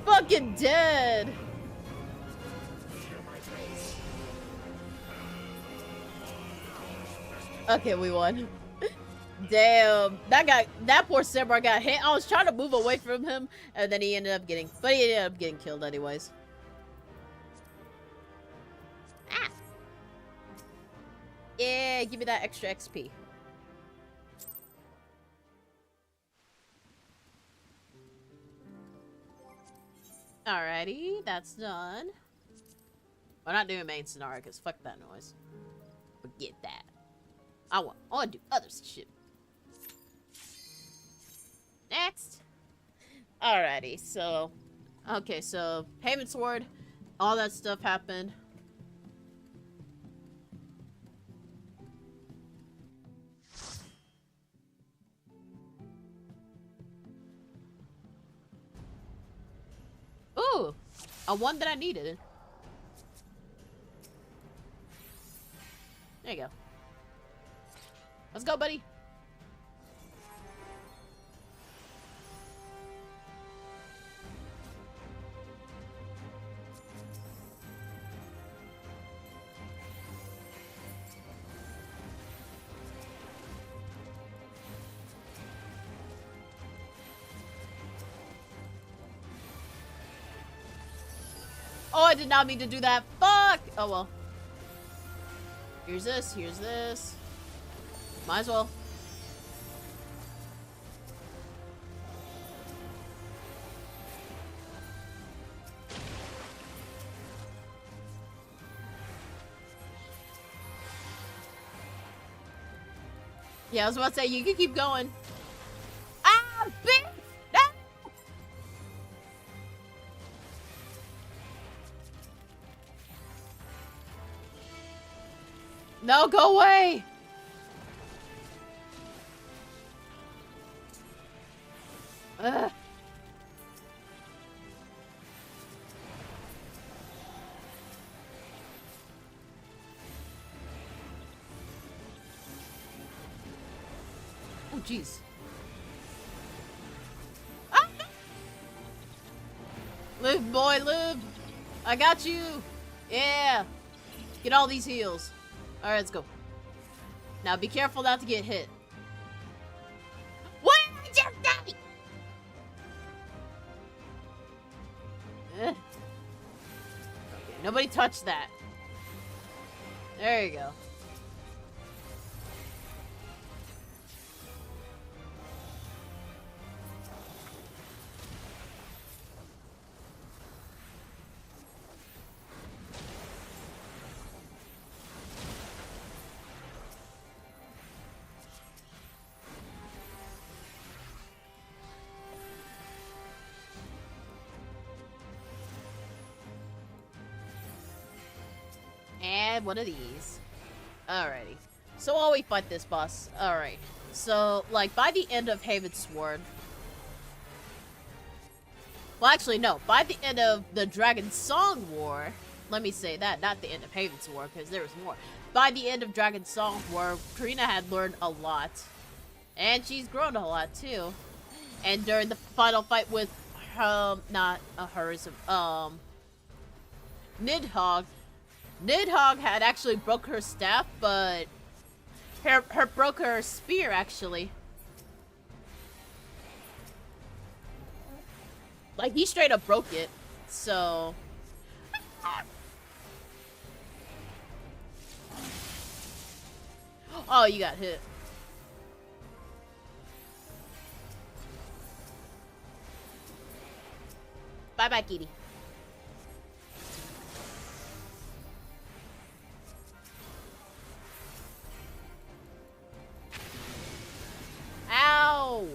Fucking dead! Okay, we won. Damn, that poor samurai got hit. I was trying to move away from him, and then he ended up getting killed anyways. Ah! Yeah, give me that extra XP. Alrighty, that's done. We're not doing main scenario, because fuck that noise. Forget that. I want to do other shit. Next. Alrighty, so... Okay, so... Payment sword. All that stuff happened. Ooh! A one that I needed. There you go. Let's go, buddy. Oh, I did not mean to do that. Fuck! Oh, well. Here's this. Here's this. Might as well. Yeah, I was about to say, you can keep going. Ah, bitch! Ah! No, go away! Ugh. Oh, jeez. Ah! Live, boy, live! I got you! Yeah! Get all these heals. Alright, let's go. Now be careful not to get hit. What did I just die? Okay, nobody touch that. There you go. And one of these. Alrighty. So while we fight this boss, alright. So, like, by the end of Haven's Sword... Well, actually, no. By the end of the Dragon Song War... Let me say that, not the end of Haven's War, because there was more. By the end of Dragon Song War, Corina had learned a lot. And she's grown a lot, too. And during the final fight with, not hers, Nidhogg, Nidhogg had actually broke her staff, but her broke her spear, actually. Like, he straight up broke it, so... Oh, you got hit. Bye-bye, kitty. Ow!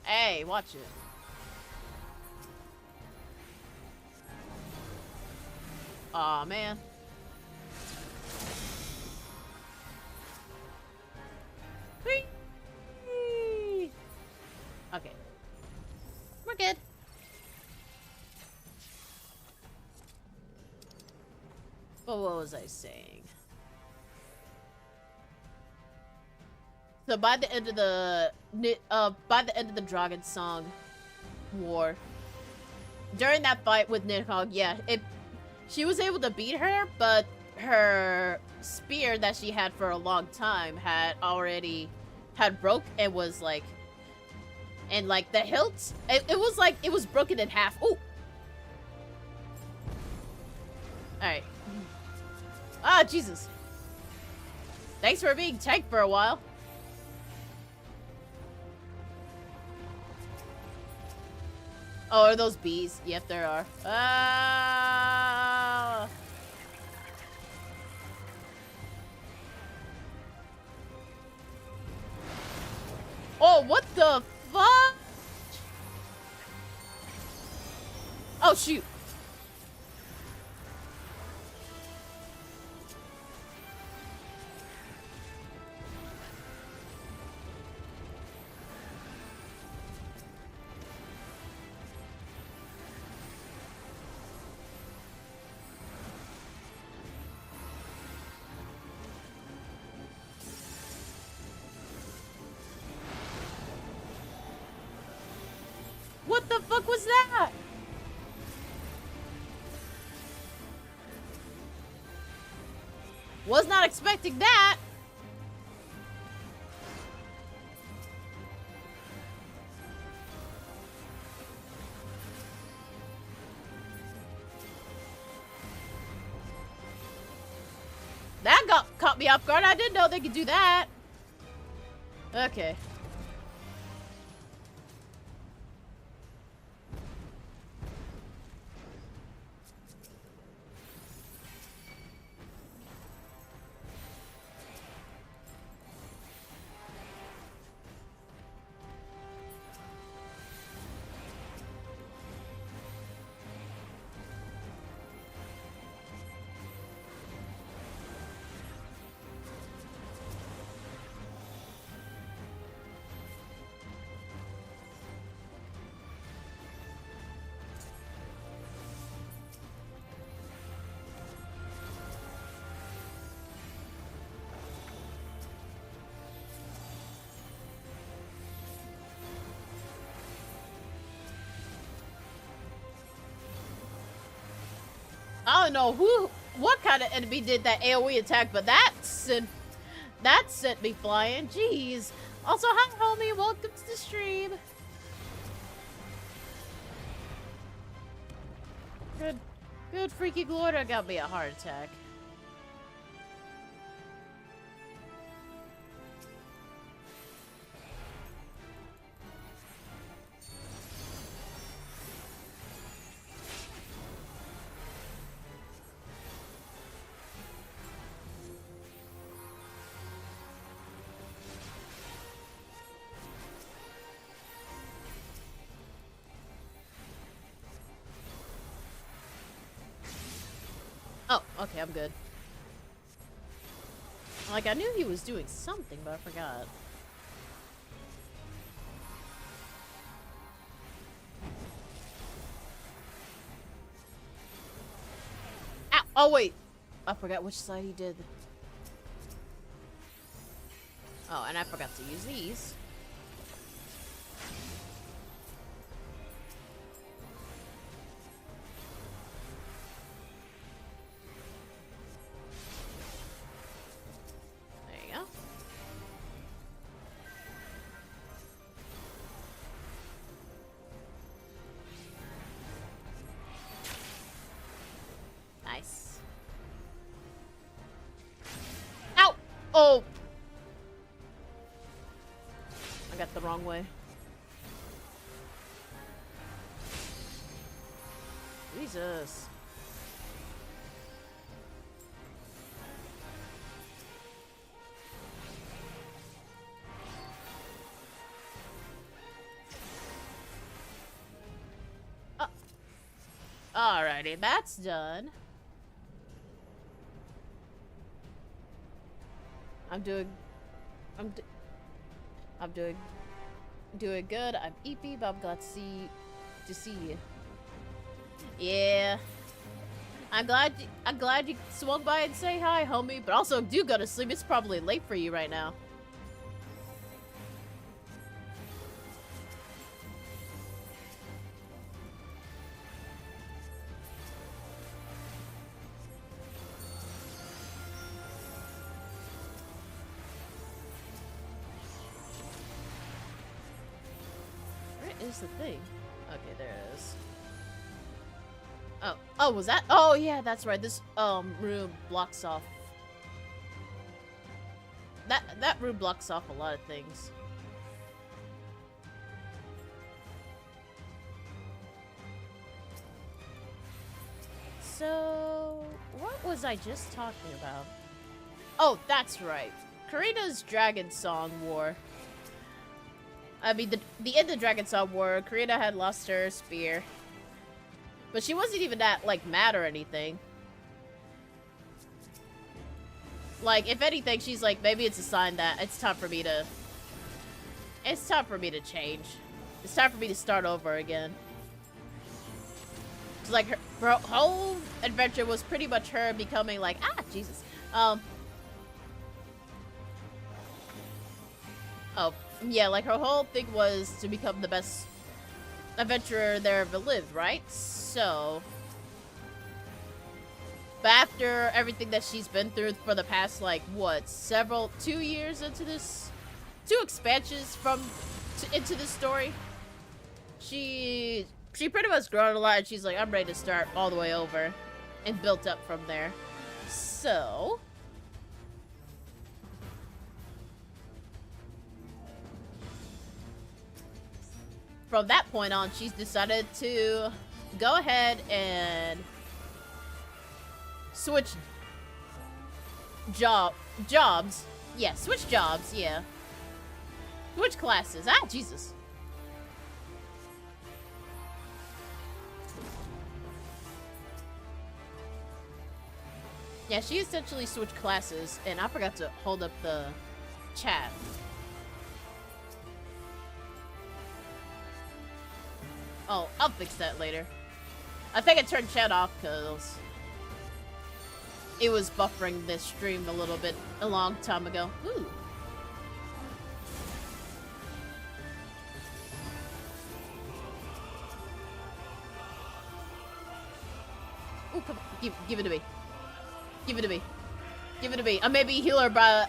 Hey, watch it. Aw, man. Whee! Okay. We're good. But what was I saying? So by the end of the Dragon Song War, during that fight with Nidhogg, yeah, she was able to beat her, but her spear that she had for a long time had broke and was like, and like the hilt, it was like it was broken in half. Ooh. All right. Ah, Jesus. Thanks for being tanked for a while. Oh, are those bees? Yep, there are. Ah! Oh, what the fuck? Oh, shoot. What the fuck was that? Was not expecting that. That caught me off guard. I didn't know they could do that. Okay. I don't know what kind of enemy did that AoE attack, but that sent me flying. Jeez. Also, hi, homie. Welcome to the stream. Good freaky Glorda got me a heart attack. Oh, okay, I'm good. Like, I knew he was doing something, but I forgot. Ow! Oh, wait! I forgot which side he did. Oh, and I forgot to use these. Oh! I got the wrong way. Jesus. Alrighty, that's done. I'm doing good. I'm eepy, but I'm glad to see you. Yeah. I'm glad you swung by and say hi, homie, but also do go to sleep. It's probably late for you right now. Is the thing. Okay, there it is. Oh, was that? Oh, yeah, that's right. This room blocks off. That room blocks off a lot of things. So, what was I just talking about? Oh, that's right. Corina's Dragon Song War. I mean, the end of Dragon Song War, Corina had lost her spear. But she wasn't even that, like, mad or anything. Like, if anything, she's like, maybe it's a sign that it's time for me to... It's time for me to change. It's time for me to start over again. It's like, her whole adventure was pretty much her becoming like, ah, Jesus. Oh. Yeah, like, her whole thing was to become the best adventurer there ever lived, right? So... But after everything that she's been through for the past, like, what, 2 years into this... 2 expansions into this story, she pretty much grown a lot, and she's like, I'm ready to start all the way over. And built up from there. So... from that point on, she's decided to go ahead and switch jobs. Yeah, switch jobs, yeah. Switch classes. Ah, Jesus. Yeah, she essentially switched classes, and I forgot to hold up the chat. Oh, I'll fix that later. I think I turned chat off because it was buffering this stream a little bit a long time ago. Ooh. Ooh, come on. Give it to me. Give it to me. Give it to me. I may be a healer, but...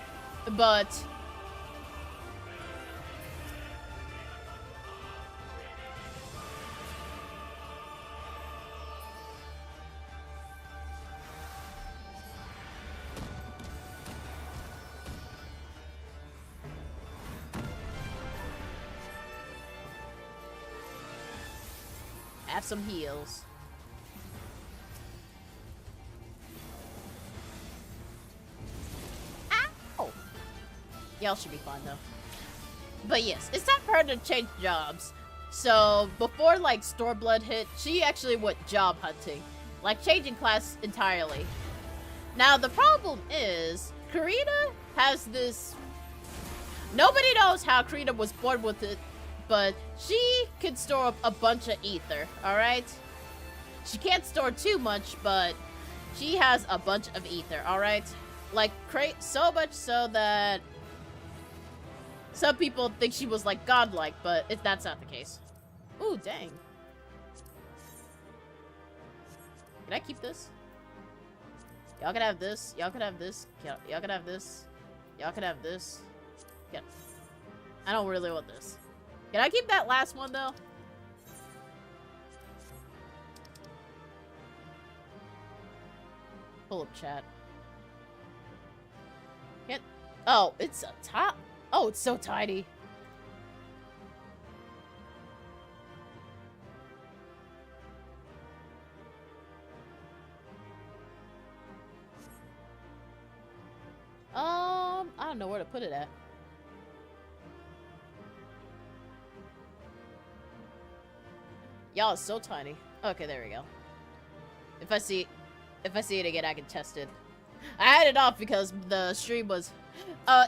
have some heals. Ow! Y'all should be fine, though. But yes, it's time for her to change jobs. So, before, like, Storeblood hit, she actually went job hunting. Like, changing class entirely. Now, the problem is, Corina has this... Nobody knows how Corina was born with it, but she can store up a bunch of ether, alright? She can't store too much, but she has a bunch of ether, alright? Like, so much so that some people think she was, like, godlike, but that's not the case. Ooh, dang. Can I keep this? Y'all can have this. Y'all can have this. Y'all can have this. Y'all can have this. Yeah. I don't really want this. Can I keep that last one, though? Pull up chat. Can't... Oh, it's a top. Oh, it's so tiny. I don't know where to put it at. Y'all, it's so tiny. Okay, there we go. If I see it again, I can test it. I had it off because the stream was,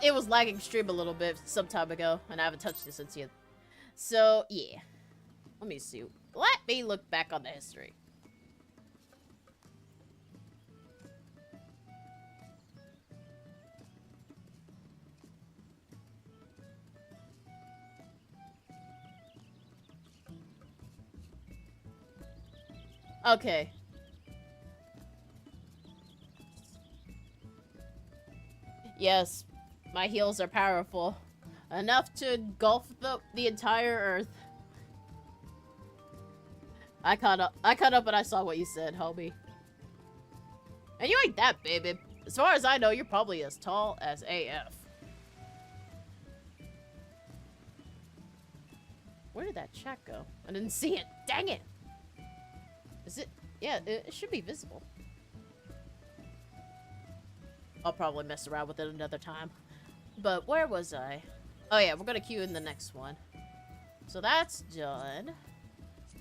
it was lagging stream a little bit some time ago, and I haven't touched it since yet. So, yeah. Let me see. Let me look back on the history. Okay. Yes, my heals are powerful. Enough to engulf the entire earth. I caught up and I saw what you said, homie. And you ain't that big, babe. As far as I know, you're probably as tall as AF. Where did that chat go? I didn't see it. Dang it! Is it? Yeah, it should be visible. I'll probably mess around with it another time. But where was I? Oh yeah, we're gonna queue in the next one. So that's done.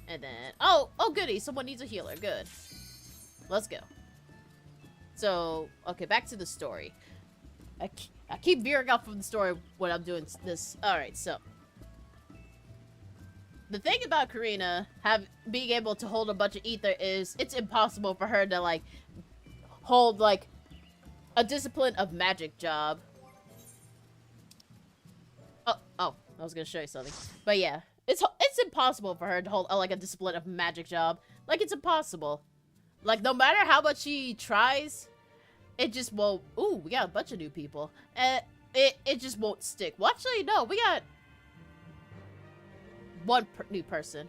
And then... Oh goody, someone needs a healer. Good. Let's go. So, okay, back to the story. I keep veering off from the story when I'm doing this. Alright, so... The thing about Corina being able to hold a bunch of ether is it's impossible for her to, like, hold, like, a discipline of magic job. Oh, I was gonna show you something. But yeah, it's impossible for her to hold, like, a discipline of magic job. Like, it's impossible. Like, no matter how much she tries, it just won't... Ooh, we got a bunch of new people. It just won't stick. Well, actually, no, we got... one new person.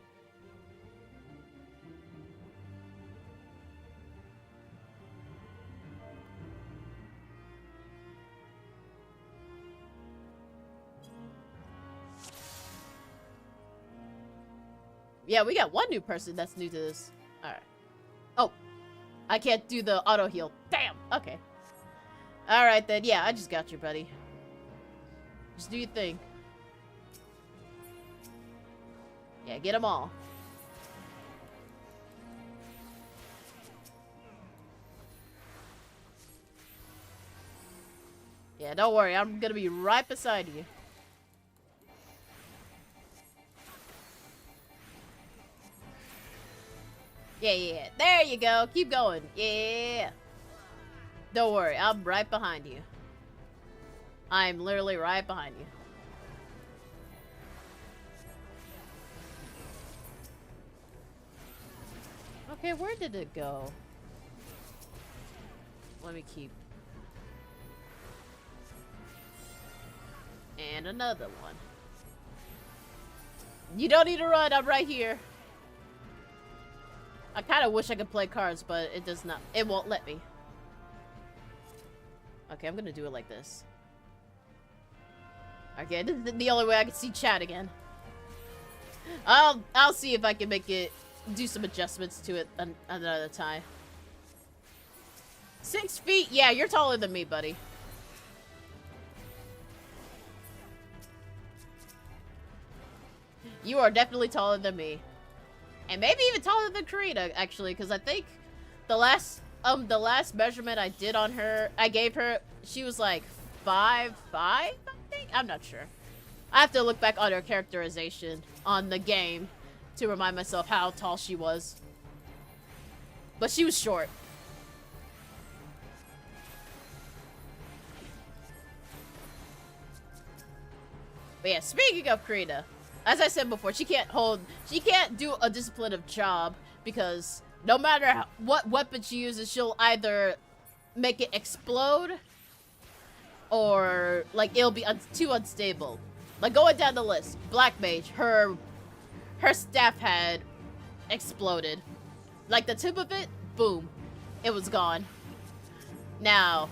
Yeah, we got one new person that's new to this. Alright. Oh. I can't do the auto heal. Damn! Okay. Alright then, yeah, I just got you, buddy. Just do your thing. Yeah, get them all. Yeah, don't worry, I'm gonna be right beside you. Yeah. There you go. Keep going. Yeah. Don't worry, I'm right behind you. I'm literally right behind you. Okay, where did it go? Let me keep. And another one. You don't need to run, I'm right here. I kind of wish I could play cards, but it does not. It won't let me. Okay, I'm gonna do it like this. Okay, this is the only way I can see chat again. I'll see if I can make it, do some adjustments to it another time. 6 feet? Yeah, you're taller than me, buddy. You are definitely taller than me. And maybe even taller than Corina, actually, because I think the last measurement I did on her, I gave her, she was like 5'5", I think? I'm not sure. I have to look back on her characterization on the game to remind myself how tall she was. But she was short. But yeah, speaking of Corina, as I said before, she can't do a disciplinative job because no matter what weapon she uses, she'll either make it explode or like it'll be too unstable. Like going down the list, Black Mage, her staff had exploded. Like the tip of it, boom, it was gone. Now,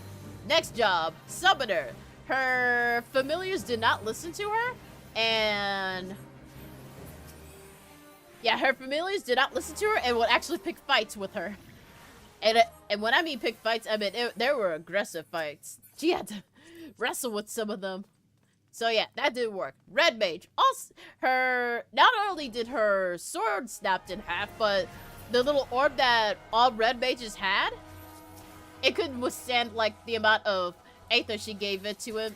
next job, Summoner. Her familiars did not listen to her, and yeah, her familiars did not listen to her and would actually pick fights with her. And when I mean pick fights, I mean there were aggressive fights. She had to wrestle with some of them. So yeah, that didn't work. Red Mage, also not only did her sword snapped in half, but the little orb that all Red Mages had, it couldn't withstand like the amount of Aether she gave it to him.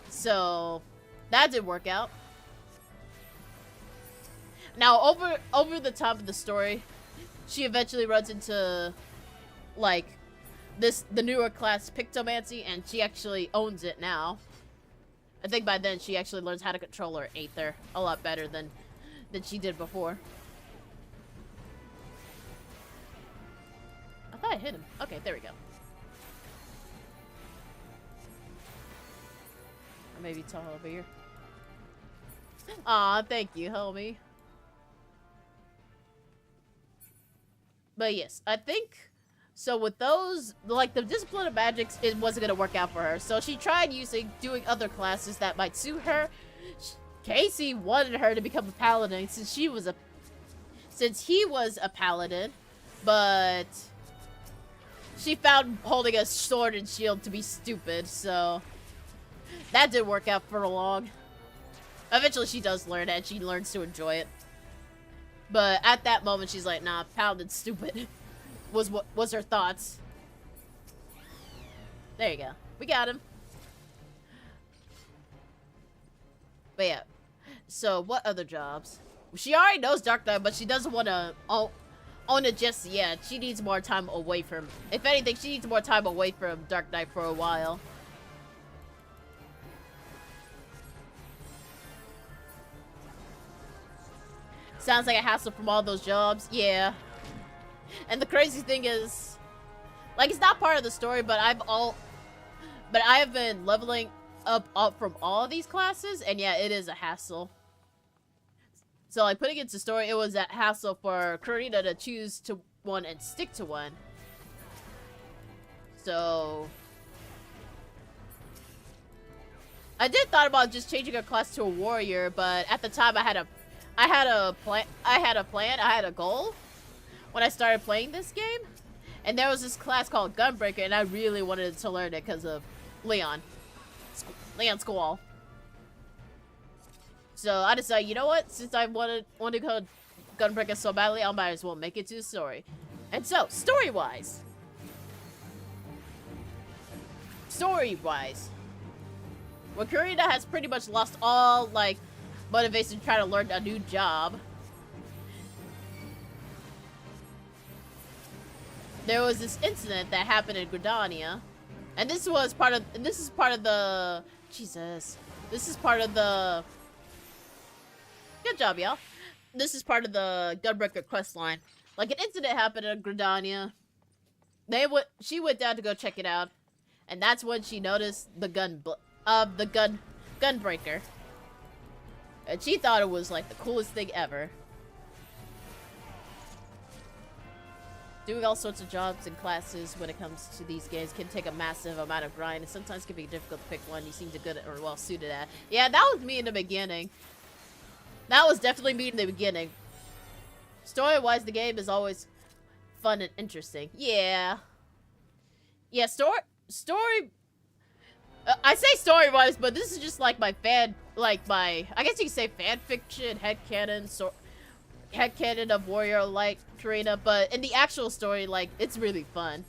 So that didn't work out. Now over the top of the story, she eventually runs into like the newer class Pictomancy, and she actually owns it now. I think by then she actually learns how to control her Aether a lot better than she did before. I thought I hit him. Okay, there we go. Or maybe it's all over here. Aw, thank you, homie. But yes, I think so with those, like the discipline of magics, it wasn't gonna work out for her. So she tried doing other classes that might suit her. Casey wanted her to become a paladin since he was a paladin, but she found holding a sword and shield to be stupid, so that didn't work out for long. Eventually she does learn it, and she learns to enjoy it. But at that moment, she's like, nah, paladin's stupid. was her thoughts. There you go. We got him. But yeah. So, what other jobs? She already knows Dark Knight, but she doesn't want to own it just yet. She needs more time away from... If anything, she needs more time away from Dark Knight for a while. Sounds like a hassle from all those jobs. Yeah. And the crazy thing is, like, it's not part of the story, but I have been leveling up from all of these classes, and yeah, it is a hassle. So, like, putting it into story, it was a hassle for Corina to choose to one and stick to one. So, I did thought about just changing her class to a warrior, but at the time I I had a plan. I had a goal when I started playing this game, and there was this class called Gunbreaker, and I really wanted to learn it because of Leon Squall. So I decided, you know what? Since I wanted to go Gunbreaker so badly, I might as well make it to the story. And so, story-wise, well, Corina has pretty much lost all, like, motivation to try to learn a new job. There was this incident that happened in Gridania, and this is part of the good job, y'all. This is part of the Gunbreaker quest line. Like, an incident happened in Gridania. She went down to go check it out, and that's when she noticed the Gunbreaker. And she thought it was like the coolest thing ever. Doing all sorts of jobs and classes when it comes to these games can take a massive amount of grind, and sometimes can be difficult to pick one you seem to good or well suited at. Yeah, that was me in the beginning. That was definitely me in the beginning. Story-wise, the game is always fun and interesting. Yeah. Yeah, story... I say story-wise, but this is just like my I guess you could say fan fiction, headcanon of Warrior like Corina, but in the actual story, like, it's really fun.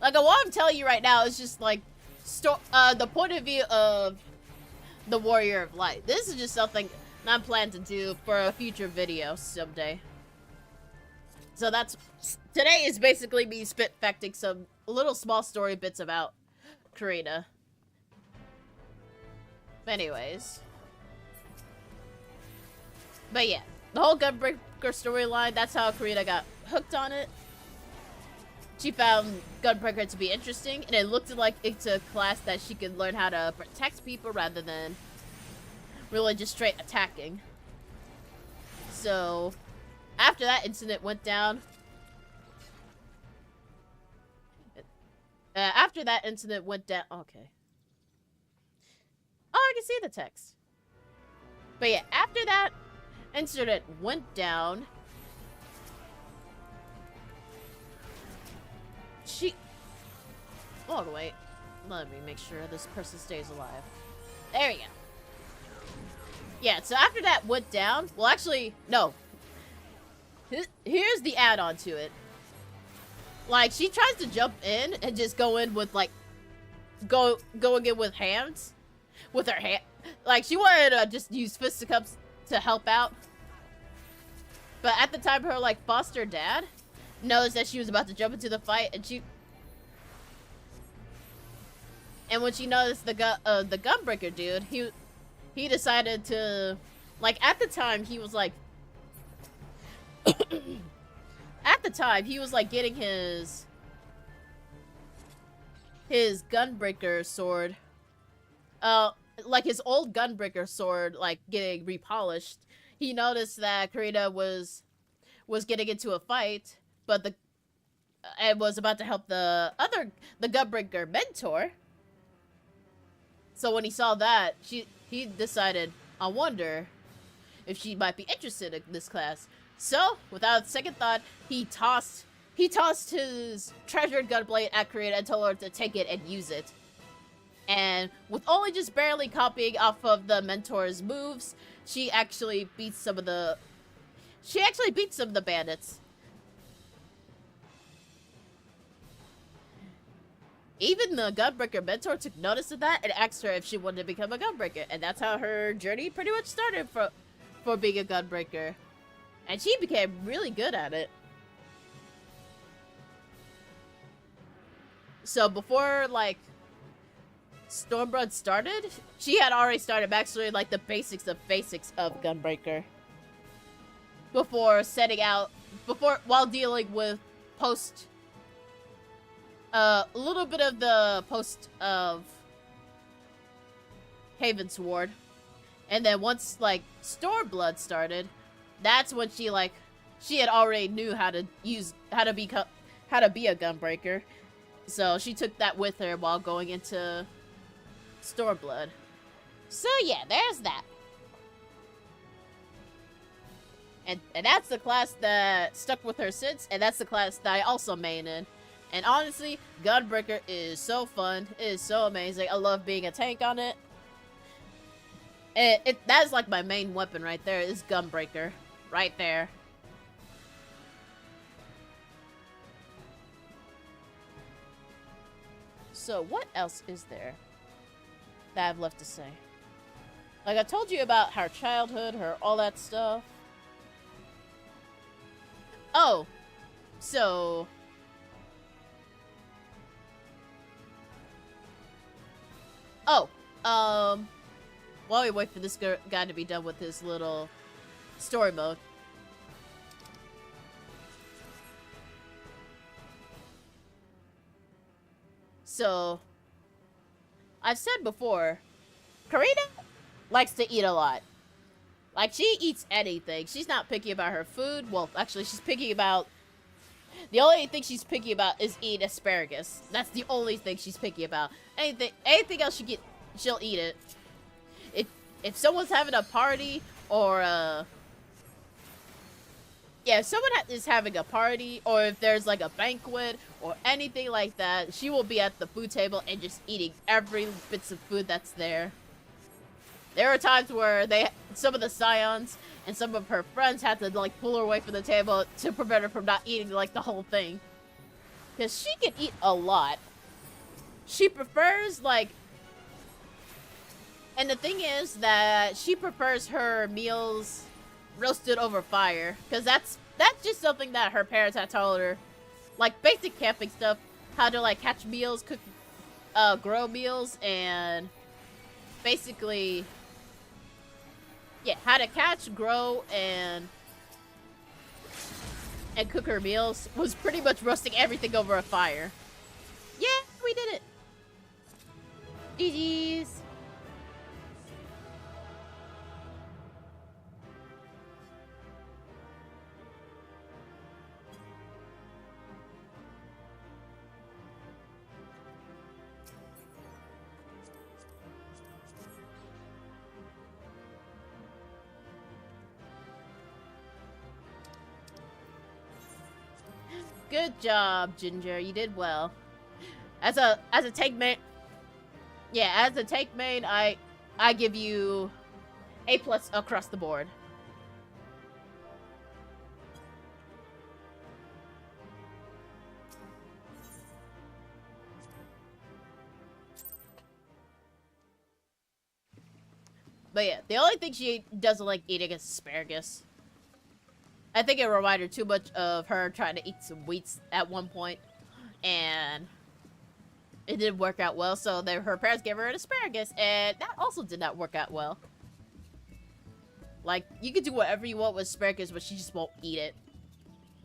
Like, what I'm telling you right now is just like the point of view of the Warrior of Light. This is just something I'm planning to do for a future video someday. So today is basically me spit-facting some little small story bits about Corina. Anyways. But yeah, the whole Gunbreaker storyline, that's how Corina got hooked on it. She found Gunbreaker to be interesting, and it looked like it's a class that she could learn how to protect people rather than really just straight attacking. So, after that incident went down... okay. Oh, I can see the text. But yeah, after that incident went down, oh, wait. Let me make sure this person stays alive. There we go. Yeah, so after that went down, well, actually, no. Here's the add-on to it. Like, she tries to jump in and just go in with, like, going in with hands. With her hand. Like, she wanted to just use fisticuffs to help out. But at the time, her, like, foster dad knows that she was about to jump into the fight, and when she noticed the Gunbreaker dude, he decided to, like, at the time, he was, like, getting his Gunbreaker sword, like, his old Gunbreaker sword, like, getting repolished. He noticed that Corina was getting into a fight, but and was about to help the Gunbreaker mentor. So when he saw that, he decided, I wonder if she might be interested in this class. So, without a second thought, he tossed his treasured gunblade at Corina and told her to take it and use it. And with only just barely copying off of the mentor's moves, she actually beats some of the bandits. Even the Gunbreaker mentor took notice of that and asked her if she wanted to become a Gunbreaker. And that's how her journey pretty much started for being a Gunbreaker. And she became really good at it. So before, like, Stormblood started, she had already started backstory, like, the basics of Gunbreaker. While dealing with a little bit of the post of Havensward. And then once, like, Stormblood started, that's when she had already knew how to be a Gunbreaker. So she took that with her while going into Stormblood. So yeah, there's that. And that's the class that stuck with her since, and that's the class that I also main in. And honestly, Gunbreaker is so fun. It is so amazing. I love being a tank on it. That is like my main weapon right there, is Gunbreaker. Right there. So what else is there that I've left to say? Like I told you about her childhood, her all that stuff. Oh, so while we wait for this guy to be done with his little story mode. So, I've said before, Corina likes to eat a lot. Like, she eats anything. She's not picky about her food. Well, actually, she's picky about... The only thing she's picky about is eating asparagus. That's the only thing she's picky about. Anything else she'll eat it. If someone's having a party, or, yeah, if someone is having a party, or if there's, like, a banquet, or anything like that, she will be at the food table and just eating every bits of food that's there. There are times where some of the scions and some of her friends had to, like, pull her away from the table to prevent her from not eating, like, the whole thing. Because she can eat a lot. She prefers, like... And the thing is that she prefers her meals roasted over fire. Because that's just something that her parents had told her. Like, basic camping stuff. How to, like, catch meals, cook, grow meals, and... Basically... Yeah, how to catch, grow, and cook her meals was pretty much roasting everything over a fire. Yeah, we did it. GG's. Good job, Ginger. You did well. As a tank main, yeah, as a tank main, I give you A+ across the board. But yeah, the only thing she doesn't like eating is asparagus. I think it reminded her too much of her trying to eat some wheats at one point, and it didn't work out well, so her parents gave her an asparagus, and that also did not work out well. Like, you can do whatever you want with asparagus, but she just won't eat it.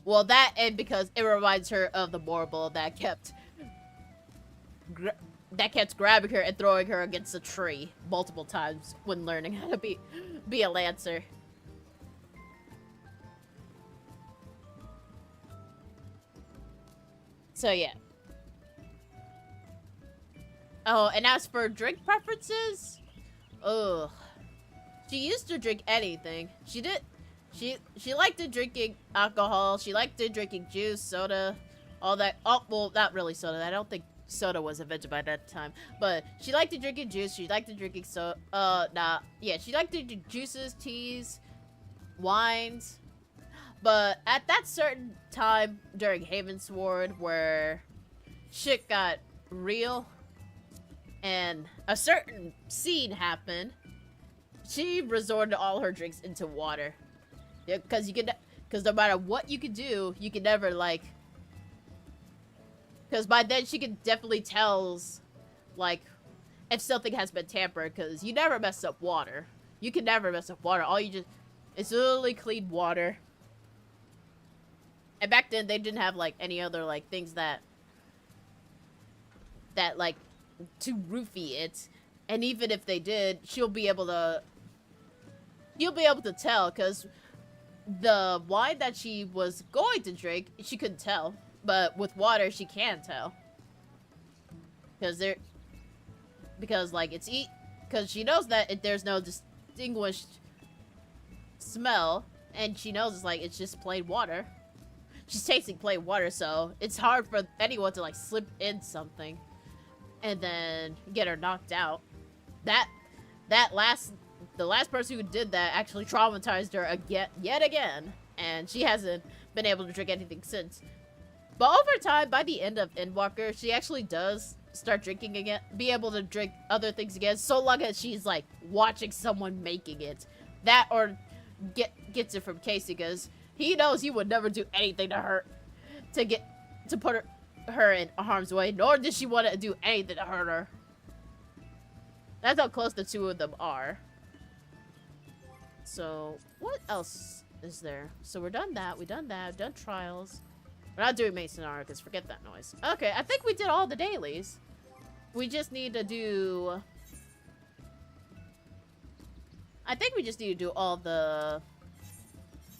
Well, that, and because it reminds her of the marble that kept grabbing her and throwing her against a tree multiple times when learning how to be a lancer. So, yeah. Oh, and as for drink preferences, ugh. She used to drink anything. She liked to drinking alcohol. She liked to drinking juice, soda, all that. Oh, well, not really soda. I don't think soda was invented by that time. But she liked to drinking juice. She liked to drinking yeah, she liked to drink juices, teas, wines. But at that certain time during Havensward where shit got real and a certain scene happened, she resorted all her drinks into water. Yeah, because no matter what you could do, you could never, like... Because by then she could definitely tell, like, if something has been tampered, because you never mess up water. You can never mess up water. It's literally clean water. And back then, they didn't have, like, any other, like, things that, like, to roofie it. And even if they did, you'll be able to tell, because the wine that she was going to drink, she couldn't tell. But with water, she can tell. Because she knows that there's no distinguished smell And she knows it's like, it's just plain water. She's tasting plain water, so it's hard for anyone to like slip in something and then get her knocked out. The last person who did that actually traumatized her yet again, and she hasn't been able to drink anything since. But over time, by the end of Endwalker, she actually does start drinking again, be able to drink other things again, so long as she's like watching someone making it. That or gets it from Casey, because he knows he would never do anything to her to put her in harm's way, nor did she want to do anything to hurt her. That's how close the two of them are. So, what else is there? So we're done that, we've done trials. We're not doing Mason because forget that noise. Okay, I think we did all the dailies. We just need to do... I think we just need to do all the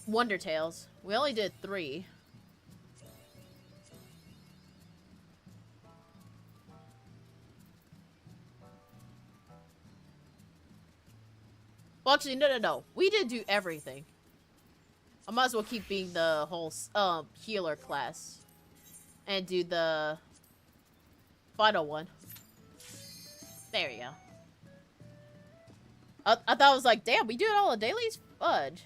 Wonder Tales. We only did 3. Well, actually, no. We did do everything. I might as well keep being the whole healer class and do the final one. There you go. I thought I was like, damn, we doing all the dailies? Fudge.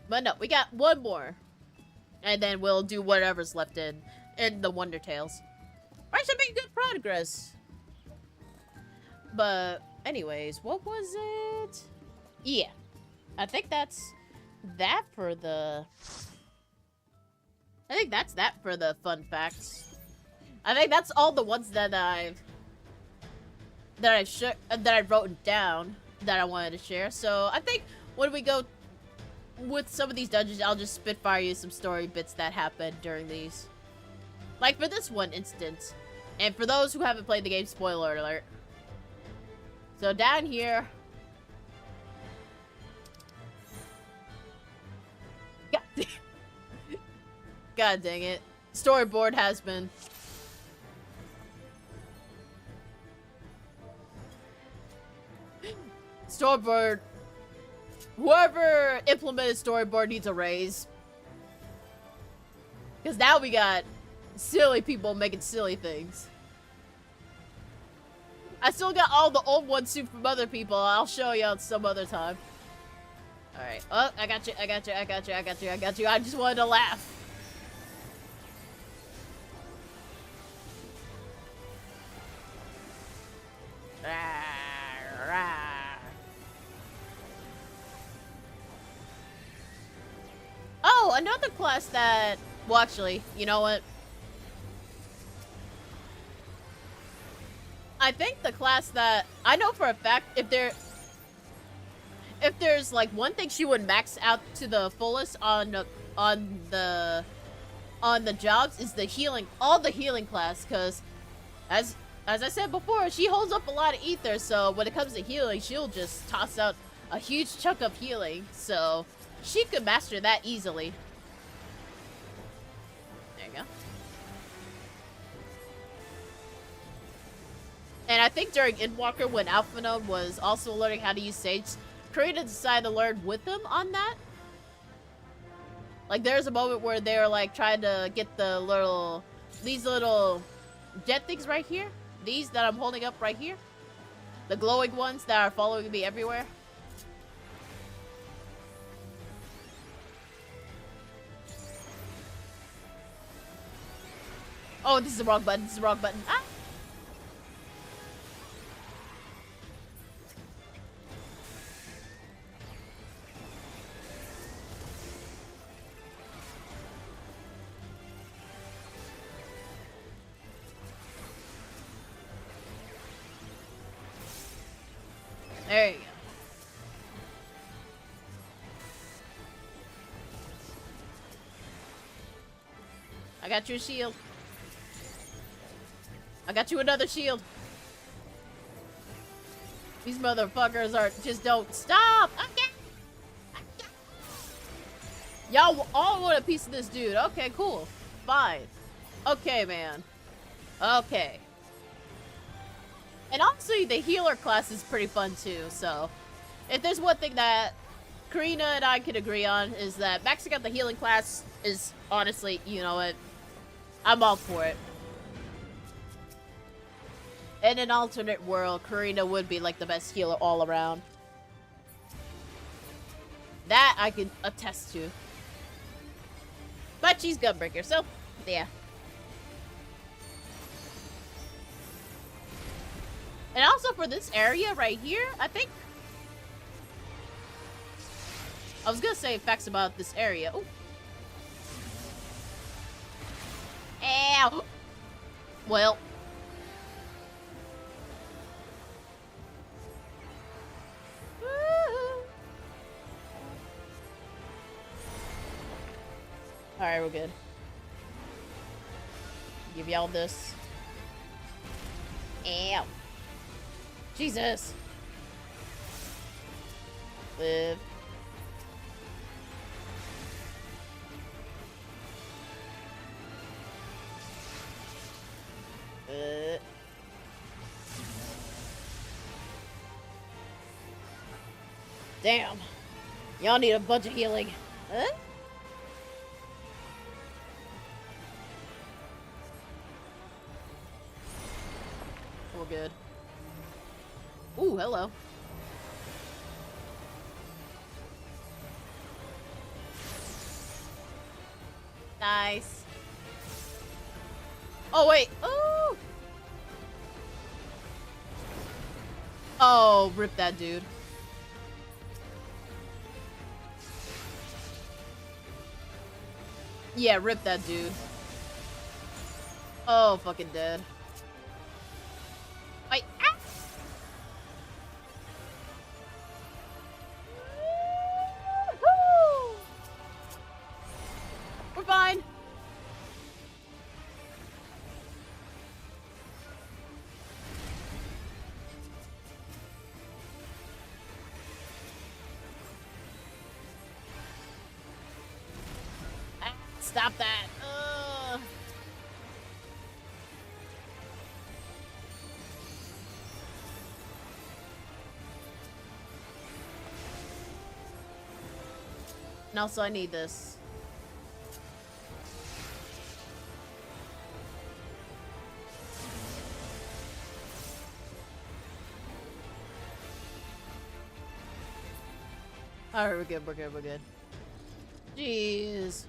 But no, we got one more. And then we'll do whatever's left in the Wonder Tales. I should make good progress. But anyways, what was it? Yeah. I think that's that for the... I think that's that for the fun facts. I think that's all the ones that I've written down that I wanted to share. So I think when we go with some of these dungeons, I'll just spitfire you some story bits that happened during these. Like for this one instance, and for those who haven't played the game, spoiler alert. So down here, God dang it, storyboard has been storyboard. Whoever implemented storyboard needs a raise, because now we got silly people making silly things. I still got all the old ones too from other people. I'll show you on some other time. Alright. Oh, I got you. I just wanted to laugh. Oh, another class that... Well, actually, you know what? I think the class that... I know for a fact, if there's, like, one thing she would max out to the fullest on the jobs is the healing... All the healing class, because... As I said before, she holds up a lot of ether, so when it comes to healing, she'll just toss out a huge chunk of healing, so... She could master that easily. There you go. And I think during Endwalker, when Alphina was also learning how to use Sage, Corina decided to learn with him on that. Like, there's a moment where they're, like, trying to get the these little jet things right here. These that I'm holding up right here. The glowing ones that are following me everywhere. Oh, this is the wrong button. Ah! There you go. I got you a shield. I got you another shield. These motherfuckers just don't stop. Okay. Y'all all want a piece of this dude. Okay, cool. Fine. Okay, man. Okay. And honestly, the healer class is pretty fun too, so if there's one thing that Corina and I can agree on is that maxing out the healing class is honestly, you know what, I'm all for it. In an alternate world, Corina would be like the best healer all around. That I can attest to. But she's Gunbreaker, so yeah. And also for this area right here, I think... I was gonna say facts about this area. Ooh. Ow! Well. Alright, we're good. Give y'all this. Ow. Jesus. Live. Damn. Y'all need a bunch of healing. Huh? We're good. Ooh, hello. Nice. Oh, wait. Oh! Oh, rip that dude. Yeah, rip that dude. Oh, fucking dead. Wait. Ah! We're fine. Ah, stop that. And also, I need this. Alright, we're good, we're good, we're good. Jeez.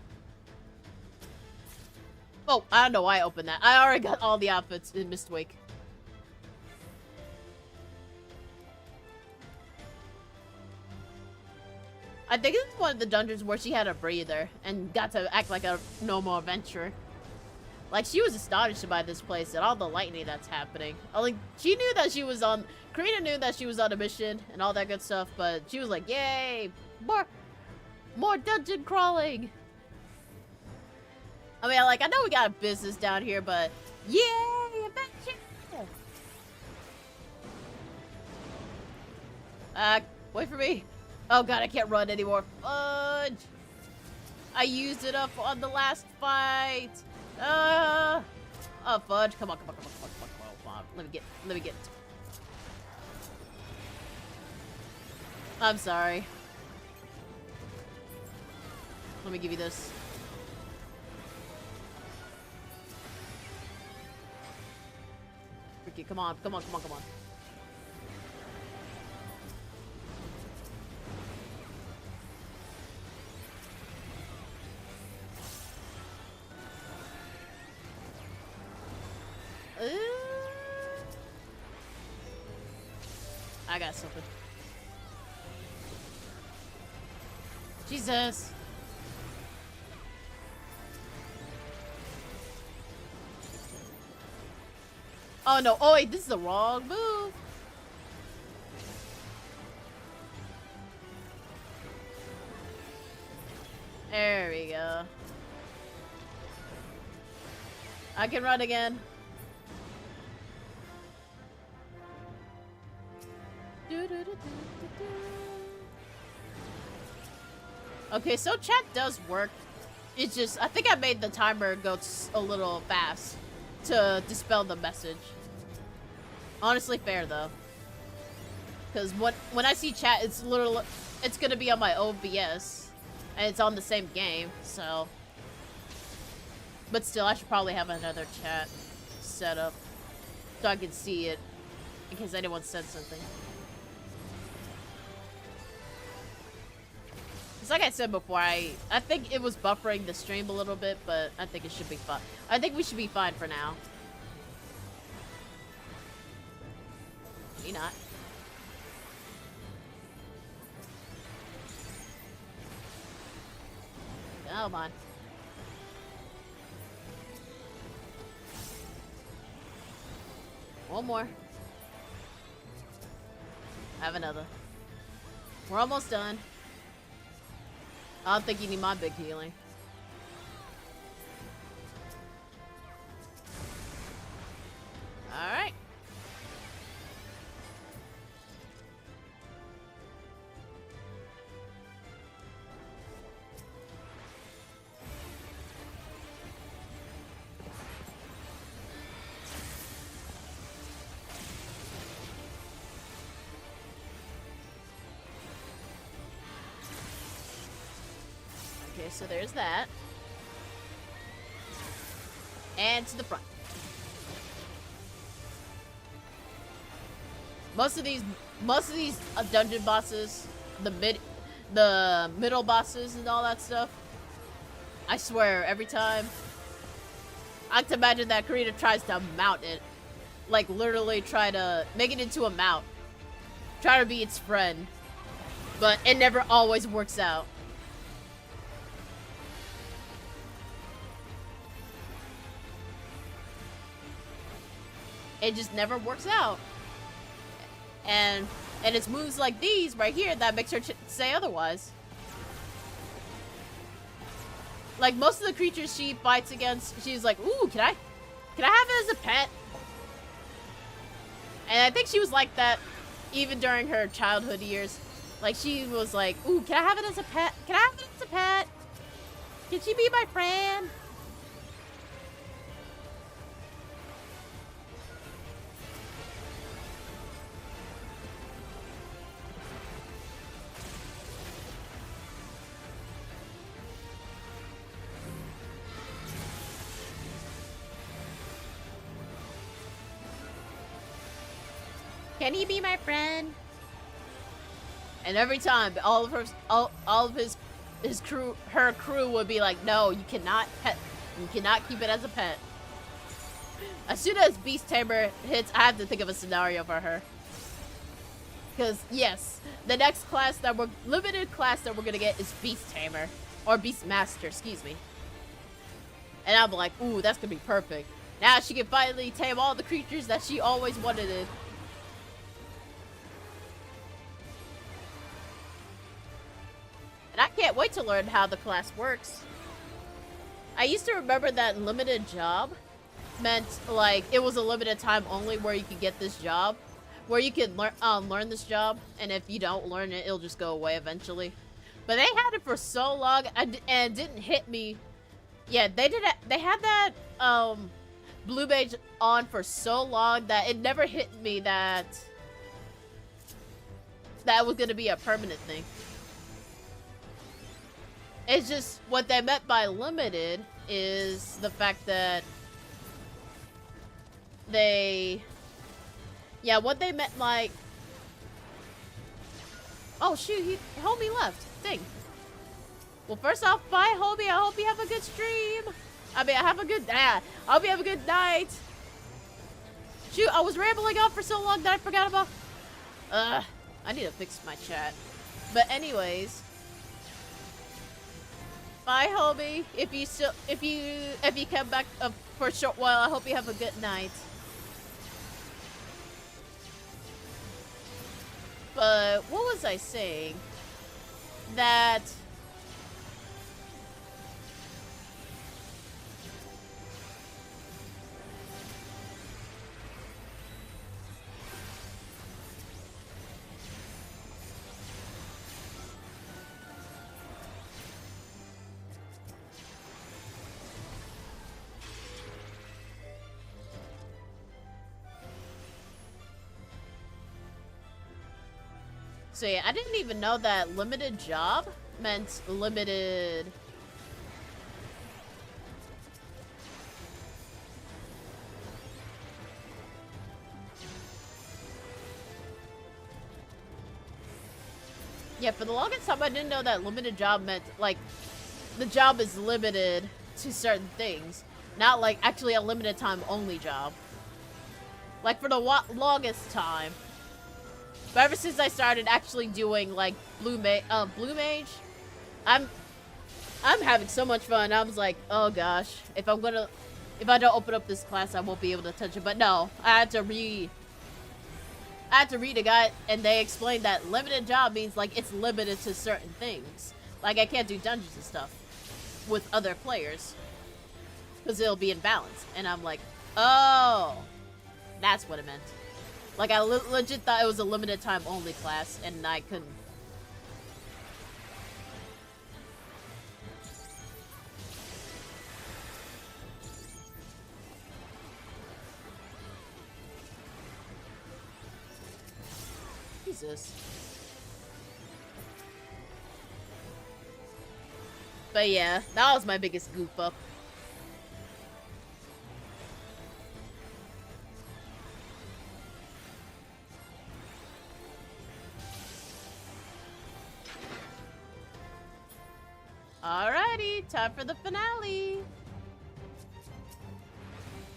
Oh, I don't know why I opened that. I already got all the outfits in Mistwake. I think it's one of the dungeons where she had a breather and got to act like a normal adventurer. Like, she was astonished by this place and all the lightning that's happening. Like, she knew that she was on... Corina knew that she was on a mission and all that good stuff, but she was like, yay! More dungeon crawling! I mean, like, I know we got a business down here, but... Yay! Adventure! Wait for me. Oh god, I can't run anymore. Fudge! I used it up on the last fight! Oh, fudge. Come on, come on, come on, come on, come on, come on. Let me get. I'm sorry. Let me give you this. Ricky, come on, come on, come on, come on. I got something. Jesus. Oh no. Oh wait, this is the wrong move. There we go. I can run again. Okay, so chat does work. It's just, I think I made the timer go a little fast to dispel the message. Honestly fair, though. Because when I see chat, it's literally... It's gonna be on my OBS. And it's on the same game, so... But still, I should probably have another chat set up. So I can see it. In case anyone said something. It's like I said before, I think it was buffering the stream a little bit, but I think it should be fine. I think we should be fine for now. Maybe not. Come on. One more. Have another. We're almost done. I don't think you need my big healing. Alright. Okay, so there's that. And to the front. Most of these dungeon bosses, the middle bosses and all that stuff, I swear, every time, I can imagine that Corina tries to mount it. Like, literally try to make it into a mount. Try to be its friend. But it never always works out. It just never works out. And it's moves like these right here that makes her say otherwise. Like, most of the creatures she fights against, she's like, ooh, can I have it as a pet? And I think she was like that even during her childhood years. Like, she was like, ooh, can I have it as a pet? Can I have it as a pet? Can she be my friend? Can he be my friend? And every time, all of his crew, her crew would be like, no, you cannot keep it as a pet. As soon as Beast Tamer hits, I have to think of a scenario for her. Because yes, the next limited class that we're gonna get is Beast Tamer or Beast Master, excuse me. And I'm like, ooh, that's gonna be perfect. Now she can finally tame all the creatures that she always wanted. And I can't wait to learn how the class works. I used to remember that limited job meant, like, it was a limited time only where you could get this job. Where you could learn this job, and if you don't learn it, it'll just go away eventually. But they had it for so long, and it didn't hit me. Yeah, they had that, blue badge on for so long that it never hit me that was gonna be a permanent thing. It's just, what they meant by limited is the fact that yeah, what they meant, like... Oh, shoot, homie left. Dang. Well, first off, bye, homie. I hope you have a good stream. I mean, I hope you have a good night. Shoot, I was rambling on for so long that I forgot about... I need to fix my chat. But anyways... Bye, homie. If you come back for a short while, I hope you have a good night. But what was I saying? That So yeah, I didn't even know that limited job meant limited... Yeah, for the longest time I didn't know that limited job meant, like, the job is limited to certain things. Not, like, actually a limited time only job. Like, for the longest time. But ever since I started actually doing, like, Blue Mage, I'm having so much fun. I was like, oh gosh, if I don't open up this class, I won't be able to touch it. But no, I had to read a guide, and they explained that limited job means, like, it's limited to certain things. Like, I can't do dungeons and stuff with other players, because it'll be imbalanced. And I'm like, oh, that's what it meant. Like, I legit thought it was a limited time only class, and I couldn't. Jesus. But yeah, that was my biggest goof up. Alrighty, time for the finale.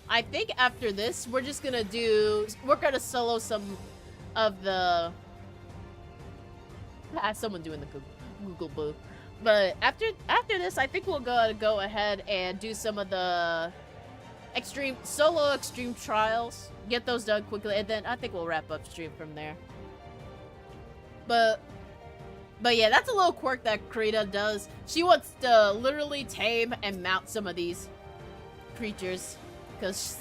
I think after this, we're gonna solo some of the... someone doing the Google boo. But after this, I think we'll go ahead and do some of the solo extreme trials. Get those done quickly, and then I think we'll wrap up stream from there. But yeah, that's a little quirk that Corina does. She wants to literally tame and mount some of these creatures, because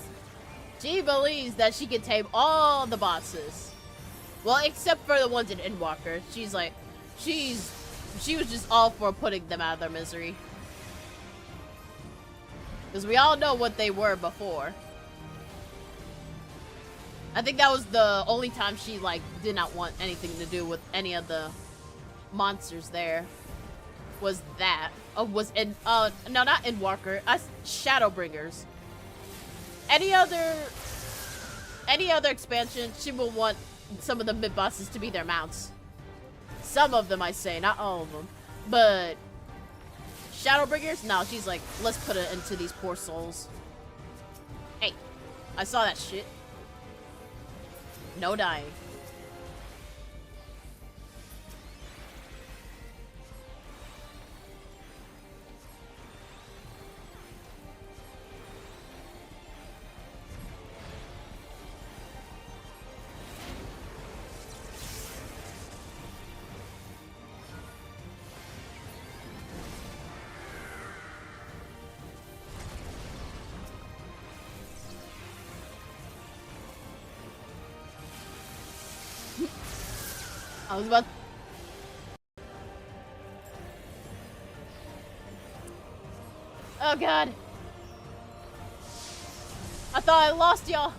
she believes that she can tame all the bosses. Well, except for the ones in Endwalker. She's like, she was just all for putting them out of their misery. Because we all know what they were before. I think that was the only time she, like, did not want anything to do with any of the monsters there. Was that. No, not Endwalker. Shadowbringers. Any other expansion, she will want some of the mid-bosses to be their mounts. Some of them, I say, not all of them. But Shadowbringers? No, she's like, let's put it into these poor souls. Hey, I saw that shit. No dying. I was about... Oh god. I thought I lost y'all.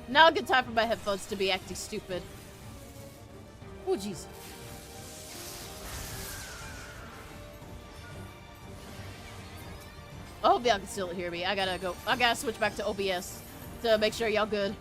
Now a good time for my headphones to be acting stupid. Oh, jeez. I hope y'all can still hear me. I gotta switch back to OBS to make sure y'all good.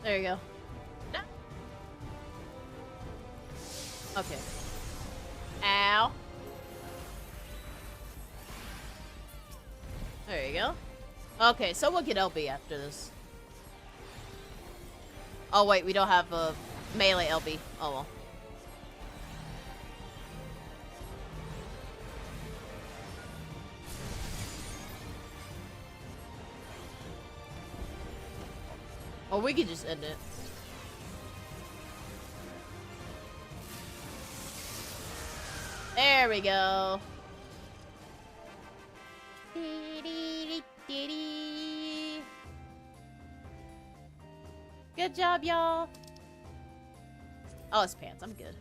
There you go. No. Okay. Ow. There you go. Okay, so we'll get LB after this. Oh wait, we don't have a melee LB. Oh well. Or we could just end it. There we go. Good job, y'all. Oh, it's pants. I'm good.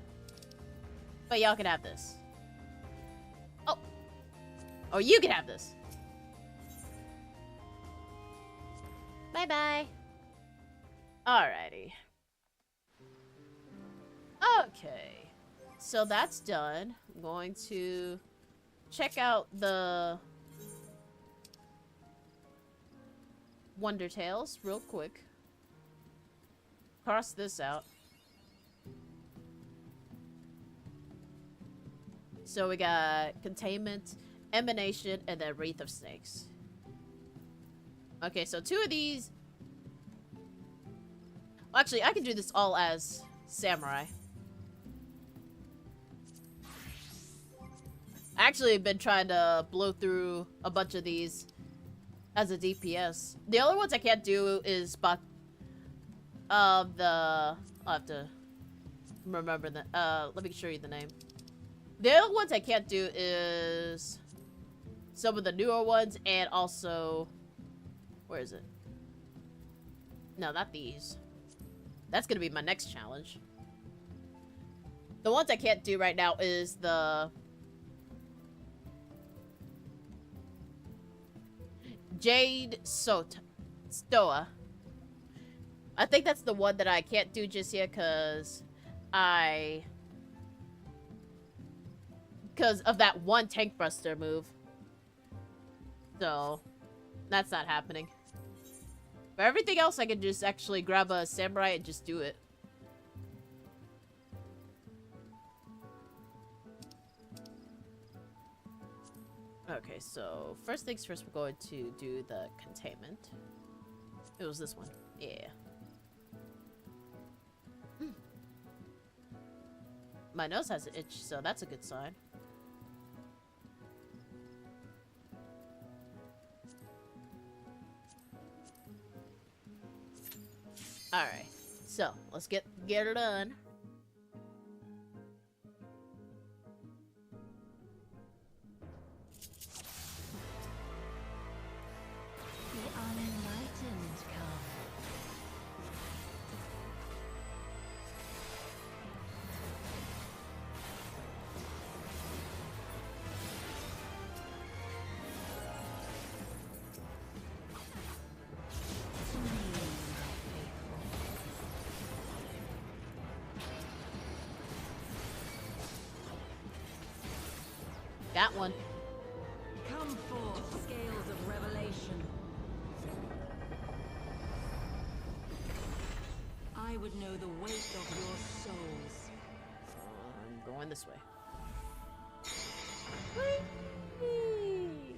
But y'all can have this. Oh. Oh, you can have this. Bye-bye. Alrighty. Okay. So that's done. I'm going to check out the Wonder Tales real quick. Cross this out. So we got Containment, Emanation, and then Wreath of Snakes. Okay, so 2 of these... Actually, I can do this all as Samurai. Actually, I've been trying to blow through a bunch of these as a DPS. The only ones I can't do is I'll have to remember that. Let me show you the name. The other ones I can't do is some of the newer ones, and also, where is it? No, not these. That's gonna be my next challenge. The ones I can't do right now is the Jade Stoa. I think that's the one that I can't do just yet because of that one tank buster move. So that's not happening. For everything else, I can just actually grab a samurai and just do it. Okay, so first things first, we're going to do the containment. It was this one. Yeah. My nose has an itch, so that's a good sign. Alright, so let's get her done. The unenlightened come. Got one. Come forth, scales of revelation. I would know the weight of your souls. I'm going this way. Whee!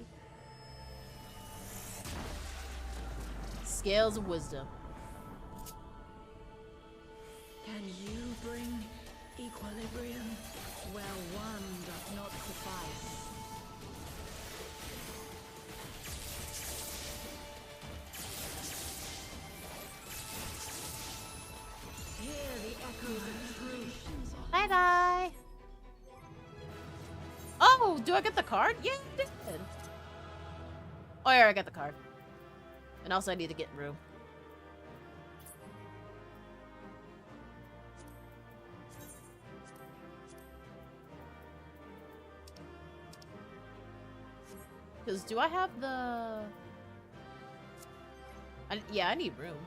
Scales of wisdom. Can you bring equilibrium where one does not suffice? Hear the echoes of truth. Bye bye. Oh, do I get the card? Yeah, I did. Oh yeah, I got the card. And also I need to get room. Because do I have the... yeah, I need room.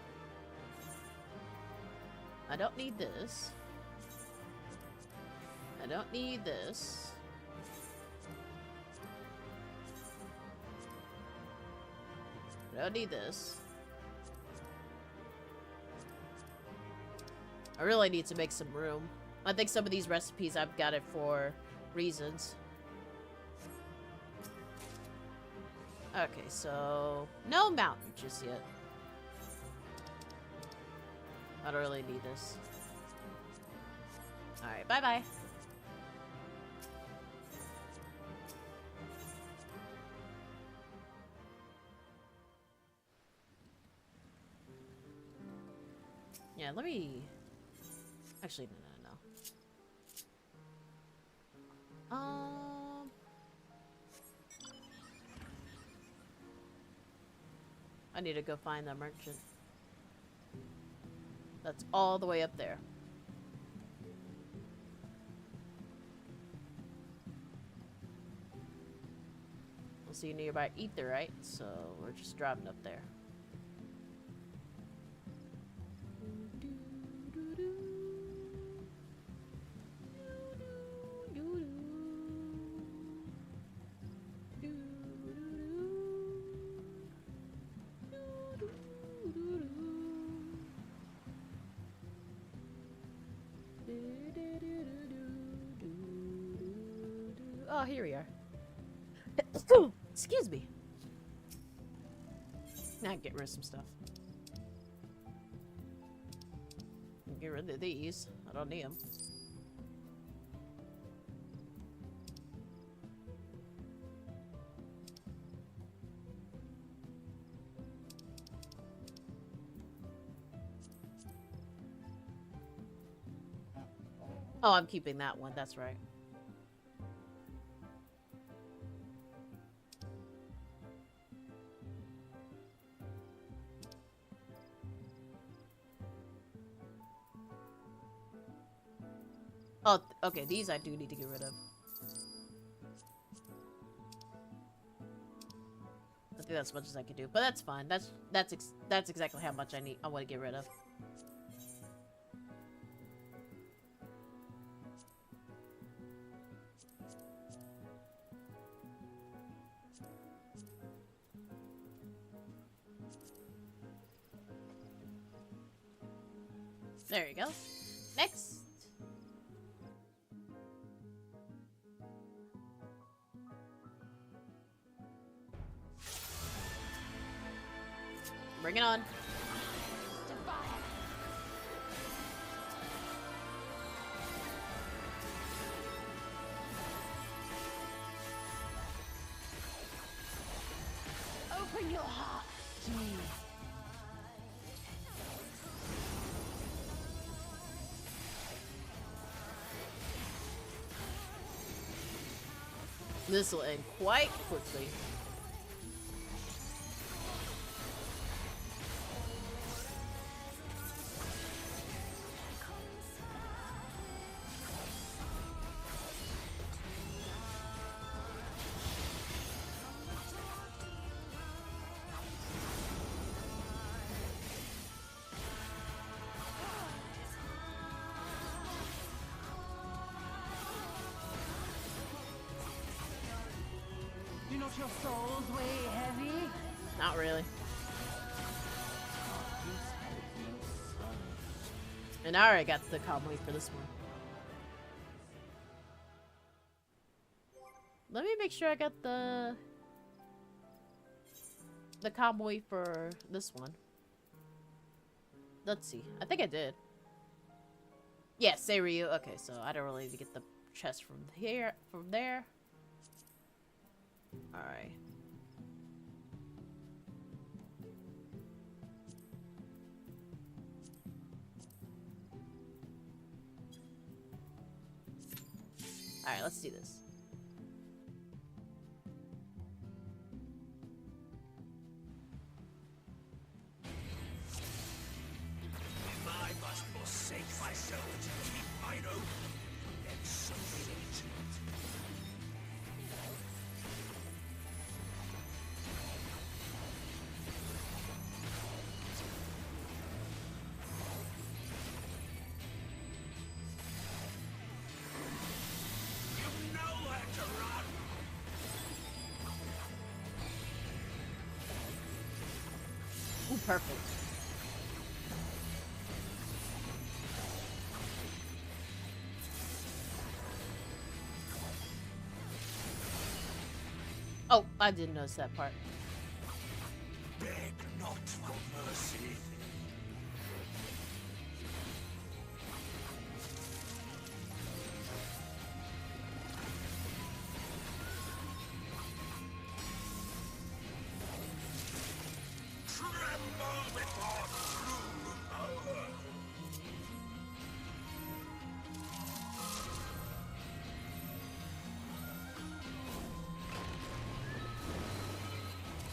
I don't need this. I don't need this. I don't need this. I really need to make some room. I think some of these recipes I've got it for reasons. Okay, so no mountain just yet. I don't really need this. Alright, bye-bye. Yeah, let me... Actually, no. I need to go find the merchant. That's all the way up there. We'll see you nearby ether, right? So we're just driving up there. Oh, here we are. Excuse me. Now get rid of some stuff. Get rid of these. I don't need them. Oh, I'm keeping that one. That's right. Oh, okay, these I do need to get rid of. I think that's as much as I can do, but that's fine. That's exactly how much I want to get rid of. There you go. Next. Bring it on. Open your heart to me. This will end quite quickly. Do not your souls weigh heavy? Not really. And I already got the cowboy for this one. Let me make sure I got the cowboy for this one. Let's see. I think I did. Yeah, say Ryu. Okay, so I don't really need to get the chest from there. Alright. Alright, let's do this. If I must forsake myself to keep mine own, then so be it. You know where to run. Ooh, perfect. Oh, I didn't notice that part. Beg not for mercy. Tremble before true power.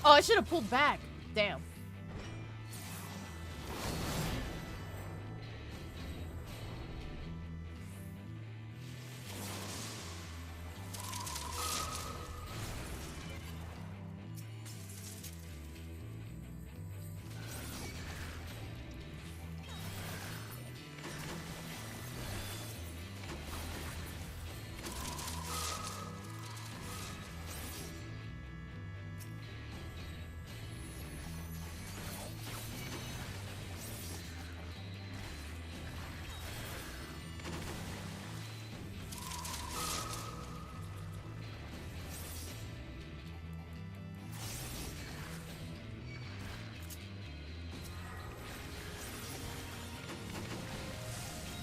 Oh, I should have pulled back. Damn.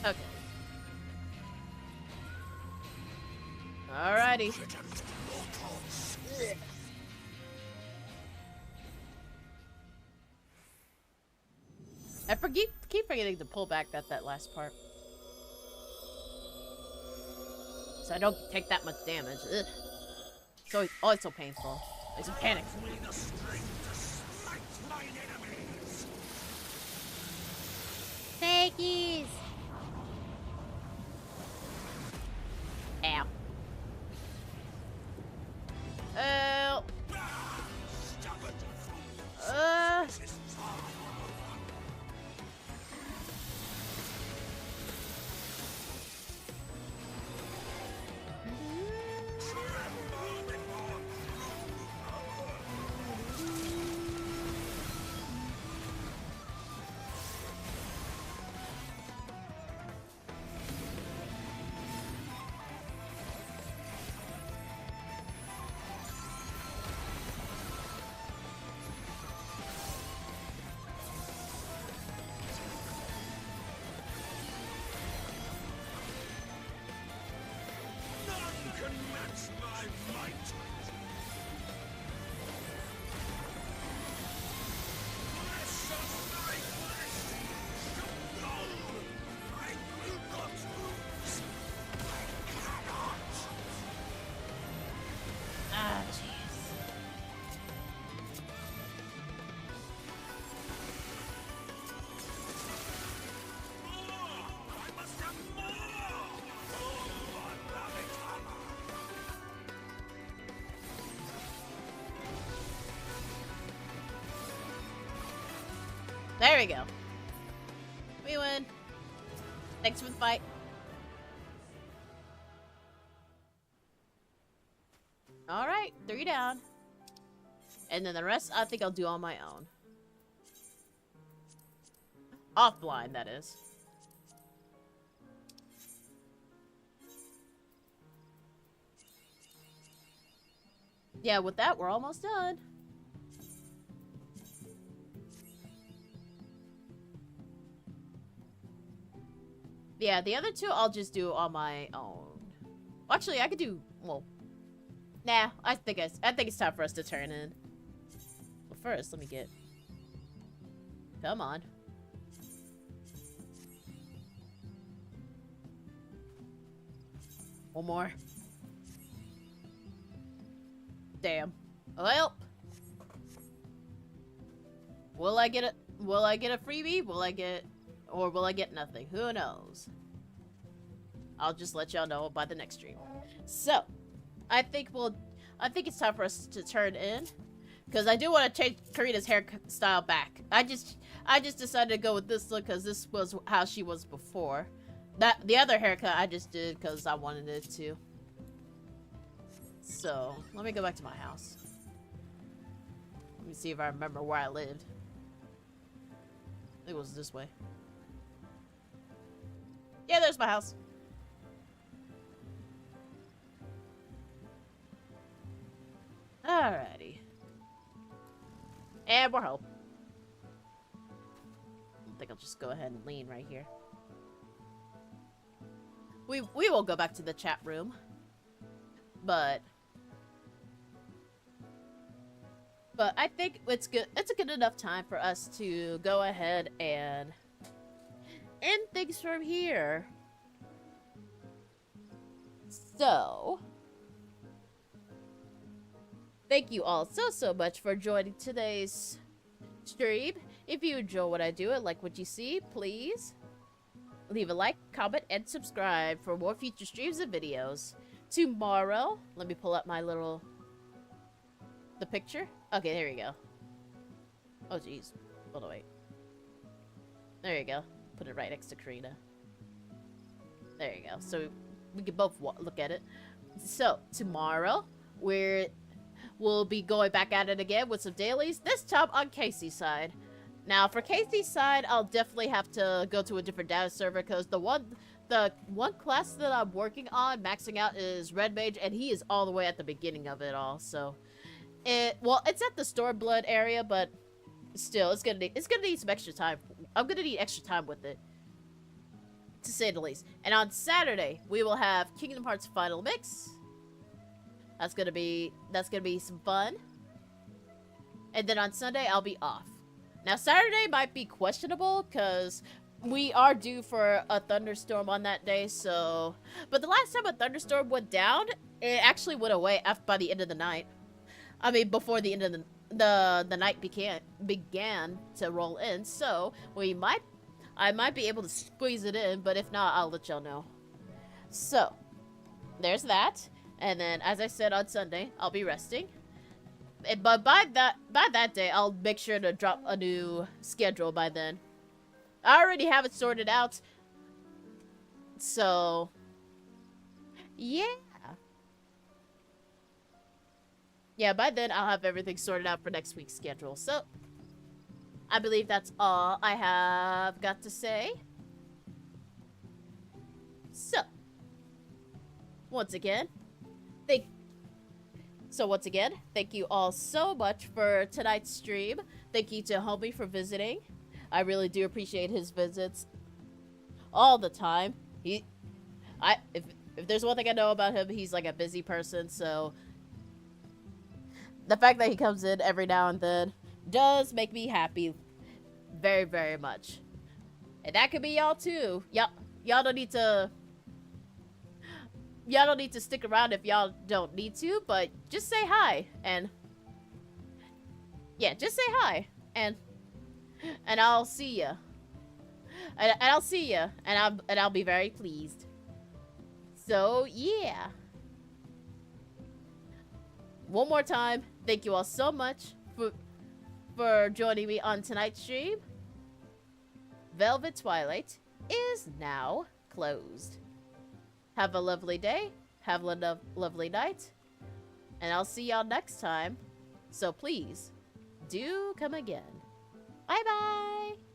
Okay. Alrighty. I keep forgetting to pull back that last part. So I don't take that much damage. Ugh. So oh, it's so painful. It's a panic. The strength to smite mine enemies. Thankies. Ow. Oh. Stubborn fools. Uh. None can match my might. Flesh of my flesh. No, I will not lose. I cannot. Ah, jeez. I must have more! Oh, unrabbit hammer! There we go. We win. Thanks for the fight. Alright, 3 down. And then the rest, I think I'll do on my own. Offline, that is. Yeah, with that, we're almost done. Yeah, the other two I'll just do on my own. Actually, I could do, well, nah, I think it's time for us to turn in. But first, let me get, come on. One more. Damn. Well, will I get a freebie? Will I get nothing? Who knows? I'll just let y'all know by the next stream. So, I think it's time for us to turn in, because I do want to change Corina's hairstyle back. I just decided to go with this look because this was how she was before. The other haircut I just did because I wanted it to. So, let me go back to my house. Let me see if I remember where I lived. I think it was this way. Yeah, there's my house. Alrighty. And we're home. I think I'll just go ahead and lean right here. We will go back to the chat room. But I think it's good. It's a good enough time for us to go ahead and end things from here. So, thank you all so much for joining today's stream. If you enjoy what I do and like what you see, please leave a like, comment, and subscribe for more future streams and videos. Tomorrow, let me pull up my the picture. Okay, there you go. Oh, jeez. Hold on, wait. There you go. Put it right next to Corina. There you go. So we can both look at it. So tomorrow, we'll be going back at it again with some dailies. This time on Casey's side. Now, for Casey's side, I'll definitely have to go to a different data server because the one class that I'm working on, maxing out, is Red Mage, and he is all the way at the beginning of it all. So, it's at the Stormblood area, but still, it's gonna need some extra time. I'm gonna need extra time with it, to say the least. And on Saturday, we will have Kingdom Hearts Final Mix. That's gonna be some fun. And then on Sunday, I'll be off. Now, Saturday might be questionable, because we are due for a thunderstorm on that day, so... But the last time a thunderstorm went down, it actually went away by the end of the night. I mean, before the end of the night began to roll in, so I might be able to squeeze it in, but if not, I'll let y'all know. So, there's that. And then, as I said, on Sunday, I'll be resting. But by that day, I'll make sure to drop a new schedule by then. I already have it sorted out. So, yeah. Yeah, by then, I'll have everything sorted out for next week's schedule. So, I believe that's all I have got to say. So, once again, thank you all so much for tonight's stream. Thank you to Homie for visiting. I really do appreciate his visits all the time. If there's one thing I know about him, he's like a busy person, so the fact that he comes in every now and then does make me happy very, very much. And that could be y'all too. Y'all don't need to stick around if y'all don't need to, but just say hi. And yeah, just say hi. And I'll see ya. And I'll see ya. And I'll be very pleased. So, yeah. One more time, thank you all so much for joining me on tonight's stream. Velvet Twilight is now closed. Have a lovely day. Have a lovely night. And I'll see y'all next time. So please, do come again. Bye-bye.